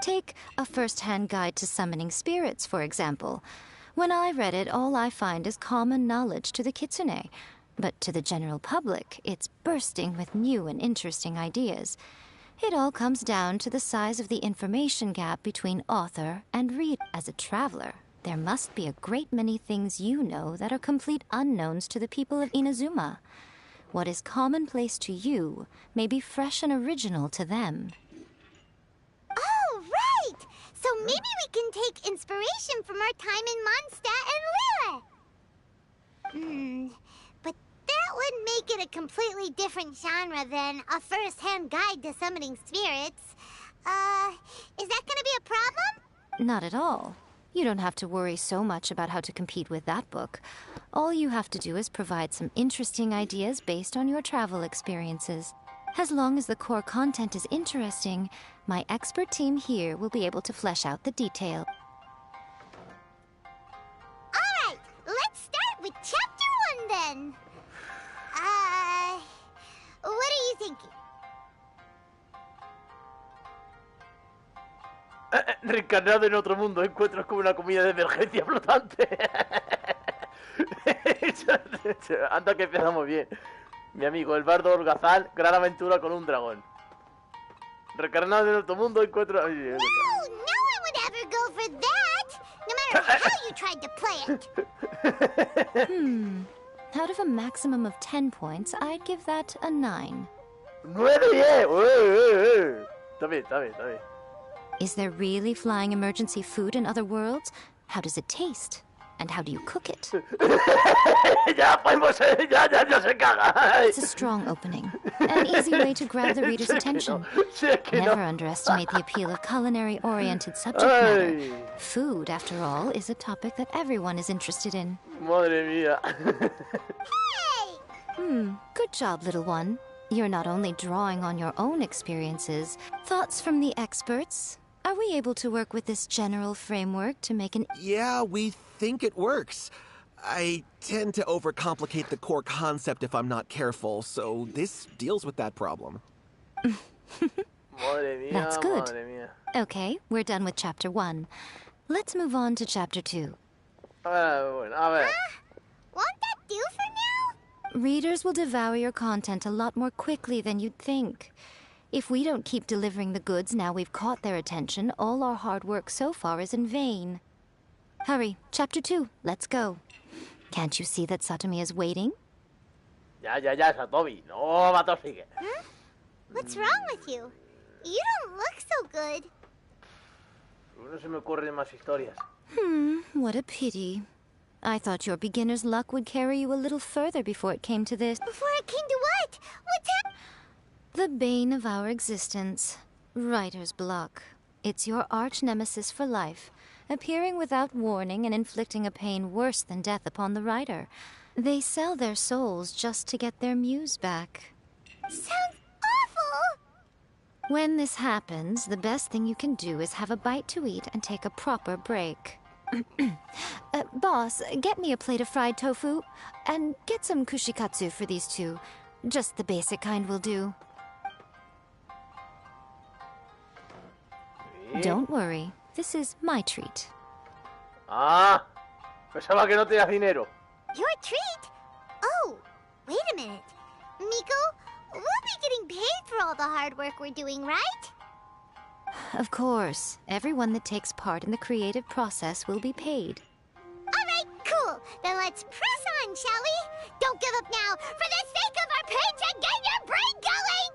Take a first-hand guide to summoning spirits, for example. When I read it, all I find is common knowledge to the kitsune. But to the general public, it's bursting with new and interesting ideas. It all comes down to the size of the information gap between author and reader. As a traveler, there must be a great many things you know that are complete unknowns to the people of Inazuma. What is commonplace to you may be fresh and original to them.
Oh, right! So maybe we can take inspiration from our time in Mondstadt and Liyue. But that would make it a completely different genre than a first-hand guide to summoning spirits. Is that gonna be a problem?
Not at all. You don't have to worry so much about how to compete with that book. All you have to do is provide some interesting ideas based on your travel experiences. As long as the core content is interesting, my expert team here will be able to flesh out the detail.
Alright, let's start with Chapter 1 then. What are you thinking?
Reencarnado en otro mundo, encuentros como una comida de emergencia flotante. Anda que empezamos bien. Mi amigo, el bardo holgazán, gran aventura con un dragón. Reencarnado en otro mundo, encuentro...
No one would ever go for that, no matter how you tried to play it.
Out of a maximum of 10 points, I'd give that a 9.
9, yeah! Está bien, está bien, está bien.
Is there really flying emergency food in other worlds? How does it taste? And how do you cook it? It's a strong opening. An easy way to grab the reader's attention. Never underestimate the appeal of culinary-oriented subject matter. Food, after all, is a topic that everyone is interested in.
Madre mía.
Good job, little one. You're not only drawing on your own experiences. Thoughts from the experts? Are we able to work with this general framework to make an...
Yeah, we think it works. I tend to overcomplicate the core concept if I'm not careful, so this deals with that problem.
That's good. Okay, we're done with Chapter 1. Let's move on to Chapter 2.
Won't that do for now?
Readers will devour your content a lot more quickly than you'd think. If we don't keep delivering the goods now we've caught their attention, all our hard work so far is in vain. Hurry, Chapter 2, let's go. Can't you see that Satomi is waiting?
Ya, Satomi. No, vato, sigue.
Huh? What's wrong with you? You don't look so good.
No se me ocurren más historias.
What a pity. I thought your beginner's luck would carry you a little further before it came to this.
Before it came to what? What's happening?
The bane of our existence. Writer's block. It's your arch nemesis for life, appearing without warning and inflicting a pain worse than death upon the writer. They sell their souls just to get their muse back.
Sounds awful!
When this happens, the best thing you can do is have a bite to eat and take a proper break. Boss, get me a plate of fried tofu, and get some kushikatsu for these two. Just the basic kind will do. Don't worry, this is my treat.
Pensaba que no tenías dinero.
Your treat? Oh, wait a minute. Miko, we'll be getting paid for all the hard work we're doing, right?
Of course. Everyone that takes part in the creative process will be paid.
Alright, cool. Then let's press on, shall we? Don't give up now, for the sake of our paycheck, get your brain going!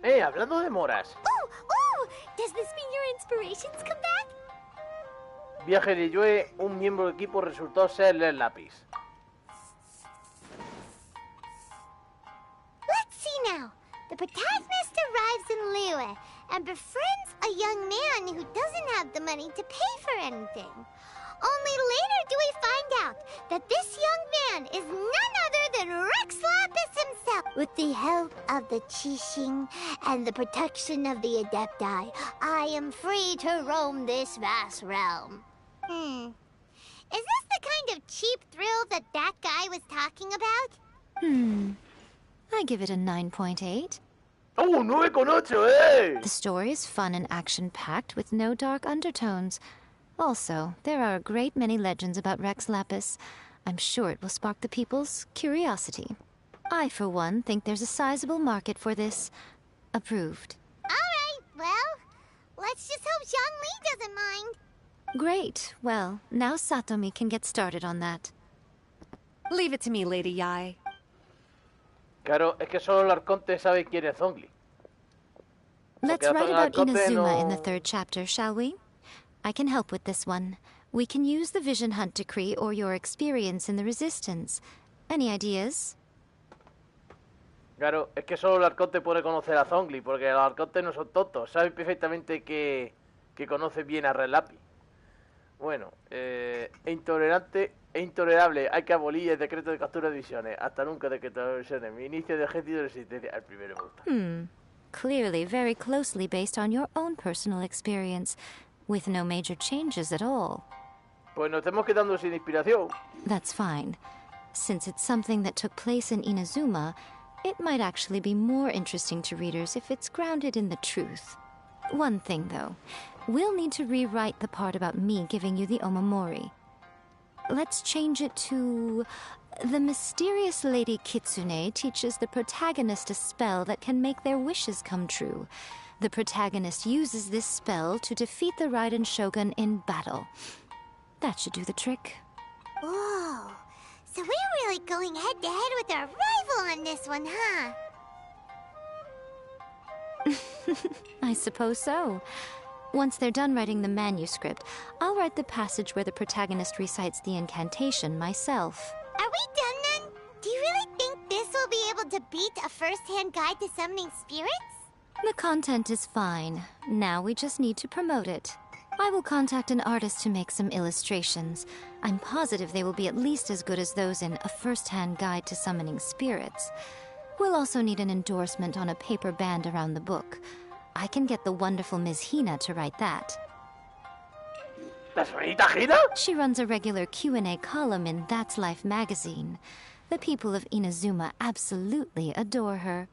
Hablando de moras.
Does this mean your inspirations come back?
Viaje de Yue, un miembro del equipo resultó ser el lápiz.
Let's see now. The protagonist arrives in Liyue and befriends a young man who doesn't have the money to pay for anything. Only later do we find out that this young man is none other than Rex Lapis himself. With the help of the Qixing and the protection of the Adepti, I am free to roam this vast realm. Is this the kind of cheap thrill that guy was talking about?
I give it a 9.8.
¡Oh, 9,8, eh!
The story is fun and action-packed with no dark undertones. Also, there are a great many legends about Rex Lapis. I'm sure it will spark the people's curiosity. I, for one, think there's a sizable market for this. Approved.
Alright, well, let's just hope Zhongli doesn't mind.
Great. Well, now Satomi can get started on that.
Leave it to me, Lady Yai.
Claro, es que solo el Arconte sabe quién es Zhongli.
Let's write about Inazuma in the 3rd chapter, shall we? I can help with this one. We can use the Vision Hunt Decree or your experience in the Resistance. Any ideas?
Claro, es que solo el Arconte puede conocer a Zhongli, porque los Arcontes no son tontos. Saben perfectamente que conoce bien a Relapi. Bueno, intolerante e intolerable. Hay que abolir el decreto de captura de visiones. Hasta nunca decreto de visiones. Mi inicio de ejército de resistencia. El primero me gusta.
Clearly very closely based on your own personal experience, with no major changes at all.
Pues nos estamos quedando sin inspiración.
That's fine. Since it's something that took place in Inazuma, it might actually be more interesting to readers if it's grounded in the truth. One thing, though. We'll need to rewrite the part about me giving you the Omamori. Let's change it to... The mysterious Lady Kitsune teaches the protagonist a spell that can make their wishes come true. The protagonist uses this spell to defeat the Raiden Shogun in battle. That should do the trick.
Whoa, so we're really going head-to-head with our rival on this one, huh?
I suppose so. Once they're done writing the manuscript, I'll write the passage where the protagonist recites the incantation myself.
Are we done then? Do you really think this will be able to beat a first-hand guide to summoning spirits?
The content is fine. Now we just need to promote it. I will contact an artist to make some illustrations. I'm positive they will be at least as good as those in A First-Hand Guide to Summoning Spirits. We'll also need an endorsement on a paper band around the book. I can get the wonderful Ms. Hina to write that.
¿La señorita Hina?
She runs a regular Q&A column in That's Life magazine. The people of Inazuma absolutely adore her.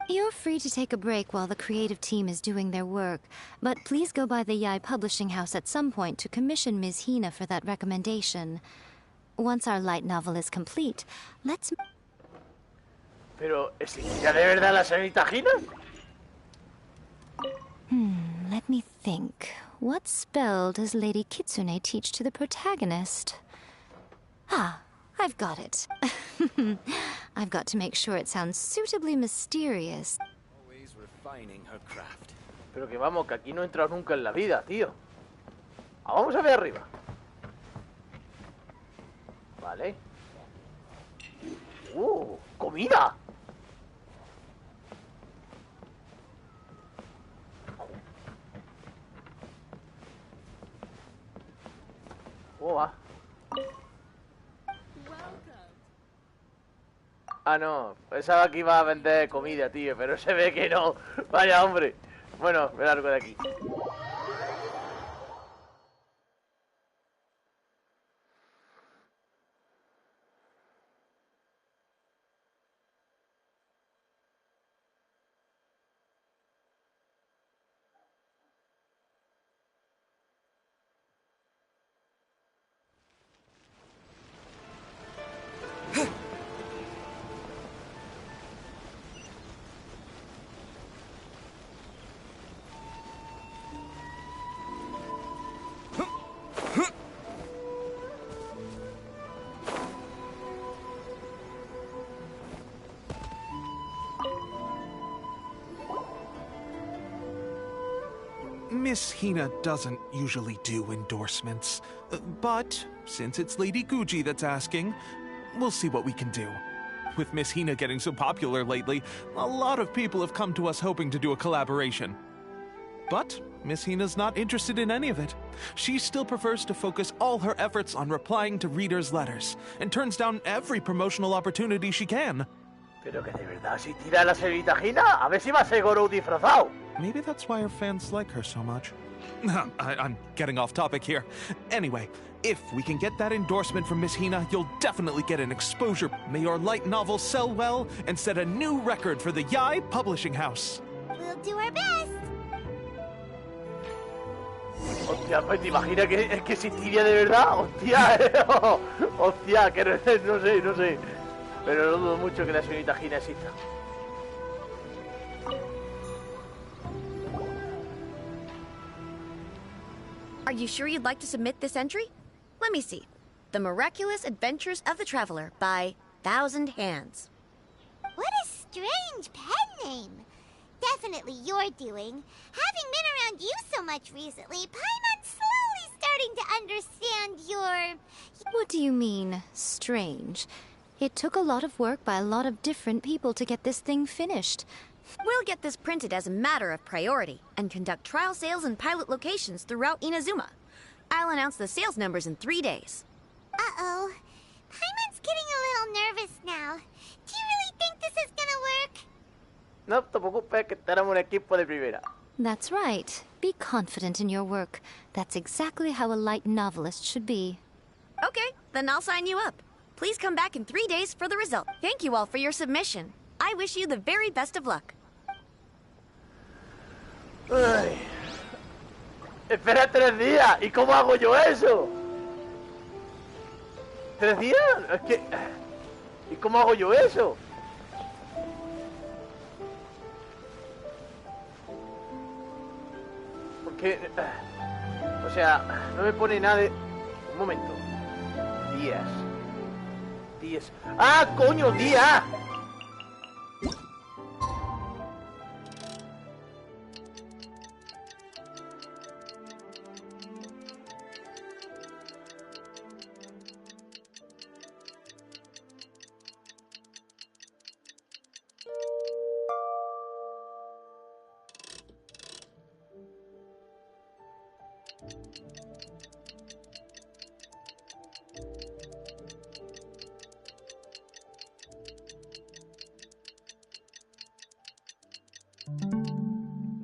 You're free to take a break while the creative team is doing their work, but please go by the Yai Publishing House at some point to commission Ms. Hina for that recommendation. Once our light novel is complete, let's...
Pero, ¿existirá de verdad la señorita Hina?
Let me think. What spell does Lady Kitsune teach to the protagonist? Ah, I've got it. I've got to make sure it sounds suitably mysterious.
Always refining her craft.
Pero que vamos, que aquí no he entrado nunca en la vida, tío. Vamos a ver arriba. Vale. ¡Comida! Ah, no, pensaba que iba a vender comida, tío, pero se ve que no. Vaya, hombre. Bueno, me largo de aquí.
Miss Hina doesn't usually do endorsements, but since it's Lady Guji that's asking, we'll see what we can do. With Miss Hina getting so popular lately, a lot of people have come to us hoping to do a collaboration. But Miss Hina's not interested in any of it. She still prefers to focus all her efforts on replying to readers' letters, and turns down every promotional opportunity she can.
Pero que de verdad si tira la señorita Hina, a ver si va a ser Gorou disfrazado.
Maybe that's why her fans like her so much.
I'm getting off topic here. Anyway, if we can get that endorsement from Miss Hina, you'll definitely get an exposure. May your light novel sell well and set a new record for the Yai Publishing House.
We'll do our best.
Hostia, pues te imaginas que existiría de verdad. Hostia, hostia, que no sé. Pero no dudo mucho que la señorita Hina exista.
Are you sure you'd like to submit this entry? Let me see. The Miraculous Adventures of the Traveler by Thousand Hands.
What a strange pen name. Definitely your doing. Having been around you so much recently, Paimon's slowly starting to understand your...
What do you mean, strange? It took a lot of work by a lot of different people to get this thing finished.
We'll get this printed as a matter of priority and conduct trial sales in pilot locations throughout Inazuma. I'll announce the sales numbers in 3 days.
Uh-oh. Paimon's getting a little nervous now. Do you really think this is gonna work?
No te preocupes, que tenemos un equipo de primera.
That's right. Be confident in your work. That's exactly how a light novelist should be.
Okay, then I'll sign you up. Please come back in 3 days for the result. Thank you all for your submission. I wish you the very best of luck.
Ay. Espera 3 días. ¿Y cómo hago yo eso? ¿3 días? Es que... ¿Y cómo hago yo eso? Porque... O sea, no me pone nada de... Un momento. Días. ¡Ah, coño, día!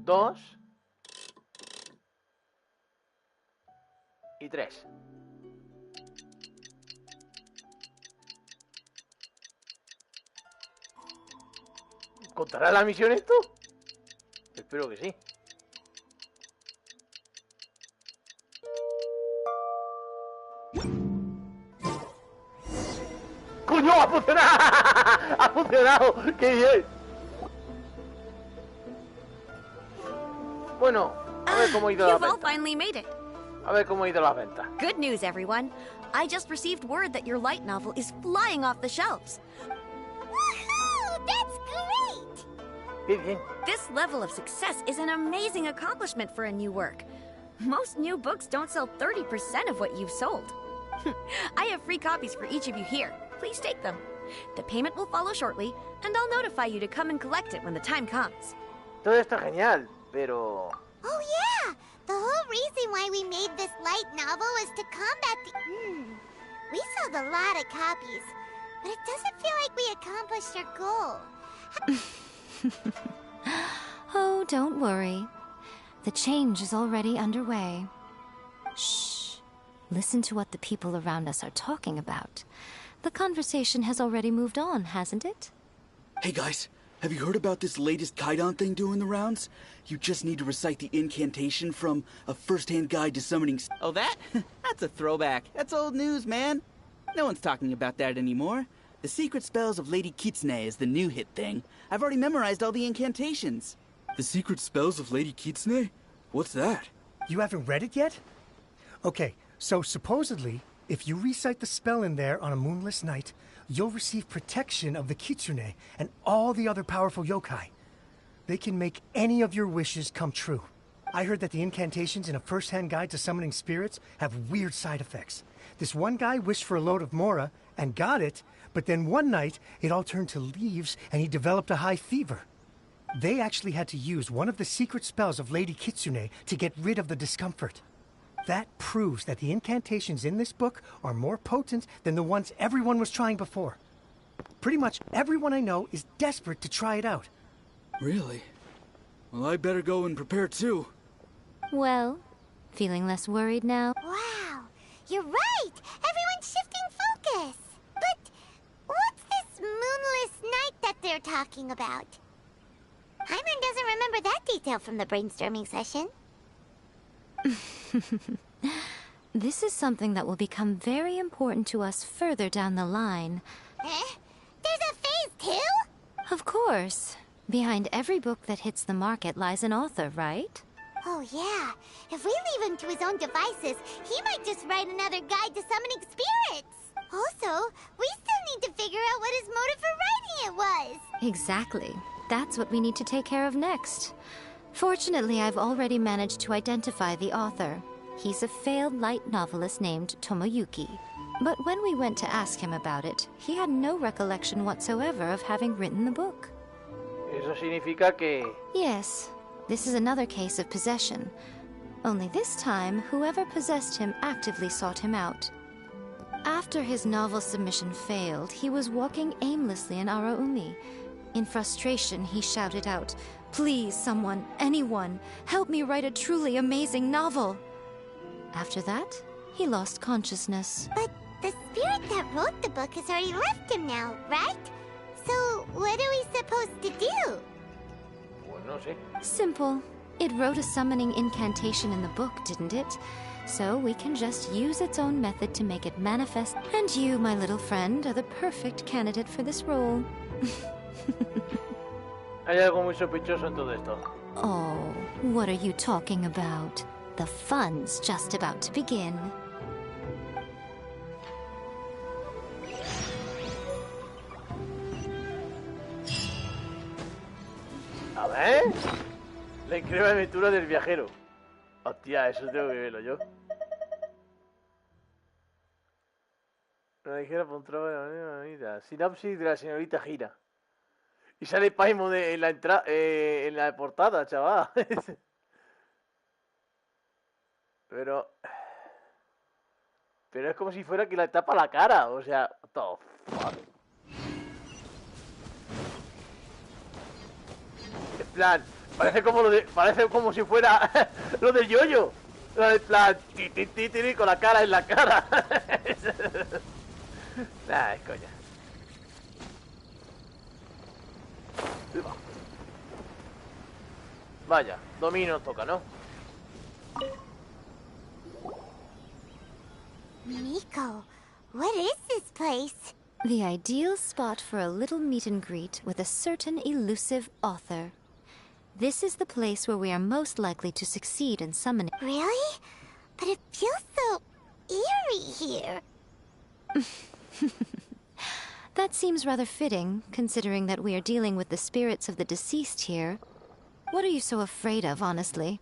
Dos y 3. ¿Contará la misión esto? Espero que sí. ¡Coño! ¡Ha funcionado! ¡Ha funcionado! ¡Qué bien! Bueno, a ver cómo ha ido la
You've all
venta.
finally made it.
A ver cómo ha ido la venta.
Good news, everyone. I just received word that your light novel is flying off the shelves.
Woohoo! That's great!
Bien, bien.
This level of success is an amazing accomplishment for a new work. Most new books don't sell 30% of what you've sold. I have free copies for each of you here. Please take them. The payment will follow shortly, and I'll notify you to come and collect it when the time comes.
Todo está genial, pero...
Oh yeah! The whole reason why we made this light novel was to combat the... We sold a lot of copies, but it doesn't feel like we accomplished our goal.
Oh, don't worry. The change is already underway. Shh. Listen to what the people around us are talking about. The conversation has already moved on, hasn't it?
Hey guys, have you heard about this latest Kaidan thing doing the rounds? You just need to recite the incantation from A First-Hand Guide to Summoning...
Oh, that? That's a throwback. That's old news, man. No one's talking about that anymore. The Secret Spells of Lady Kitsune is the new hit thing. I've already memorized all the incantations.
The Secret Spells of Lady Kitsune? What's that?
You haven't read it yet? Okay, so supposedly, if you recite the spell in there on a moonless night, you'll receive protection of the Kitsune and all the other powerful yokai. They can make any of your wishes come true. I heard that the incantations in A First-Hand Guide to Summoning Spirits have weird side effects. This one guy wished for a load of Mora and got it, but then one night it all turned to leaves and he developed a high fever. They actually had to use one of the secret spells of Lady Kitsune to get rid of the discomfort. That proves that the incantations in this book are more potent than the ones everyone was trying before. Pretty much everyone I know is desperate to try it out.
Really? Well, I better go and prepare too.
Well, Feeling less worried now?
Wow, you're right! Everyone's shifting focus! But what's this moonless night that they're talking about? Hyman doesn't remember that detail from the brainstorming session.
This is something that will become very important to us further down the line.
Eh? There's a phase 2?
Of course. Behind every book that hits the market lies an author, right?
Oh yeah, if we leave him to his own devices, he might just write another guide to summoning spirits. Also, we still need to figure out what his motive for writing it was.
Exactly. That's what we need to take care of next. Fortunately, I've already managed to identify the author. He's a failed light novelist named Tomoyuki. But when we went to ask him about it, he had no recollection whatsoever of having written the book.
Eso significa que...
Yes, this is another case of possession. Only this time, whoever possessed him actively sought him out. After his novel submission failed, he was walking aimlessly in Araumi. In frustration, he shouted out, "Please, someone, anyone, help me write a truly amazing novel!" After that, he lost consciousness.
But the spirit that wrote the book has already left him now, right? So, what are we supposed to do?
Pues no sé.
Simple. It wrote a summoning incantation in the book, didn't it? So we can just use its own method to make it manifest. And you, my little friend, are the perfect candidate for this role.
Hay algo muy sospechoso en todo esto.
Oh, what are you talking about? The fun's just about to begin.
A ver. La increíble aventura del viajero. Hostia, eso tengo que verlo yo. La ligera pontraba de la manera. Sinapsis de la señorita Gira. Y sale Paimon en la en la portada, chaval. Pero es como si fuera que la tapa la cara, o sea, todo. En plan, parece como si fuera lo del yoyo. En plan, con la cara en la cara. Nah, es coña. Vaya, Domino nos toca, ¿no?
Miko, what is this place?
The ideal spot for a little meet and greet with a certain elusive author. This is the place where we are most likely to succeed in summoning.
Really? But it feels so eerie here.
That seems rather fitting, considering that we are dealing with the spirits of the deceased here. What are you so afraid of, honestly?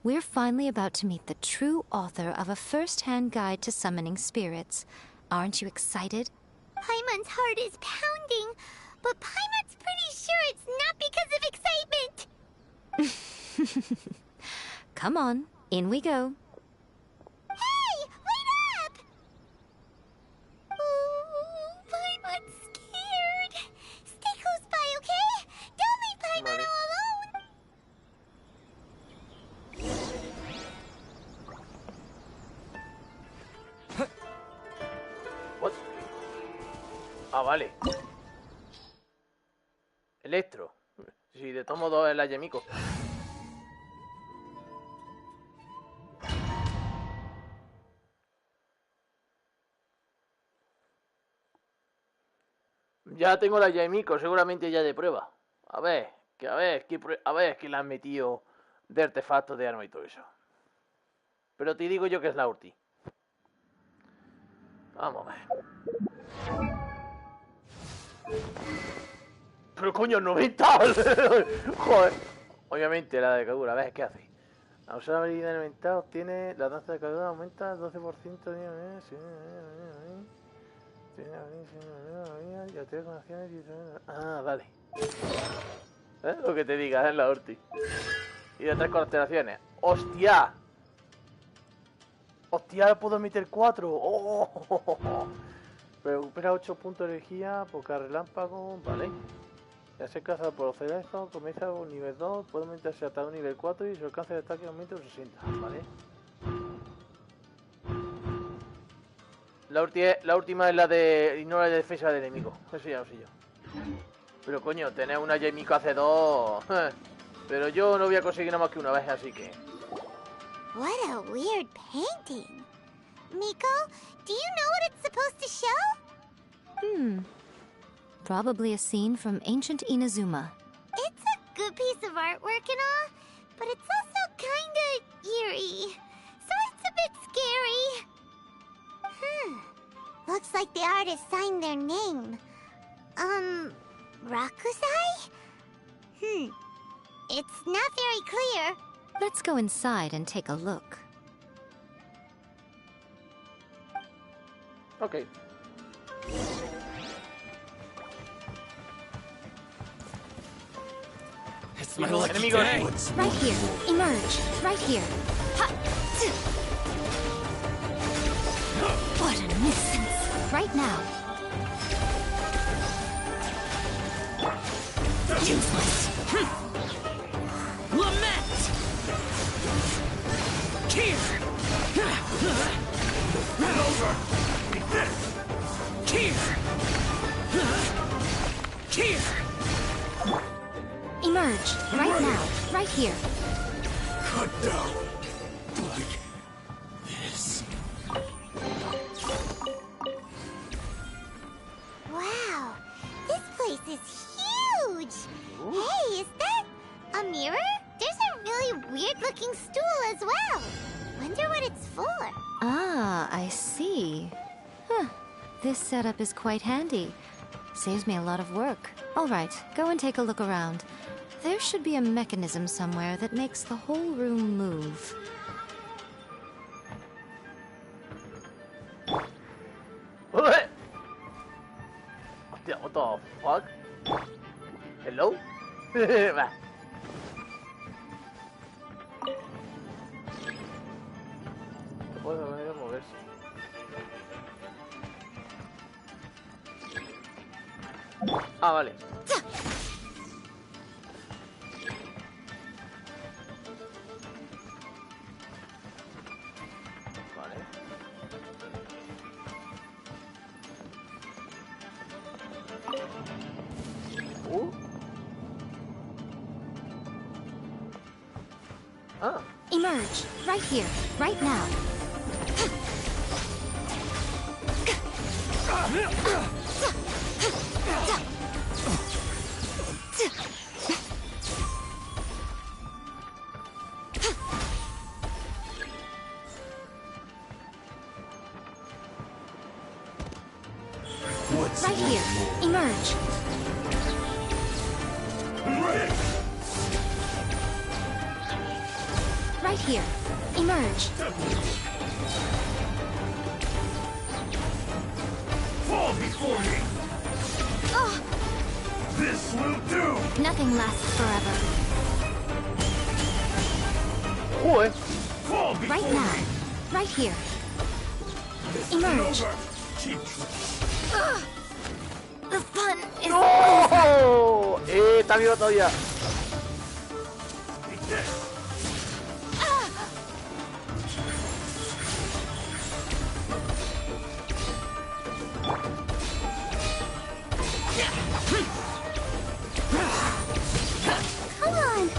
We're finally about to meet the true author of a first-hand guide to summoning spirits. Aren't you excited?
Paimon's heart is pounding, but Paimon's pretty sure it's not because of excitement.
Come on, in we go.
Hey, wait up! Oh, Paimon's scared. Stay close by, okay? Don't leave Paimon all alone.
What? Ah, vale. Electro. Sí, de todos modos es la Miko. Ya tengo la Miko, seguramente ya de prueba. A ver, que le han metido de artefactos de arma y todo eso. Pero te digo yo que es la Urti. Vamos a ver. Pero coño, 90. Joder. Obviamente la decadura. A ver, ¿qué hace? A usar la habilidad elemental obtiene la danza de decadura, aumenta 12% de... Ah, vale. Lo que te diga, es la Orti. Y de 3 constelaciones. ¡Hostia! ¡Hostia! ¿Puedo meter 4? ¡Oh! Recupera 8 puntos de energía, poca relámpago, vale. Ya se caza por cerezo, comienza con nivel 2, puede aumentarse hasta un nivel 4 y su alcance de ataque aumenta un 60, ¿vale? La última es la de ignora la defensa del enemigo. Eso ya lo sé yo. Pero coño, tener una Miko hace 2... Pero yo no voy a conseguir nada más que una vez, así que...
What a weird painting. Miko, do you know what it's supposed to show?
Probably a scene from ancient Inazuma.
It's a good piece of artwork and all, but it's also kinda eerie. So it's a bit scary. Looks like the artist signed their name. Rakusai? It's not very clear.
Let's go inside and take a look.
Okay.
It's my lucky
Enemigo.
day.
Right here. Emerge. Right here. Ha! Tsu. What a nuisance. Right now. Useless.
Lament! Here! Over! Here! Here!
Emerge. Right now. Right here.
Cut down. Like this.
Wow, this place is huge. Hey, is that a mirror? There's a really weird-looking stool as well. Wonder what it's for.
Ah, I see. Huh. This setup is quite handy. Saves me a lot of work. All right, go and take a look around. There should be a mechanism somewhere that makes the whole room move.
What the fuck? Hello? Va. No puedo moverse. Ah, vale.
Emerge. Right here. Right now. Right here. Emerge. Right here. Emerge.
Fall before me!
Oh,
This will do!
nothing lasts forever.
Boy.
Fall before
Right now.
me!
Right here.
This
Emerge.
is over. Keep
Ugh. The fun is
¡Oh! Está vivo todavía.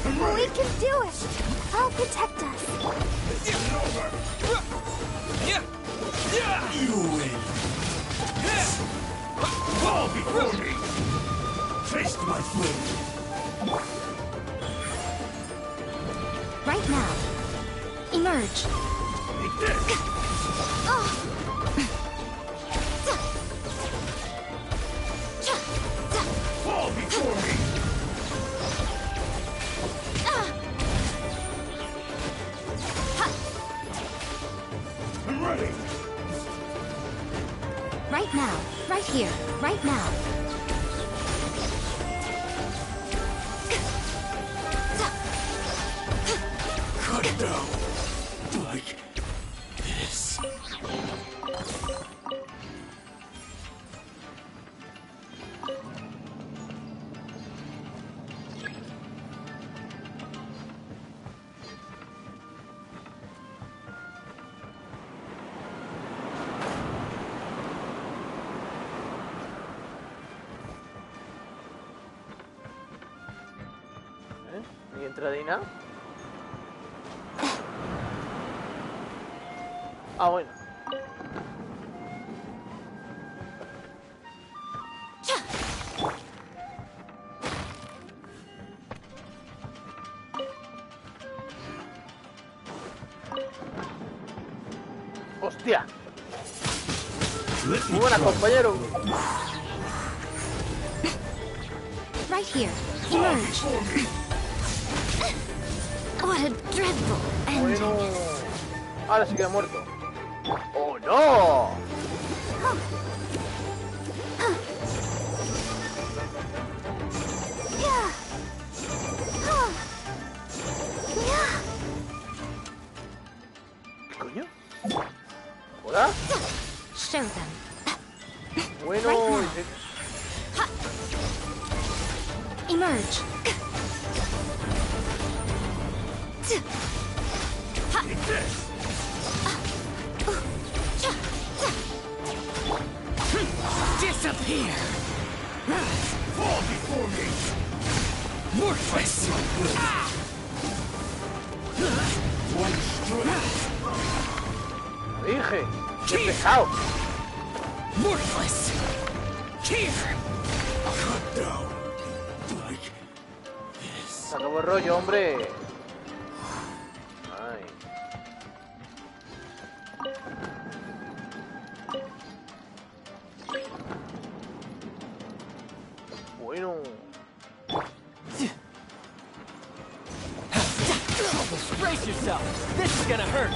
Come on, we can do it. I'll protect us.
You win! Fall before me! Taste my flavor!
right now. Emerge.
Take this! Fall before me! I'm ready!
Right now. Right here. Right now.
Cut it down. Like this.
¿Y entradina? Ah, bueno. ¡Hostia! Muy buena, compañero.
Right here. Emerge. What a dreadful ending.
Bueno. Ahora sí que ha muerto. ¡Oh, no! ¿Qué coño? ¿Hola?
Show them.
Bueno.
Right now. Emerge.
Take this!
Disappear!
Fall before me!
Worthless!
One strike!
Dije. ¡Qué pesado!
Worthless! Here!
Cut down! Like this.
Se acabó el rollo, hombre. Ay. Bueno.
Brace yourself. This is gonna hurt.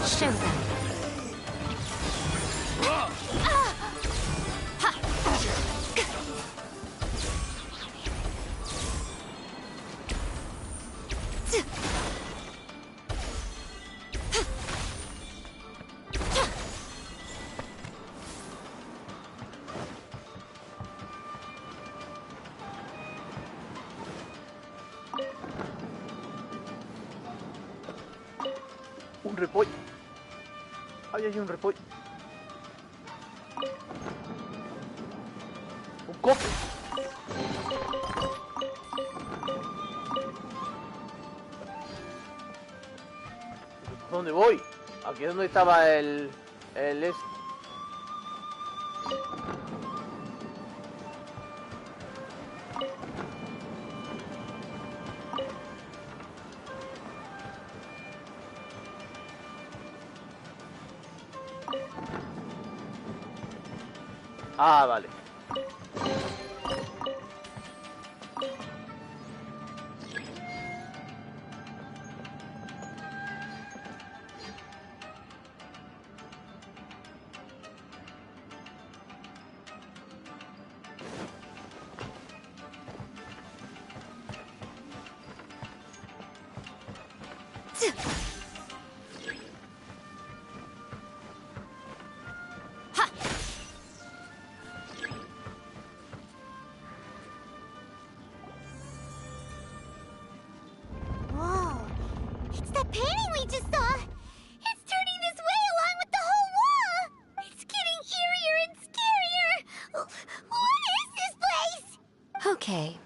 Show them.
Un repollo. Ahí hay un repollo. Un cofre. ¿Dónde voy? Aquí es donde estaba el Ah, vale.
Whoa! It's that painting we just saw! It's turning this way along with the whole wall! It's getting eerier and scarier! What is this place?
Okay.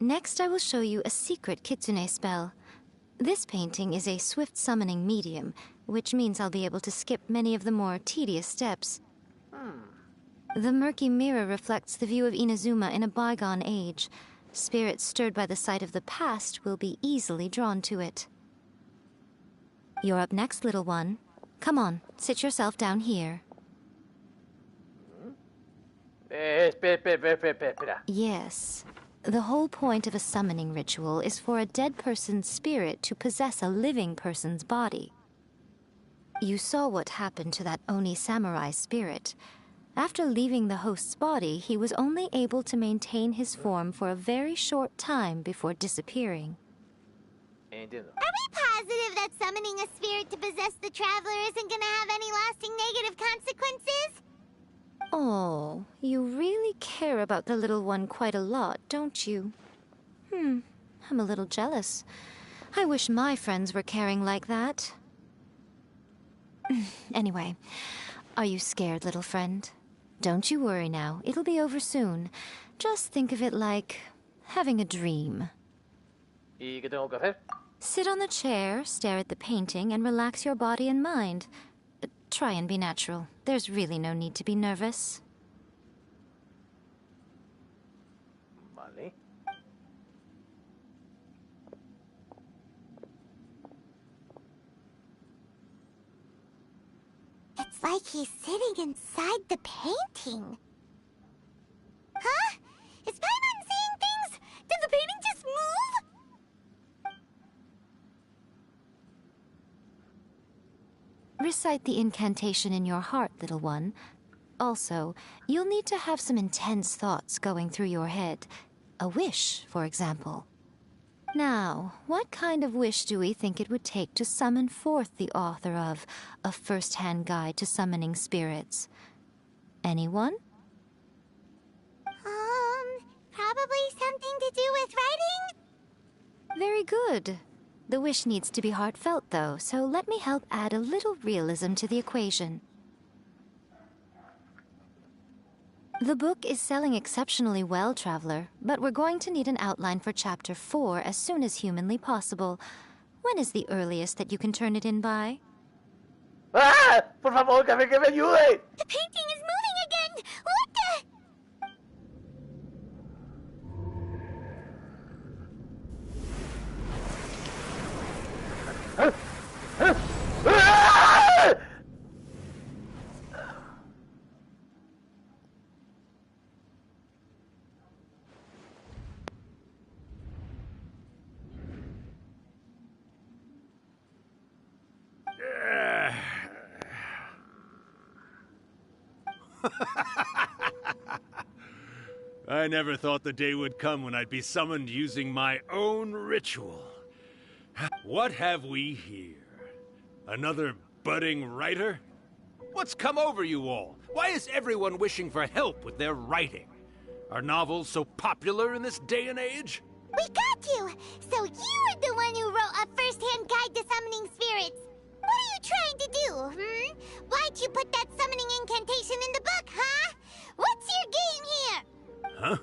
Next I will show you a secret kitsune spell. This painting is a swift summoning medium, which means I'll be able to skip many of the more tedious steps. The murky mirror reflects the view of Inazuma in a bygone age. Spirits stirred by the sight of the past will be easily drawn to it. You're up next, little one. Come on, sit yourself down here.
Espera.
Yes. The whole point of a summoning ritual is for a dead person's spirit to possess a living person's body. You saw what happened to that Oni samurai spirit. After leaving the host's body, he was only able to maintain his form for a very short time before disappearing.
Entiendo.
Are we positive that summoning a spirit to possess the traveler isn't gonna have any lasting negative consequences?
Oh, you really care about the little one quite a lot, don't you? I'm a little jealous. I wish my friends were caring like that. Anyway, are you scared, little friend? Don't you worry now, it'll be over soon. Just think of it like having a dream.
¿Y qué tengo que hacer?
Sit on the chair, stare at the painting, and relax your body and mind. Try and be natural. There's really no need to be nervous.
Vale.
It's like he's sitting inside the painting. Huh? Is Paimon seeing things? Did the painting just move?
Recite the incantation in your heart, little one. Also, you'll need to have some intense thoughts going through your head. A wish, for example. Now, what kind of wish do we think it would take to summon forth the author of A First-Hand Guide to Summoning Spirits? Anyone?
Probably something to do with writing?
Very good. The wish needs to be heartfelt, though, so let me help add a little realism to the equation. The book is selling exceptionally well, Traveler, but we're going to need an outline for Chapter 4 as soon as humanly possible. When is the earliest that you can turn it in by?
¡Ah! ¡Por favor, que me ayude!
The painting is moving again! What the...
I never thought the day would come when I'd be summoned using my own ritual. What have we here? Another budding writer? What's come over you all? Why is everyone wishing for help with their writing? Are novels so popular in this day and age?
We got you! So you were the one who wrote A First-Hand Guide to Summoning Spirits. What are you trying to do, Why'd you put that summoning incantation in the book, huh? What's your game here?
Huh?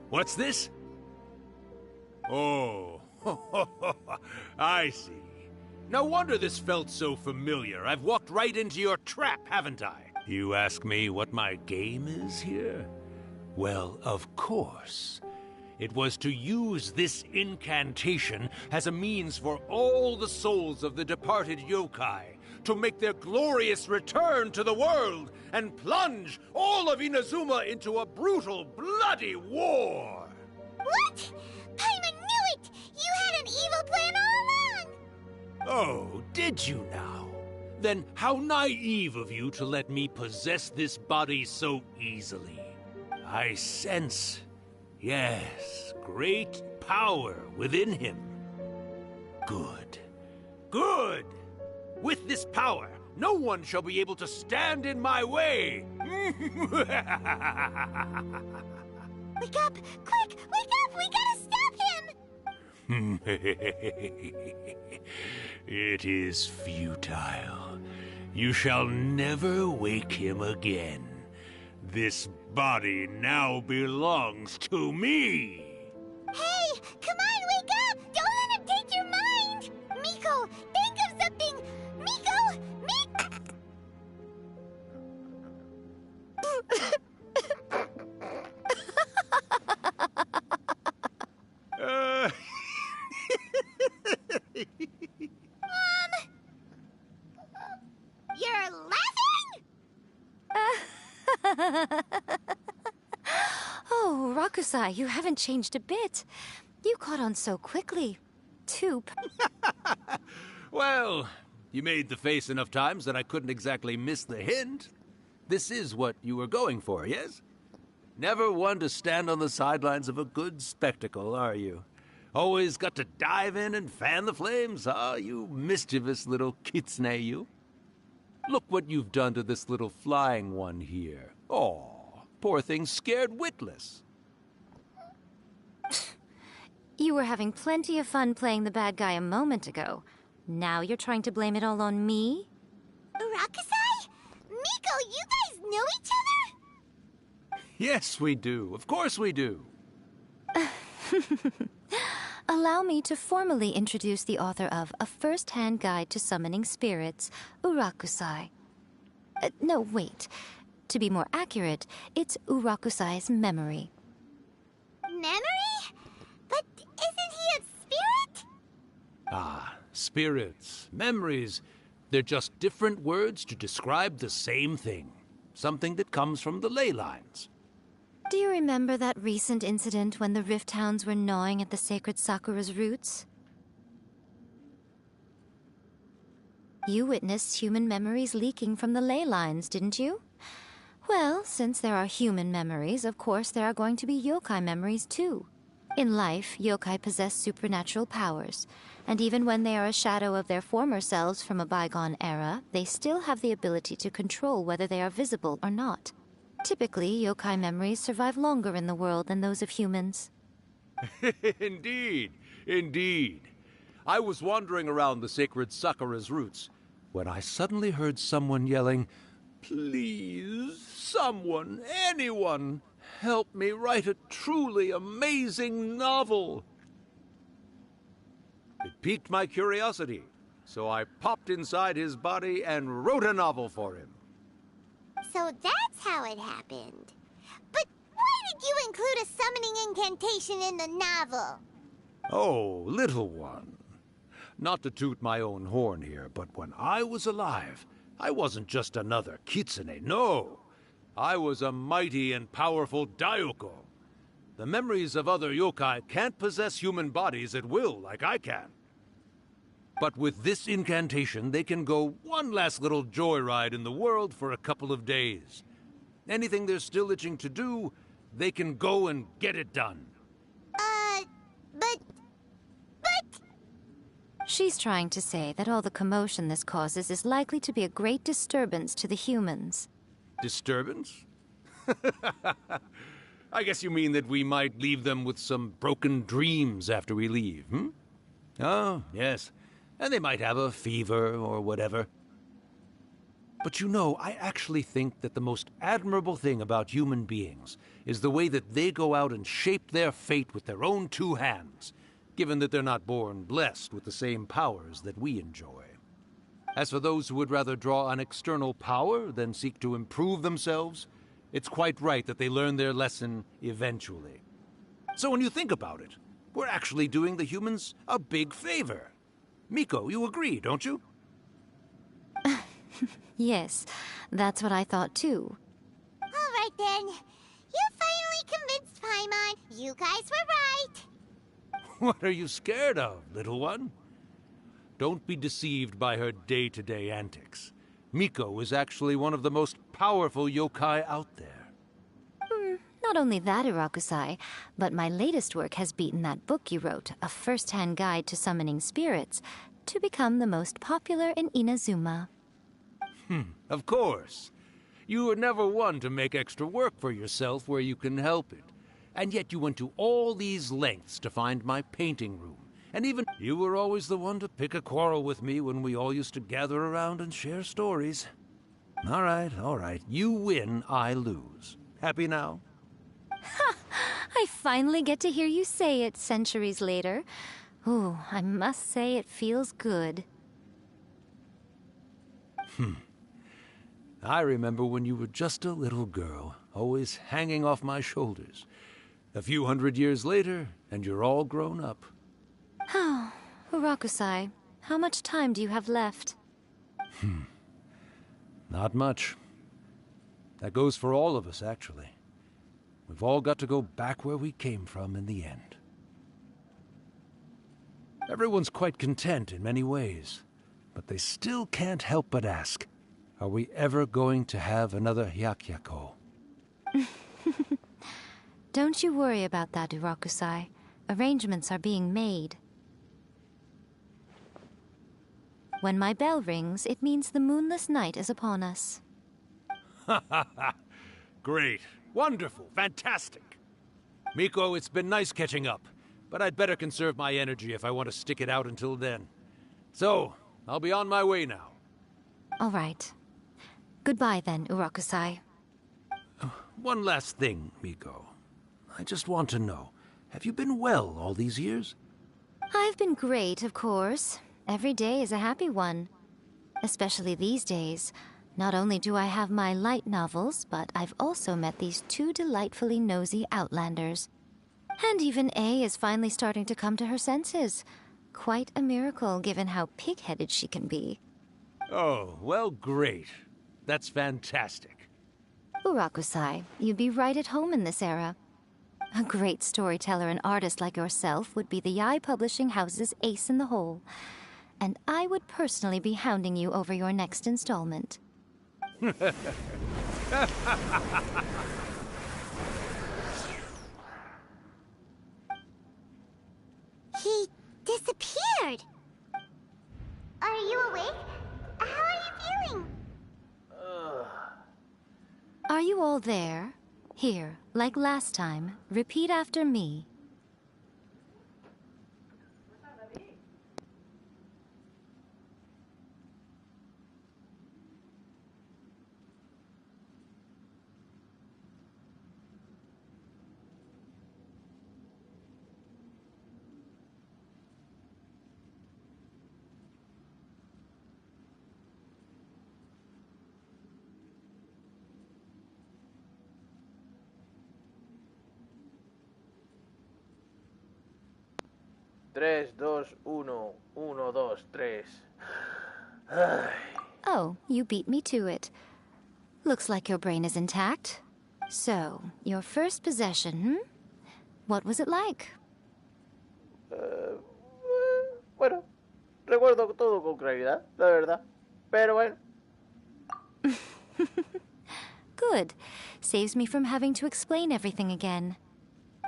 What's this? Oh, I see. No wonder this felt so familiar. I've walked right into your trap, haven't I? You ask me what my game is here? Well, of course. It was to use this incantation as a means for all the souls of the departed yokai to make their glorious return to the world and plunge all of Inazuma into a brutal, bloody war!
What? Paimon knew it! You had an evil plan all along!
Oh, did you now? Then how naive of you to let me possess this body so easily. I sense, yes, great power within him. Good. Good! With this power, no one shall be able to stand in my way!
Wake up! Quick! Wake up! We gotta stop him!
It is futile. You shall never wake him again. This body now belongs to me!
Hey! Come on, wake up! Don't let him take your mind! Miko, think of something! Miko! You're laughing?
Oh, Rakusai, you haven't changed a bit. You caught on so quickly.
Well, you made the face enough times that I couldn't exactly miss the hint. This is what you were going for, yes? Never one to stand on the sidelines of a good spectacle, are you? Always got to dive in and fan the flames, huh? You mischievous little kitsune, you. Look what you've done to this little flying one here. Oh, poor thing scared witless.
You were having plenty of fun playing the bad guy a moment ago. Now you're trying to blame it all on me?
Rakusai? Miko, you guys know each other?
Yes, we do. Of course we do.
Allow me to formally introduce the author of A First-Hand Guide to Summoning Spirits, Urakusai. No, wait. To be more accurate, it's Urakusai's memory.
Memory? But isn't he a spirit?
Ah, spirits, memories. They're just different words to describe the same thing. Something that comes from the ley lines.
Do you remember that recent incident when the Rift Hounds were gnawing at the sacred Sakura's roots? You witnessed human memories leaking from the ley lines, didn't you? Well, since there are human memories, of course there are going to be yokai memories too. In life, yokai possess supernatural powers, and even when they are a shadow of their former selves from a bygone era, they still have the ability to control whether they are visible or not. Typically, yokai memories survive longer in the world than those of humans.
Indeed, indeed. I was wandering around the sacred Sakura's roots when I suddenly heard someone yelling, "Please, someone, anyone, help me write a truly amazing novel." It piqued my curiosity, so I popped inside his body and wrote a novel for him.
So that's how it happened. But why did you include a summoning incantation in the novel?
Oh, little one. Not to toot my own horn here, but when I was alive, I wasn't just another kitsune, no. I was a mighty and powerful Daiyoko. The memories of other yokai can't possess human bodies at will like I can. But with this incantation, they can go one last little joyride in the world for a couple of days. Anything they're still itching to do, they can go and get it done.
But...
She's trying to say that all the commotion this causes is likely to be a great disturbance to the humans.
Disturbance? I guess you mean that we might leave them with some broken dreams after we leave, hmm? Oh, yes. And they might have a fever or whatever. But you know, I actually think that the most admirable thing about human beings is the way that they go out and shape their fate with their own two hands, given that they're not born blessed with the same powers that we enjoy. As for those who would rather draw on external power than seek to improve themselves, it's quite right that they learn their lesson eventually. So when you think about it, we're actually doing the humans a big favor. Miko, you agree, don't you?
Yes, that's what I thought too.
All right then. You finally convinced Paimon. You guys were right.
What are you scared of, little one? Don't be deceived by her day-to-day antics. Miko is actually one of the most powerful yokai out there.
Not only that, Urakusai, but my latest work has beaten that book you wrote, A First-Hand Guide to Summoning Spirits, to become the most popular in Inazuma.
Of course. You were never one to make extra work for yourself where you can help it. And yet you went to all these lengths to find my painting room. And even you were always the one to pick a quarrel with me when we all used to gather around and share stories. All right. You win, I lose. Happy now?
Ha! I finally get to hear you say it centuries later. Ooh, I must say it feels good.
I remember when you were just a little girl, always hanging off my shoulders. A few hundred years later, and you're all grown up.
Oh, Urakusai, how much time do you have left?
Not much. That goes for all of us, actually. We've all got to go back where we came from in the end. Everyone's quite content in many ways, but they still can't help but ask, are we ever going to have another Hyakyako?
Don't you worry about that, Urakusai. Arrangements are being made. When my bell rings, it means the moonless night is upon us.
Great. Wonderful. Fantastic. Miko, it's been nice catching up, but I'd better conserve my energy if I want to stick it out until then. So, I'll be on my way now.
All right. Goodbye then, Urakusai.
One last thing, Miko. I just want to know, Have you been well all these years?
I've been great, of course. Every day is a happy one. Especially these days. Not only do I have my light novels, but I've also met these two delightfully nosy outlanders. And even A is finally starting to come to her senses. Quite a miracle, given how pig-headed she can be.
Oh, well, great. That's fantastic.
Urakusai, you'd be right at home in this era. A great storyteller and artist like yourself would be the Yae Publishing House's ace in the hole. And I would personally be hounding you over your next installment.
He disappeared. Are you awake? How are you feeling?
Are you all there? Here, like last time, repeat after me.
Tres, dos, uno, uno, dos, tres.
Oh, you beat me to it. Looks like your brain is intact. So, your first possession, What was it like?
Bueno, recuerdo todo con claridad, la verdad. Pero bueno.
Good. Saves me from having to explain everything again.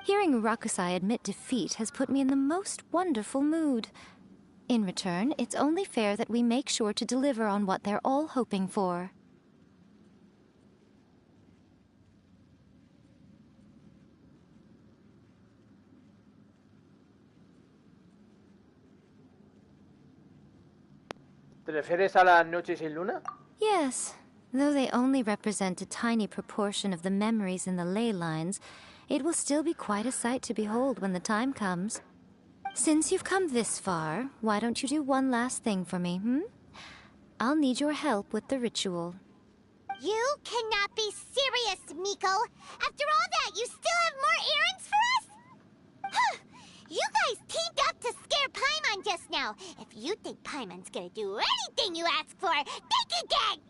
Hearing Urakusai admit defeat has put me in the most wonderful mood. In return, it's only fair that we make sure to deliver on what they're all hoping for.
¿Te refieres a las noches sin luna?
Yes, though they only represent a tiny proportion of the memories in the ley lines, it will still be quite a sight to behold when the time comes. Since you've come this far, why don't you do one last thing for me, I'll need your help with the ritual.
You cannot be serious, Miko! After all that, you still have more errands for us? Huh! You guys teamed up to scare Paimon just now. If you think Paimon's gonna do anything you ask for, think again!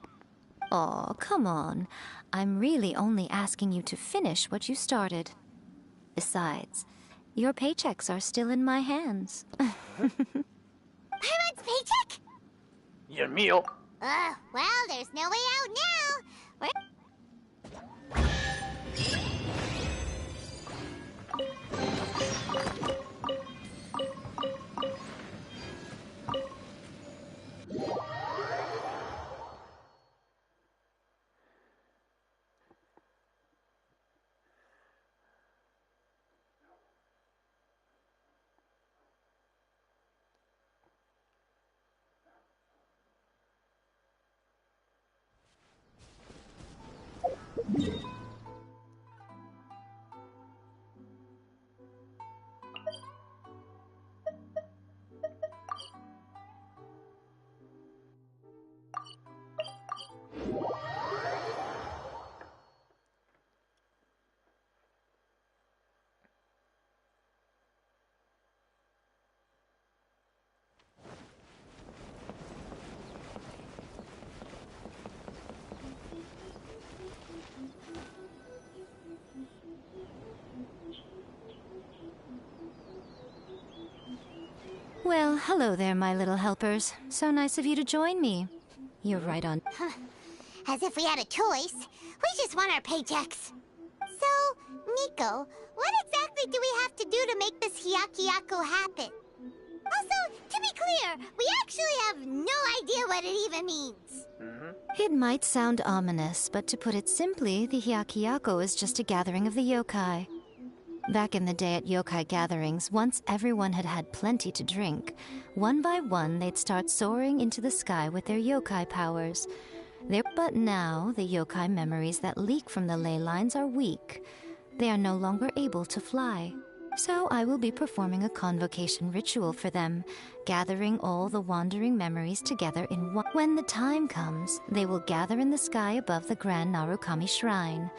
Aw, come on. I'm really only asking you to finish what you started. Besides, your paychecks are still in my hands.
Paimon's paycheck?
Y el mío.
Well, there's no way out now.
Well, hello there, my little helpers. So nice of you to join me. You're right on.
As if we had a choice. We just want our paychecks. So, Miko, what exactly do we have to do to make this Hyakuyaku happen? Also, to be clear, we actually have no idea what it even means.
It might sound ominous, but to put it simply, the Hyakuyaku is just a gathering of the yokai. Back in the day at yokai gatherings, once everyone had had plenty to drink, one by one they'd start soaring into the sky with their yokai powers. But now, the yokai memories that leak from the ley lines are weak. They are no longer able to fly. So I will be performing a convocation ritual for them, gathering all the wandering memories together in one. When the time comes, they will gather in the sky above the Grand Narukami Shrine.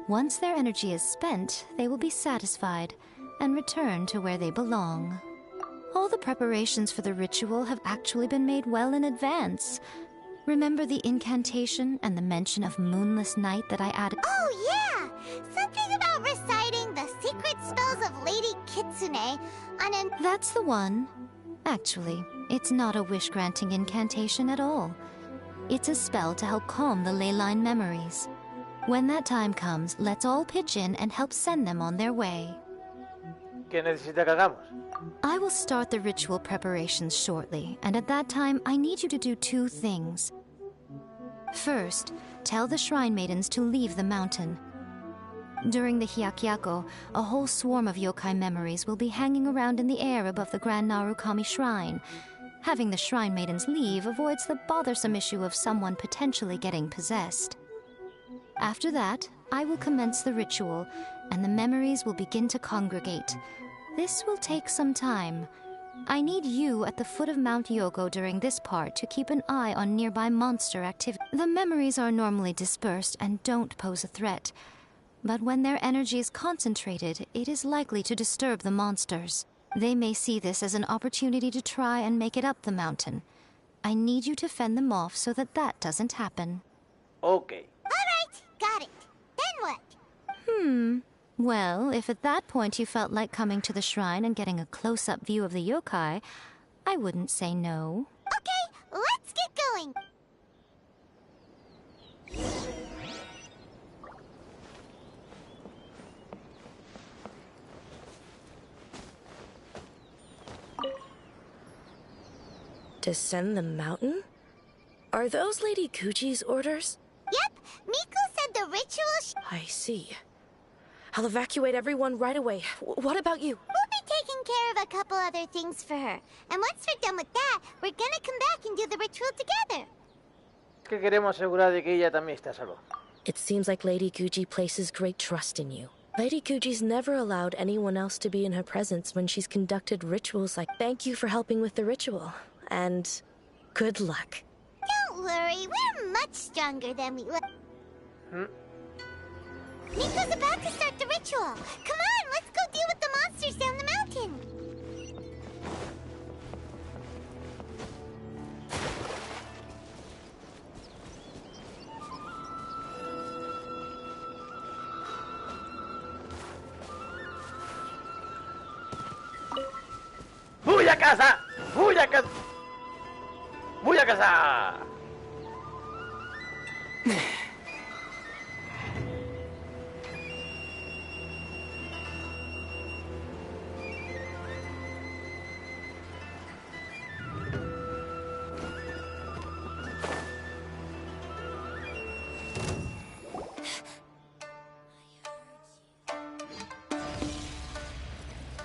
Once their energy is spent, they will be satisfied and return to where they belong. All the preparations for the ritual have actually been made well in advance. Remember the incantation and the mention of moonless night that I added?
Oh yeah! Something about reciting the secret spells of Lady Kitsune on an...
That's the one. Actually, it's not a wish-granting incantation at all. It's a spell to help calm the ley line memories. When that time comes, let's all pitch in and help send them on their way.
¿Qué necesita que hagamos?
I will start the ritual preparations shortly, and at that time, I need you to do 2 things. First, tell the Shrine Maidens to leave the mountain. During the Hyakyako, a whole swarm of yokai memories will be hanging around in the air above the Grand Narukami Shrine. Having the Shrine Maidens leave avoids the bothersome issue of someone potentially getting possessed. After that, I will commence the ritual, and the memories will begin to congregate. This will take some time. I need you at the foot of Mount Yogo during this part to keep an eye on nearby monster activity. The memories are normally dispersed and don't pose a threat. But when their energy is concentrated, it is likely to disturb the monsters. They may see this as an opportunity to try and make it up the mountain. I need you to fend them off so that that doesn't happen.
Okay.
Alright, got it. Then what?
Well, if at that point you felt like coming to the shrine and getting a close-up view of the yokai, I wouldn't say no.
Okay, let's get going.
Descend the mountain? Are those Lady Kuji's orders?
Yep, Miko said the ritual
I see. I'll evacuate everyone right away. What about you?
We'll be taking care of a couple other things for her. And once we're done with that, we're gonna come back and do the ritual together.
Que queremos asegurar de que ella también está a salvo.
It seems like Lady Kuji places great trust in you. Lady Kuji's never allowed anyone else to be in her presence when she's conducted rituals like... Thank you for helping with the ritual. And good luck.
Don't worry, we're much stronger than we were. Miko's about to start the ritual. Come on, let's go deal with the monsters down the mountain.
¡Voy a casa! ¡Voy a casa! ¡Voy a casa!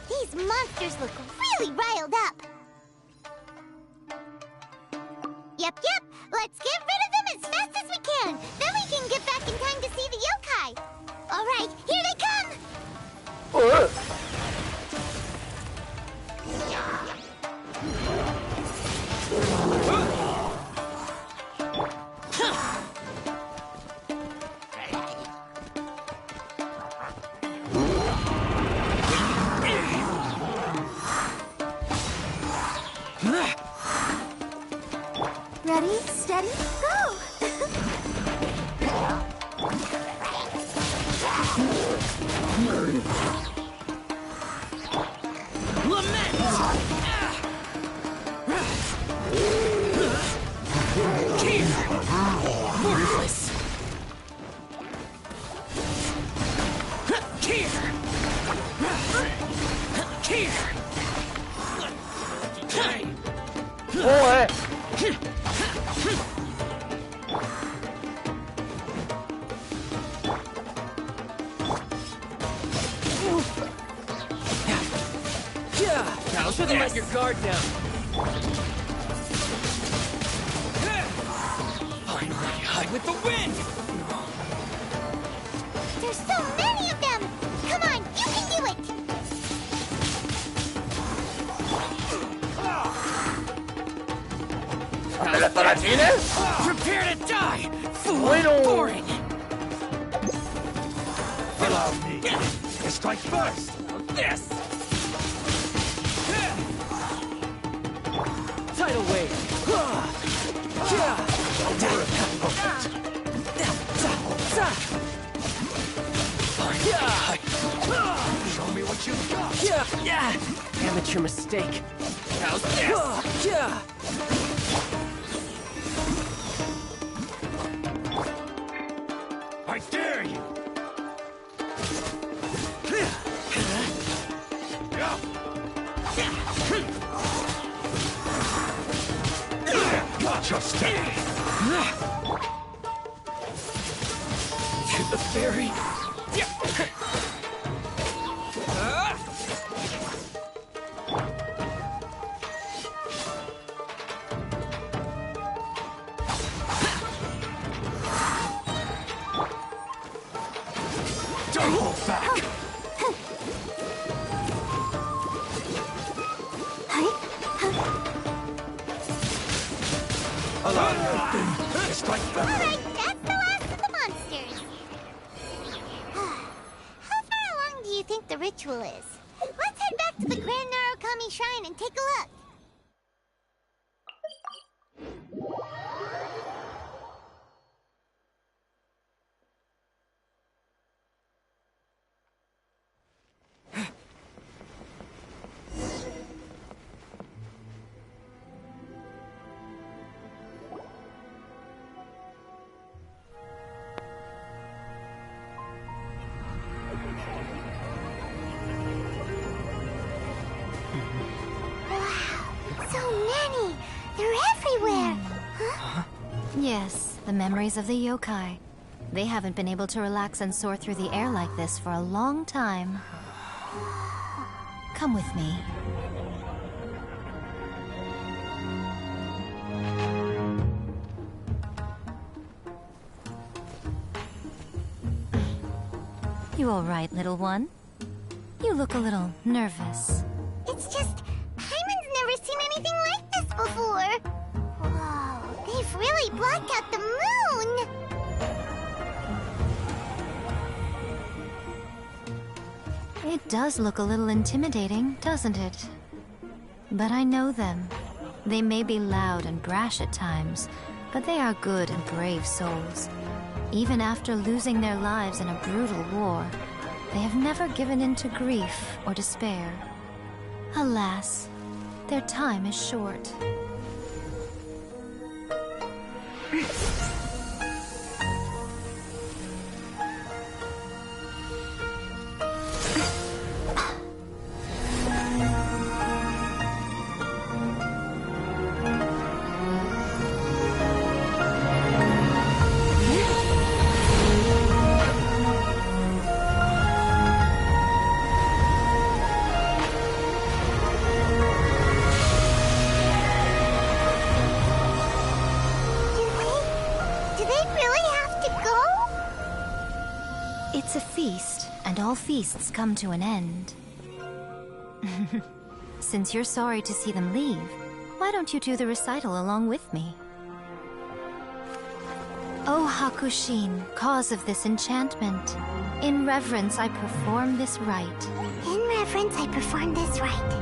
These monsters look really riled up. Yep, let's get rid of them as fast as we can. Then we can get back in time to see the yokai. All right, here they come. Ready, steady, go!
Worthless!
Now shouldn't let your guard down.
Finally, hide with the wind!
There's so many of them! Come on, you can do it!
¿Esto la tienes?
Prepare to die! Fool!
Bueno.
Boring!
Allow me to strike first.
This!
Tidal wave!
Show me what you've got.
Amateur mistake.
How's this?
I dare you. Gotcha, stay.
To the ferry.
Don't hold back. Allow me to strike first.
Alright, that's the last of the monsters. How far along do you think the ritual is? Let's head back to the Grand Narukami Shrine and take a look.
Yes, the memories of the yokai. They haven't been able to relax and soar through the air like this for a long time. Come with me. You all right, little one? You look a little nervous.
It's just, Hyman's never seen anything like this before. Whoa, they've really blocked out the moon!
It does look a little intimidating, doesn't it? But I know them. They may be loud and brash at times, but they are good and brave souls. Even after losing their lives in a brutal war, they have never given in to grief or despair. Alas, their time is short. It's a feast, and all feasts come to an end. Since you're sorry to see them leave, why don't you do the recital along with me? O Hakushin, cause of this enchantment, in reverence I perform this rite.
In reverence I perform this rite.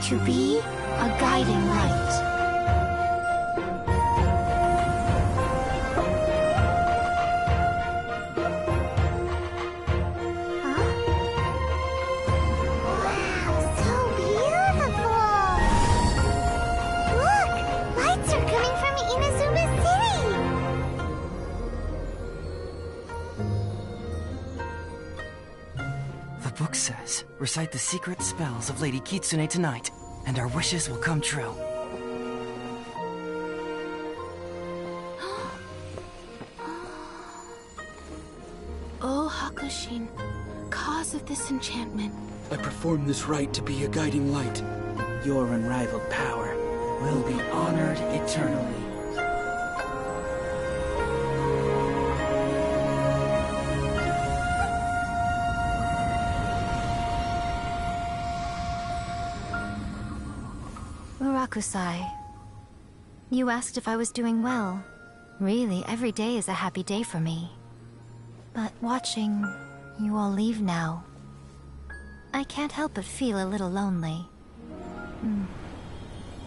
To be a guiding light.
The book says, recite the secret spells of Lady Kitsune tonight, and our wishes will come true.
O Hakushin, cause of this enchantment.
I perform this rite to be a guiding light.
Your unrivaled power will be honored eternally.
Murakusai, You asked if I was doing well. Really, every day is a happy day for me. But watching you all leave now, I can't help but feel a little lonely.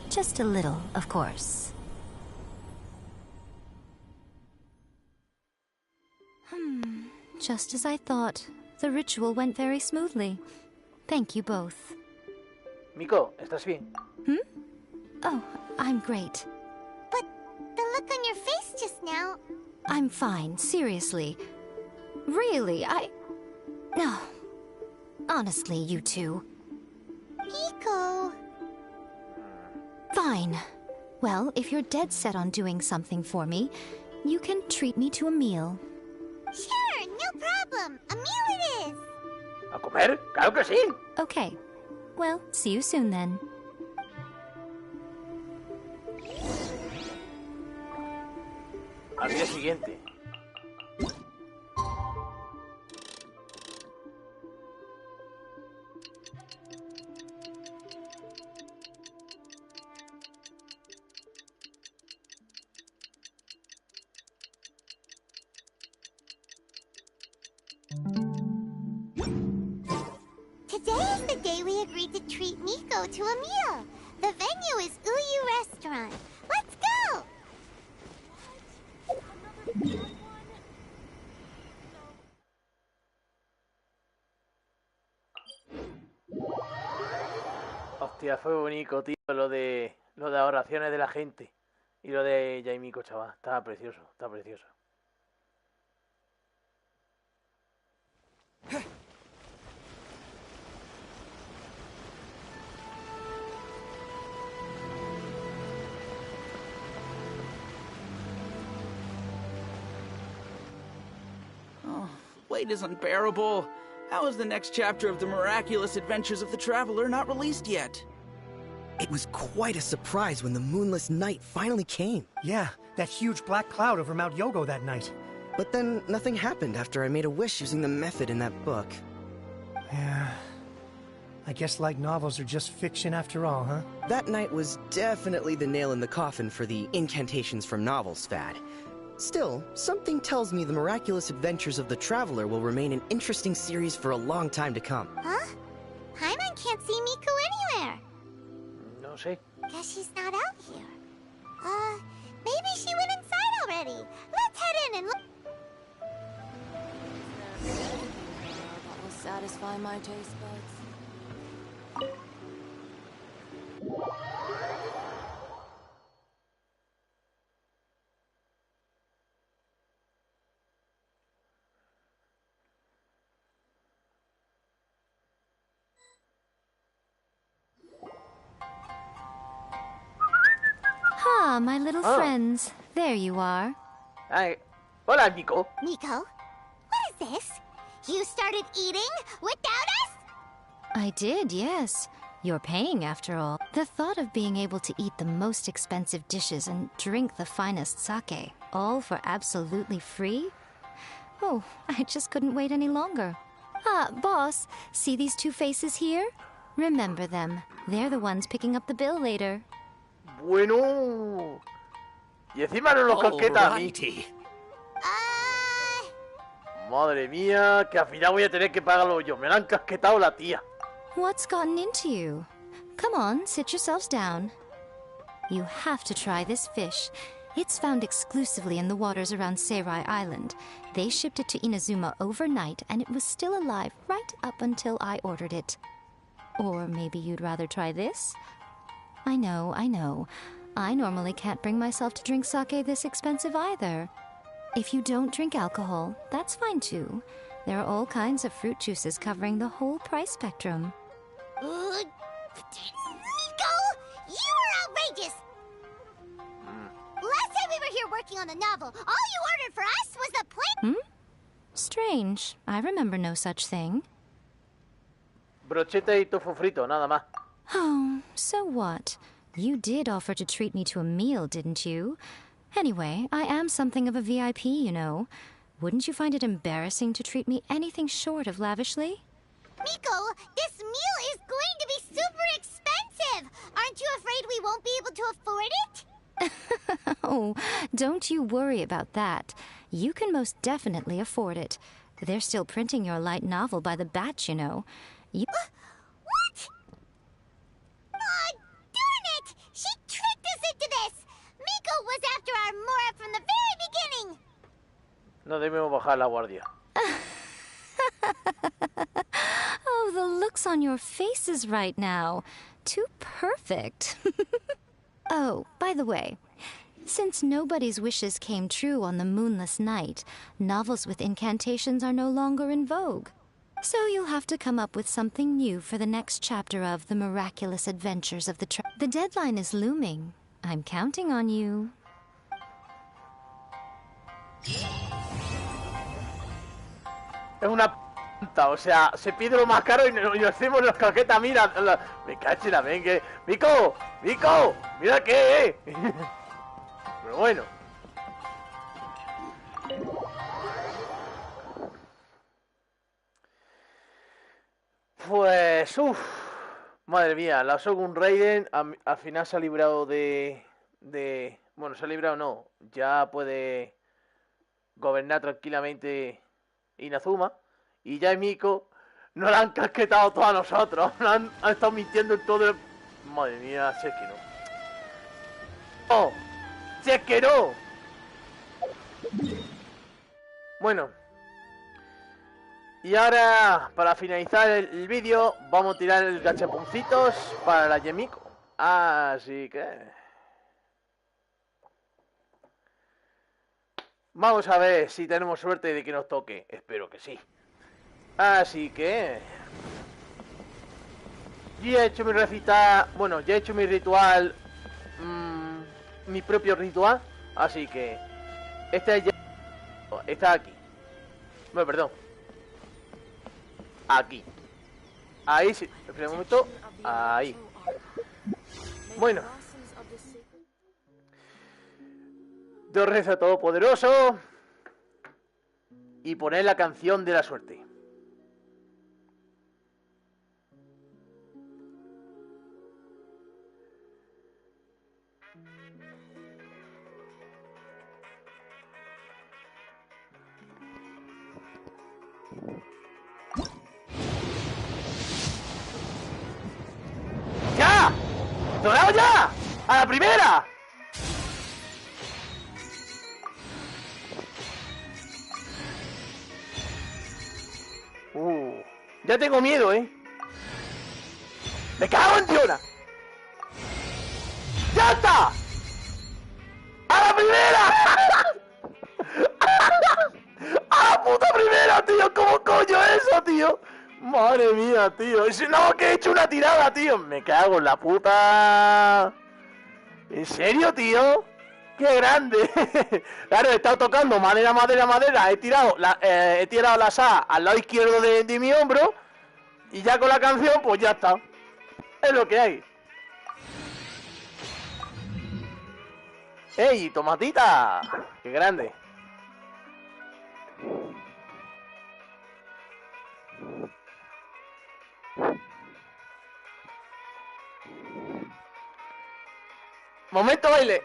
Just a little, of course. Just as I thought. The ritual went very smoothly. Thank you both.
Miko, ¿estás bien?
Oh, I'm great.
But the look on your face just now...
I'm fine, seriously. Really, No. Honestly, you two.
Miko...
Fine. Well, if you're dead set on doing something for me, you can treat me to a meal.
Sure, no problem. A meal it is.
¿A comer? ¡Claro que sí!
Okay. Well, see you soon then.
Al día siguiente.
Today is the day we agreed to treat Miko to a meal. The venue is Uyu Restaurant. Let's go!
Hostia, fue bonito, tío, lo de las oraciones de la gente. Y lo de Miko, chaval. Estaba precioso, está precioso.
Wait is unbearable. How is the next chapter of the miraculous adventures of the Traveler not released yet?
It was quite a surprise when the moonless night finally came.
Yeah, that huge black cloud over Mount Yogo that night.
But then nothing happened after I made a wish using the method in that book.
Yeah. I guess light novels are just fiction after all, huh?
That night was definitely the nail in the coffin for the incantations from novels fad. Still, something tells me the miraculous adventures of the Traveler will remain an interesting series for a long time to come.
Huh? Paimon can't see Miko anywhere.
No sé.
Guess she's not out here. Maybe she went inside already. Let's head in and look.
That will satisfy my taste buds.
Ah, my little friends. There you are.
Hi. Hola, Miko.
Miko? What is this? You started eating without us?
I did, yes. You're paying after all. The thought of being able to eat the most expensive dishes and drink the finest sake, all for absolutely free? Oh, I just couldn't wait any longer. Ah, boss, see these two faces here? Remember them. They're the ones picking up the bill later.
Bueno. Y encima no nos casqueta a mí. Madre mía, que al final voy a tener que pagarlo yo. Me la han casquetado la tía.
What's gotten into you? Come on, sit yourselves down. You have to try this fish. It's found exclusively in the waters around Seirai Island. They shipped it to Inazuma overnight, and it was still alive right up until I ordered it. Or maybe you'd rather try this? I know. I normally can't bring myself to drink sake this expensive either. If you don't drink alcohol, that's fine too. There are all kinds of fruit juices covering the whole price spectrum.
Miko! You are outrageous! Last time we were here working on the novel, all you ordered for us was the plain...
Strange. I remember no such thing.
Brocheta y tofu frito, nada más.
Oh, so what? You did offer to treat me to a meal, didn't you? Anyway, I am something of a VIP, you know. Wouldn't you find it embarrassing to treat me anything short of lavishly?
Miko, this meal is going to be super expensive! Aren't you afraid we won't be able to afford it?
Oh, don't you worry about that. You can most definitely afford it. They're still printing your light novel by the batch, you know.
What? Oh, darn it! She tricked us into this! Miko was after our Mora from the very beginning!
No debemos bajar la guardia.
Oh, the looks on your faces right now. Too perfect. Oh, by the way, since nobody's wishes came true on the moonless night, novels with incantations are no longer in vogue. So you'll have to come up with something new for the next chapter of The Miraculous Adventures of the The deadline is looming. I'm counting on you.
Es una p***, o sea, se pide lo más caro y nos hacemos los caquetas, mira. Me caché la venga. ¡Mico! ¡Mico! ¡Mira qué! Pero bueno. Pues, madre mía, la Shogun Raiden al final se ha librado de... Bueno, se ha librado no, ya puede gobernar tranquilamente Inazuma. Y ya Miko nos la han casquetado todos a nosotros. Han estado mintiendo en todo el... Madre mía, si es que no. ¡Oh! ¡Si es que no! Bueno. Y ahora, para finalizar el vídeo, vamos a tirar el gachaponcitos para la Miko. Así que... Vamos a ver si tenemos suerte de que nos toque. Espero que sí. Así que... Ya he hecho mi recita... Bueno, ya he hecho mi ritual... mi propio ritual. Así que... Este ya... Está aquí. Bueno, perdón. Aquí. Ahí sí. Espera un momento. Ahí. Bueno. Dios reza todopoderoso. Y poner la canción de la suerte. ¡Ya! ¡Dorado ya! ¡A la primera! Ya tengo miedo, ¡Me cago en Dios! ¡Ya está! ¡A la primera! ¡A la puta primera, tío! ¿Cómo coño eso, tío? Madre mía, tío. No, que he hecho una tirada, tío. Me cago en la puta. ¿En serio, tío? ¡Qué grande! Claro, he estado tocando madera, madera, madera. He tirado la SA al lado izquierdo de mi hombro. Y ya con la canción, pues ya está. Es lo que hay. ¡Ey, tomatita! ¡Qué grande! ¡Momento baile!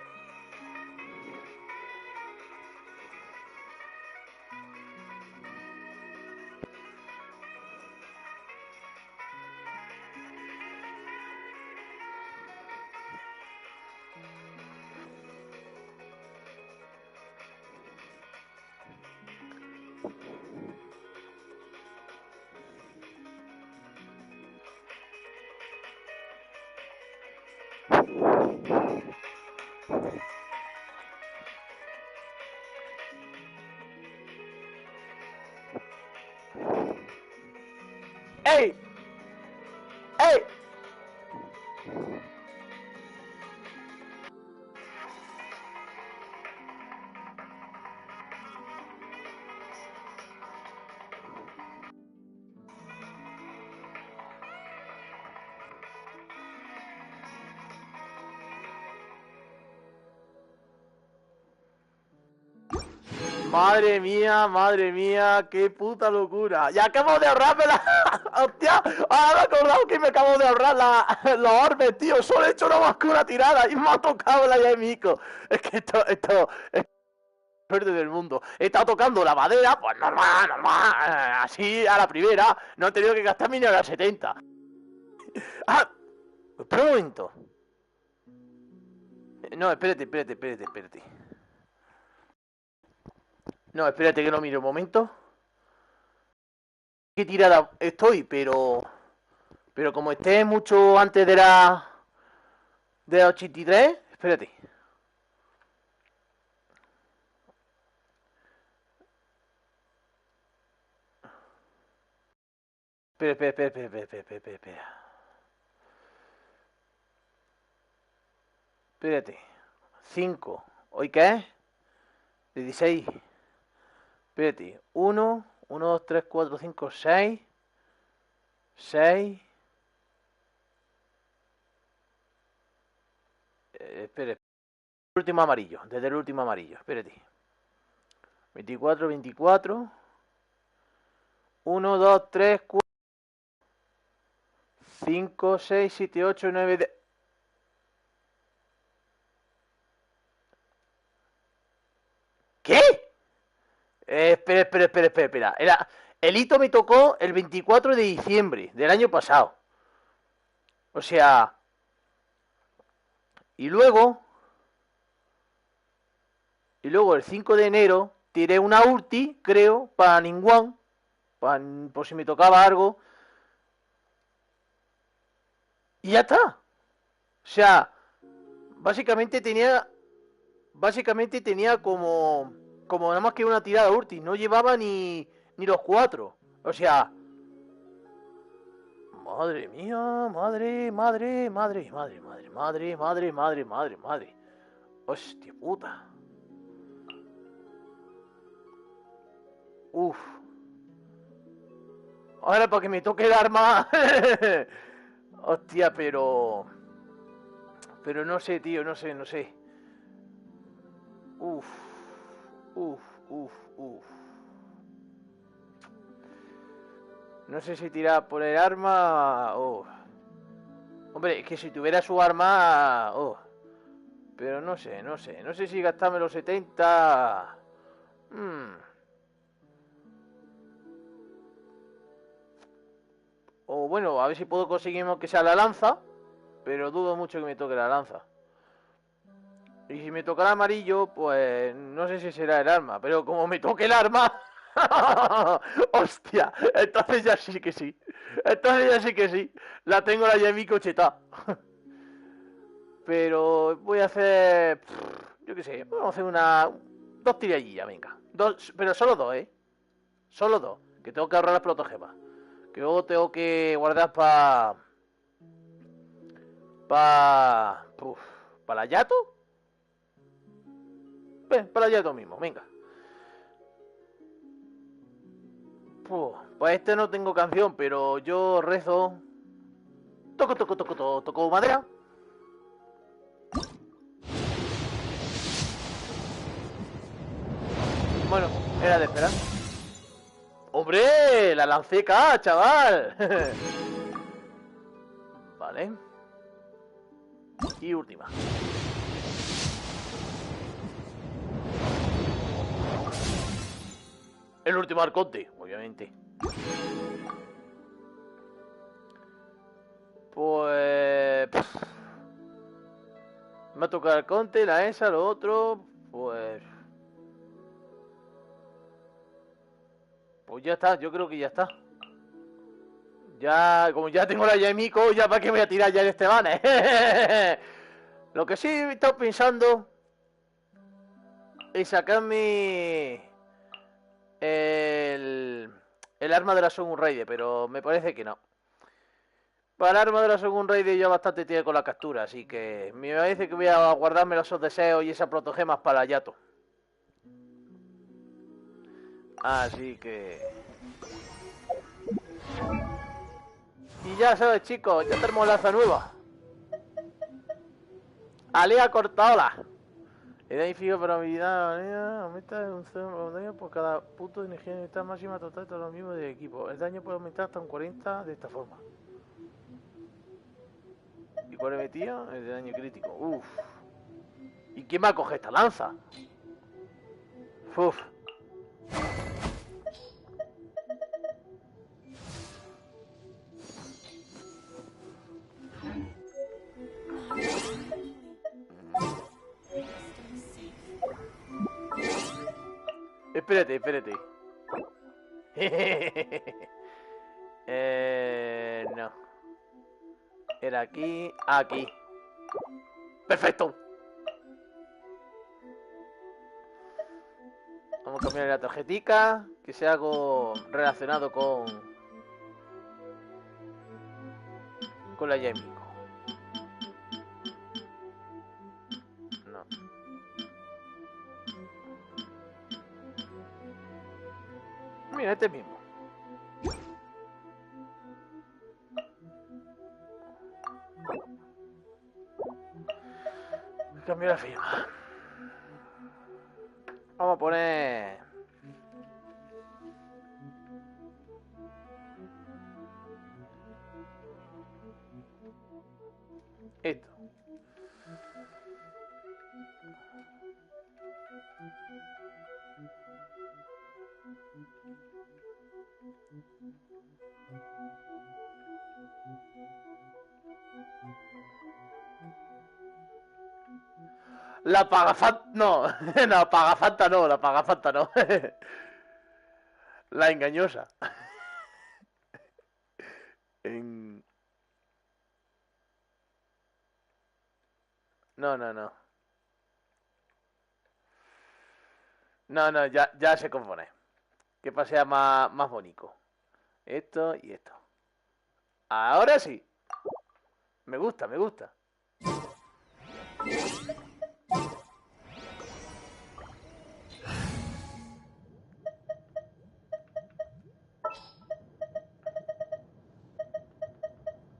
¡Ey! ¡Ey! Madre mía, qué puta locura. Ya acabo de ahorrarme la... Hostia, ahora me he acordado que me acabo de ahorrar los orbes, tío. Solo he hecho una más que una tirada y me ha tocado la de Miko. Es que esto es suerte del mundo. He estado tocando la madera, pues normal, así a la primera. No he tenido que gastar ni a las 70. Ah, espera un momento. No, espérate. No, espérate que lo mire un momento. ¿Qué tirada estoy? Pero como esté mucho antes de la 83, espérate. Espera. Espérate. 5. ¿Hoy qué es? 16. Espérate. 1, 2, 3, 4, 5, 6. 6. Espera. El último amarillo. Desde el último amarillo. Espérate. 24. 1, 2, 3, 4. 5, 6, 7, 8, 9, 10. ¿Qué? Espera. El hito me tocó el 24 de diciembre del año pasado. O sea... Y luego el 5 de enero tiré una ulti, creo, para Ningguang. Por si me tocaba algo. Y ya está. O sea, básicamente tenía como nada más que una tirada ulti. No llevaba ni los 4. O sea, madre mía, madre. Hostia puta. Uf. Ahora para que me toque el arma. Hostia, pero no sé, tío, no sé. Uf. No sé si tirar por el arma o... Hombre, es que si tuviera su arma... Pero no sé. No sé si gastarme los 70... O bueno, a ver si puedo conseguir que sea la lanza. Pero dudo mucho que me toque la lanza. Y si me tocará amarillo, pues no sé si será el arma. Pero como me toque el arma... Hostia, entonces ya sí que sí. La tengo la Miko chetada. Pero voy a hacer... Yo qué sé, vamos a hacer dos tirallillas, venga. Pero solo dos, Solo dos. Que tengo que ahorrar las protogemas. Que luego tengo que guardar para la Yato. Para la Yato mismo, venga. Pues no tengo canción, pero yo rezo. Toco madera. Bueno, era de esperar. ¡Hombre! ¡La lancé acá, chaval! Vale. Y última. El último arconte, obviamente. Pues... Me ha tocado el arconte, la esa, lo otro... Pues ya está, yo creo que ya está. Ya, como ya tengo la Miko, ya para qué voy a tirar ya el Esteban, Lo que sí he estado pensando es sacarme el arma de la Shogun Raiden, pero me parece que no. Para el arma de la Shogun Raiden ya bastante tiene con la captura, así que me parece que voy a guardarme esos deseos y esas protogemas para la Yato. Así que... Y ya sabes, chicos, ya tenemos lanza nueva. Alea cortaola. El daño físico para habilidad aumenta un 0 daño por cada punto de energía de esta máxima total de todos los miembros del equipo. El daño puede aumentar hasta un 40 de esta forma. ¿Y cuál he metido? El de daño crítico. Uff. ¿Y quién va a coger esta lanza? Uf. Espérate. No. Era aquí. Aquí. Perfecto. Vamos a cambiar la tarjetica. Que sea algo relacionado con la Miko. No. Mira, este mismo. Cambio la firma. Vamos a poner... esto. La pagafanta no, no, pagafanta no, la pagafanta no. La engañosa. No. No, ya se compone. Que pase más bonito. Esto y esto. Ahora sí. Me gusta.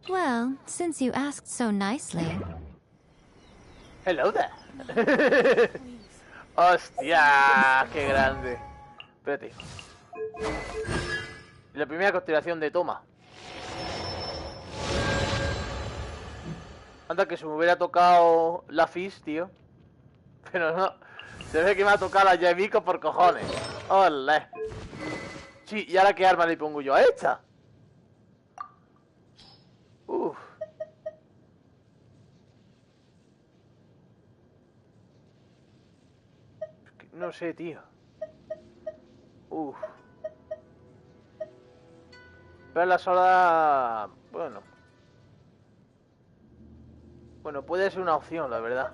Well, since you asked so nicely.
Hello there. Hostia, qué grande. Espérate. La primera constelación de toma. Anda que se me hubiera tocado la Fish, tío. Pero no. Se ve que me ha tocado la Miko por cojones. Olé. Sí, ¿y ahora qué arma le pongo yo a esta? Uff. No sé, tío. Uff. Pero la sola... Bueno, puede ser una opción, la verdad.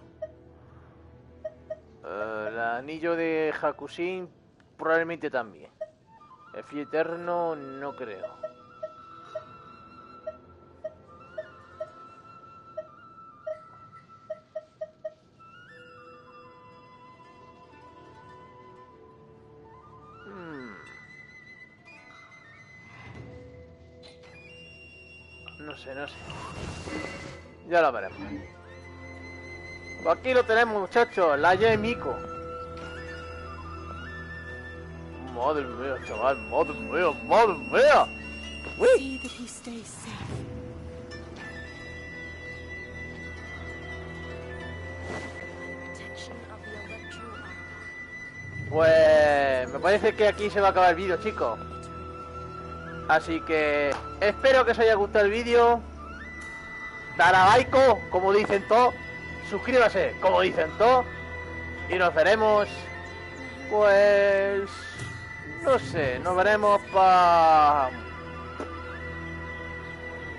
El anillo de Hakushin probablemente también. El Filo Eterno no creo. No sé. Ya lo veremos. Pues aquí lo tenemos, muchachos. La Miko. Madre mía, chaval. Madre mía. Uy. Pues me parece que aquí se va a acabar el vídeo, chicos. Así que espero que os haya gustado el vídeo. Dale a like, como dicen todos. Suscríbase, como dicen todos. Y nos veremos. Pues... no sé, nos veremos para...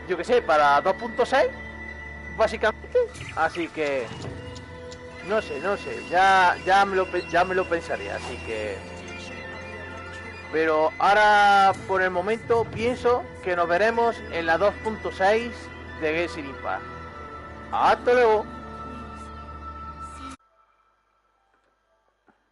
yo que sé, para 2.6 básicamente. Así que... no sé, ya me lo pensaré, así que... pero ahora, por el momento, pienso que nos veremos en la 2.6 de Genshin Impact. ¡Hasta luego!